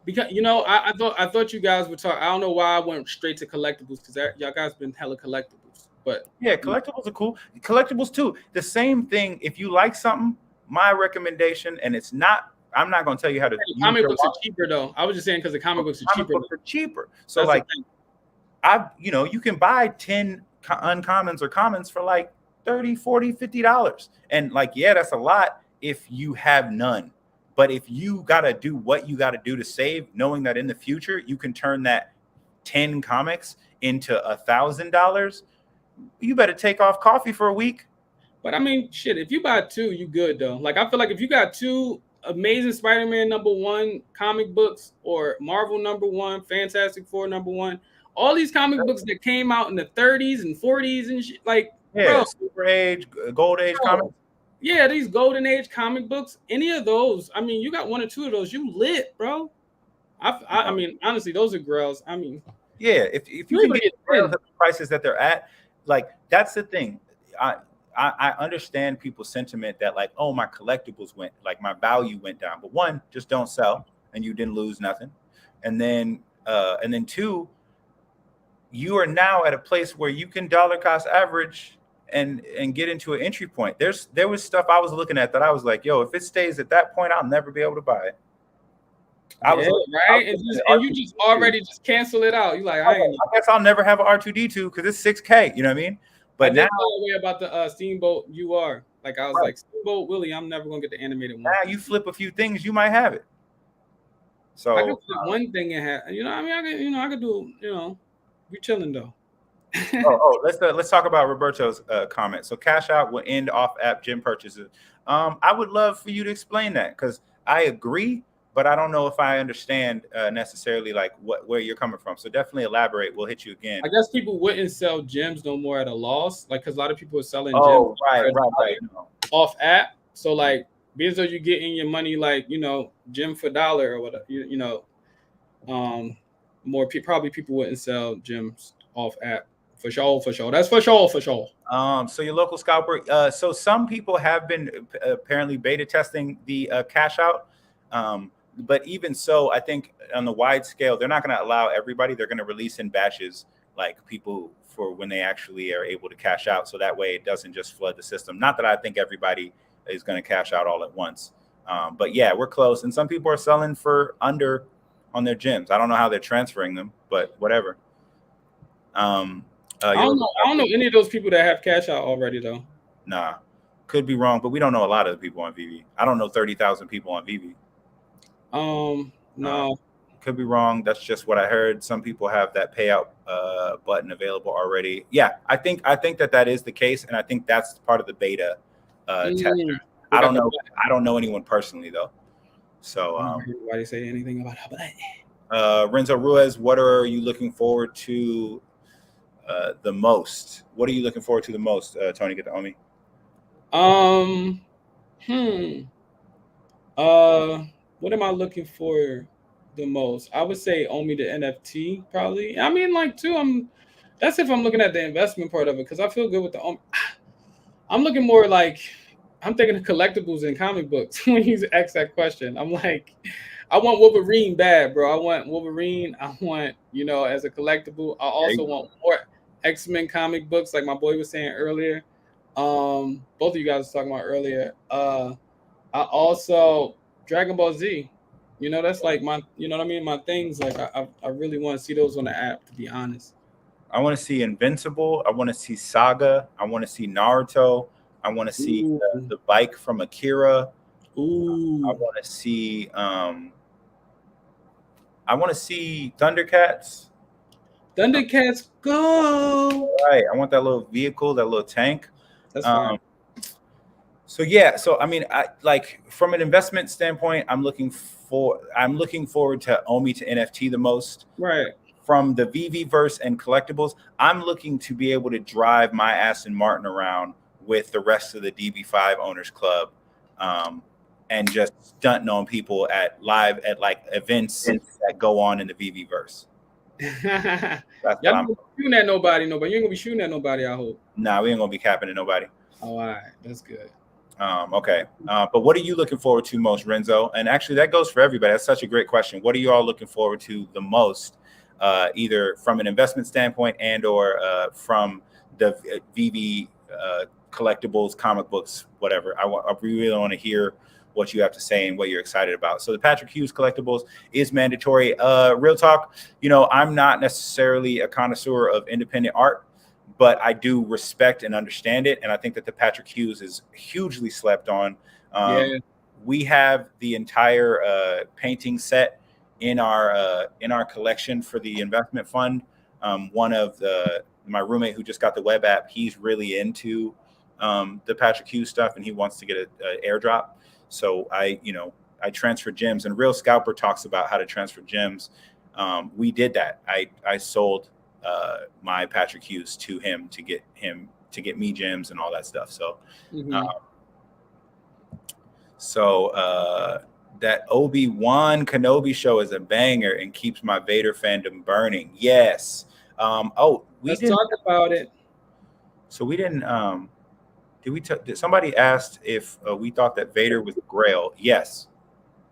Because I thought you guys would talk. I don't know why I went straight to collectibles because y'all guys been hella collectibles. But yeah, collectibles are cool. Collectibles too. The same thing. If you like something, my recommendation, and it's not. I'm not going to tell you how to. Comic books are cheaper though. I was just saying because the comic books are cheaper. Comic books are cheaper. So like, you can buy 10 uncommons or commons for like $30, $40, $50, and like that's a lot if you have none. But if you got to do what you got to do to save, knowing that in the future you can turn that 10 comics into $1,000, you better take off coffee for a week. But I mean, shit, if you buy two, you good though. Like I feel like if you got two Amazing Spider-Man #1 comic books or Marvel #1, Fantastic Four #1, all these comic books that came out in the 30s and 40s and shit, like bro, Super Age, Gold Age comics. Yeah, these golden age comic books, any of those. I mean, you got one or two of those, you lit, bro. I mean, honestly, those are grails. I mean, yeah, if you can get the prices that they're at, like that's the thing. I understand people's sentiment that like, oh, my collectibles went, like my value went down. But one, just don't sell, and you didn't lose nothing. And then two, you are now at a place where you can dollar cost average and get into an entry point. There was stuff I was looking at that I was like, yo, if it stays at that point, I'll never be able to buy it. And you just already just cancel it out. You like, I guess I'll never have an R2D2 because it's $6K. You know what I mean? But now, way about the Steamboat UR. Like I was like, Steamboat Willie, I'm never gonna get the animated one. Now you flip a few things, you might have it. So I could flip one thing and have, I could do, we chilling though. Let's talk about Roberto's comment. So cash out will end off app gym purchases. I would love for you to explain that because I agree, but I don't know if I understand necessarily like where you're coming from. So definitely elaborate. We'll hit you again. I guess people wouldn't sell gyms no more at a loss, like because a lot of people are selling gyms right. Off app. So like, because though you're getting your money like gym for $1 or whatever, probably people wouldn't sell gyms off app. For sure. That's for sure. So your local scalper. So some people have been apparently beta testing the cash out. But even so, I think on the wide scale, they're not going to allow everybody. They're going to release in batches, like people for when they actually are able to cash out. So that way it doesn't just flood the system. Not that I think everybody is going to cash out all at once. But yeah, we're close. And some people are selling for under on their gyms. I don't know how they're transferring them, but whatever. I don't know any of those people that have cash out already though. Nah, could be wrong, but we don't know a lot of the people on Veve. I don't know 30,000 people on Veve. No. Could be wrong. That's just what I heard. Some people have that payout button available already. Yeah, I think that is the case, and I think that's part of the beta tester. I don't know. I don't know anyone personally though. So why do you say anything about that? Renzo Ruiz, what are you looking forward to the most? What are you looking forward to the most? Tony, get the homie. What am I looking for the most? I would say only the NFT probably. I mean, like too. That's if I'm looking at the investment part of it because I feel good with the. I'm looking more like I'm thinking of collectibles and comic books when you ask that question. I'm like, I want Wolverine bad, bro. I want Wolverine. I want as a collectible. I also want more X-Men comic books, like my boy was saying earlier. Both of you guys were talking about earlier. I also Dragon Ball Z. That's like my, what I mean? My things, like I really want to see those on the app, to be honest. I want to see Invincible. I want to see Saga. I want to see Naruto. I want to see the bike from Akira. Ooh. I want to see Thundercats. Thundercats go. Right. I want that little vehicle, that little tank. That's fine. So yeah, I mean, I like from an investment standpoint, I'm looking forward to Omi to NFT the most. Right. From the VV-verse and collectibles, I'm looking to be able to drive my Aston Martin around with the rest of the DB5 Owners Club, and just stunting on people at like events that go on in the VV-verse. That's what I'm shooting at nobody. You ain't gonna be shooting at nobody, I hope. Nah, we ain't gonna be capping at nobody. Oh, all right, that's good. Okay. But what are you looking forward to most, Renzo? And actually, that goes for everybody. That's such a great question. What are you all looking forward to the most, either from an investment standpoint and or from the VV collectibles, comic books, whatever? I really want to hear what you have to say and what you're excited about. So the Patrick Hughes collectibles is mandatory. Real talk, I'm not necessarily a connoisseur of independent art, but I do respect and understand it. And I think that the Patrick Hughes is hugely slept on. We have the entire painting set in our collection for the investment fund. One of my roommate who just got the web app, he's really into the Patrick Hughes stuff, and he wants to get an airdrop. So I transfer gems, and Real Scalper talks about how to transfer gems. We did that. I sold my Patrick Hughes to him to get me gems and all that stuff. So, that Obi-Wan Kenobi show is a banger and keeps my Vader fandom burning. Yes. Let's talk about it. So we didn't. Did somebody asked if we thought that Vader was a Grail? Yes,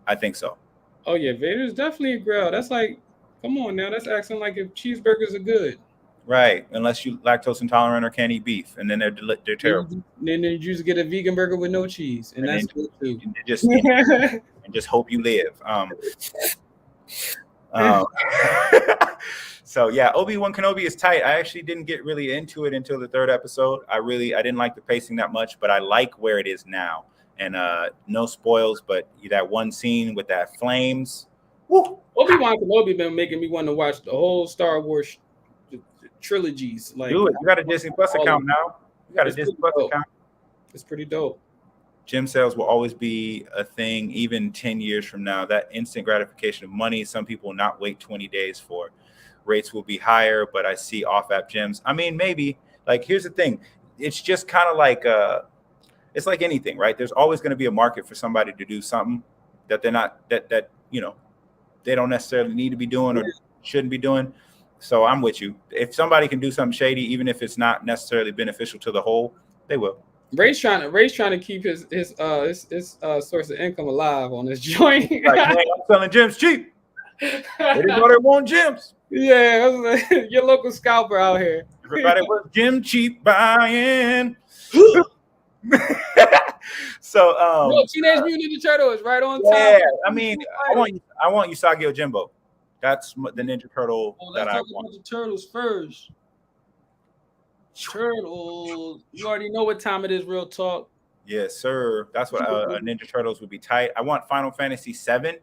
I think so. Oh yeah, Vader's definitely a Grail. That's like, come on now, that's acting like if cheeseburgers are good. Right, unless you lactose intolerant or can't eat beef, and then they're terrible. Then you just get a vegan burger with no cheese, and that's good too. And just hope you live. So yeah, Obi-Wan Kenobi is tight. I actually didn't get really into it until the third episode. I didn't like the pacing that much, but I like where it is now. And no spoils, but that one scene with that flames. Woo! Obi-Wan Kenobi been making me want to watch the whole Star Wars trilogies. Like, do it. You got a Disney Plus account now. You got a Disney Plus account. It's pretty dope. Gym sales will always be a thing, even 10 years from now. That instant gratification of money, some people will not wait 20 days for. Rates will be higher, but I see off-app gyms. I mean, maybe. Like, here's the thing. It's just kind of like it's like anything, right? There's always going to be a market for somebody to do something that they're not that they don't necessarily need to be doing or shouldn't be doing. So I'm with you. If somebody can do something shady, even if it's not necessarily beneficial to the whole, they will. Ray's trying to keep his source of income alive on this joint. Like, man, I'm selling gyms cheap. They didn't know they want gyms. Yeah, your local scalper out here. Everybody was gym cheap buying. So no, Teenage Mutant Ninja Turtle is right on yeah, top. I mean, I want Usagi Yojimbo. That's the Ninja Turtle that Let's I talk want. about the turtles first. Turtles. You already know what time it is, real talk. Yes, sir. That's what Ninja Turtles would be tight. I want Final Fantasy VII.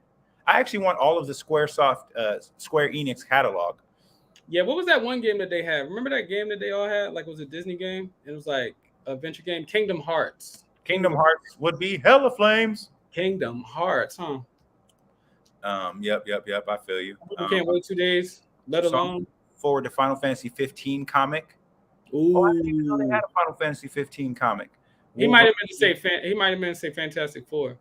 I actually want all of the Square Enix catalog. Yeah, what was that one game that they had? Remember that game that they all had? Like, it was a Disney game? It was like a adventure game. Kingdom Hearts. Kingdom Hearts would be hella flames. Kingdom Hearts, huh? Yep. I feel you. We can't wait 2 days, let alone. Forward to Final Fantasy 15 comic. Ooh. Oh, I didn't even know they had a Final Fantasy 15 comic. He might have been to say Fantastic Four.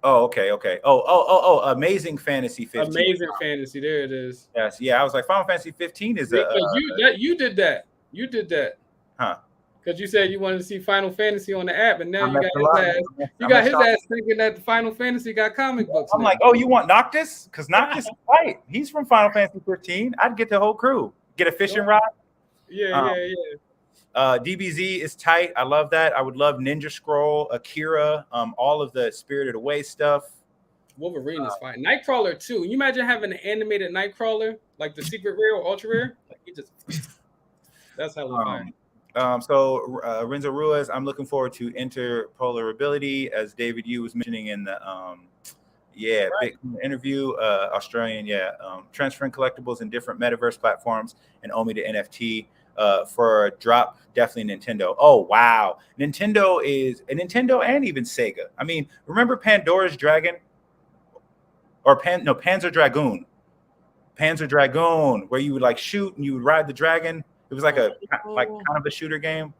Oh, okay. Oh, Amazing Fantasy 15. Amazing Fantasy. There it is. Yes, yeah. I was like, Final Fantasy 15 is you did that. You did that. Huh? Because you said you wanted to see Final Fantasy on the app, and now you got his ass thinking that the Final Fantasy got comic books. I'm like, oh, you want Noctis? Because Noctis is right. He's from Final Fantasy 15. I'd get the whole crew. Get a fishing rod. Yeah. DBZ is tight. I love that. I would love Ninja Scroll, Akira, all of the Spirited Away stuff. Wolverine is fine. Nightcrawler too. Can you imagine having an animated Nightcrawler, like the secret rare or ultra rare? Like he just that's hella fine. So Renzo Ruiz, I'm looking forward to interpolar ability, as David Yu was mentioning in the big interview. Australian, transferring collectibles in different metaverse platforms and Omi to NFT. For a drop, definitely Nintendo. Oh wow, Nintendo and even Sega. I mean, remember Pandora's Dragon or Panzer Dragoon, where you would like shoot and you would ride the dragon. It was like kind of a shooter game.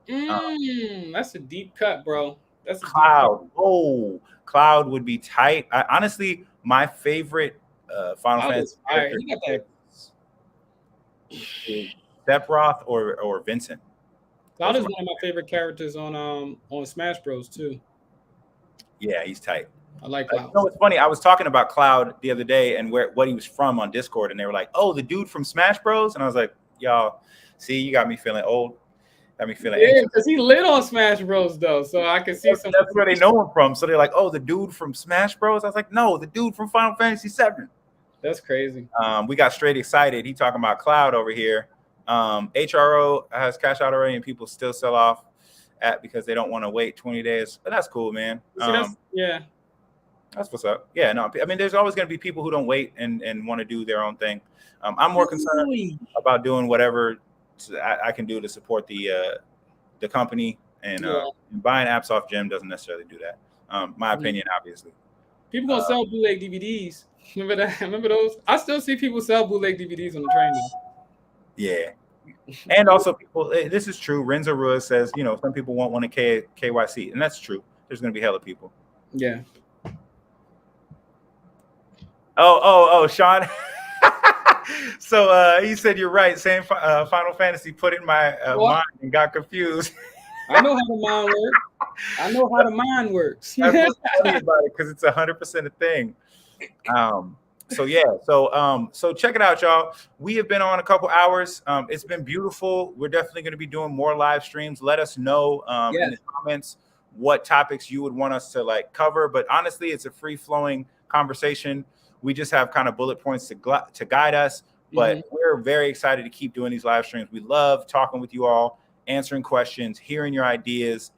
That's a deep cut, bro. That's a Cloud. Oh, Cloud would be tight. Honestly, my favorite Final Fantasy character is Sephiroth or Vincent. Cloud is one of my favorite characters on Smash Bros. Too. Yeah, he's tight. I like Cloud. It's funny. I was talking about Cloud the other day and what he was from on Discord, and they were like, "Oh, the dude from Smash Bros." And I was like, "Y'all, see, you got me feeling old. Got me feeling ancient." Because he lit on Smash Bros. Though, so I can see some. That's where they know him from. So they're like, "Oh, the dude from Smash Bros." I was like, "No, the dude from Final Fantasy VII." That's crazy. We got straight excited. He talking about Cloud over here. HRO has cash out already, and people still sell off because they don't want to wait 20 days. But that's cool, man. That's what's up. Yeah, no, I mean, there's always going to be people who don't wait and want to do their own thing. I'm more concerned about doing whatever I can do to support the company, and buying apps off Gem doesn't necessarily do that. My opinion, obviously. People gonna sell bootleg DVDs. Remember that? Remember those? I still see people sell bootleg DVDs on the train now. Yeah. And also people, this is true. Renzo Ruiz says, some people won't want to KYC, and that's true. There's going to be hella people. Yeah. Oh, Sean. So he said, you're right. Same Final Fantasy put in my mind and got confused. I know how the mind works. That's what's funny about it, because it's 100% a thing. So check it out, y'all. We have been on a couple hours. It's been beautiful. We're definitely going to be doing more live streams. Let us know in the comments what topics you would want us to cover. But honestly, it's a free-flowing conversation. We just have kind of bullet points to guide us. But we're very excited to keep doing these live streams. We love talking with you all, answering questions, hearing your ideas,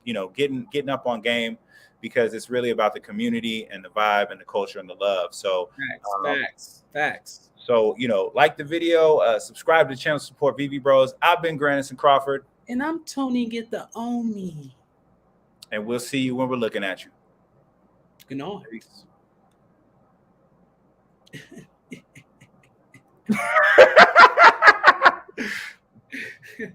getting up on game, because it's really about the community and the vibe and the culture and the love. So facts. So, like the video, subscribe to the channel, support Veve Bros. I've been Grandison Crawford. And I'm Tony Get the Omi. And we'll see you when we're looking at you. Good night. Peace.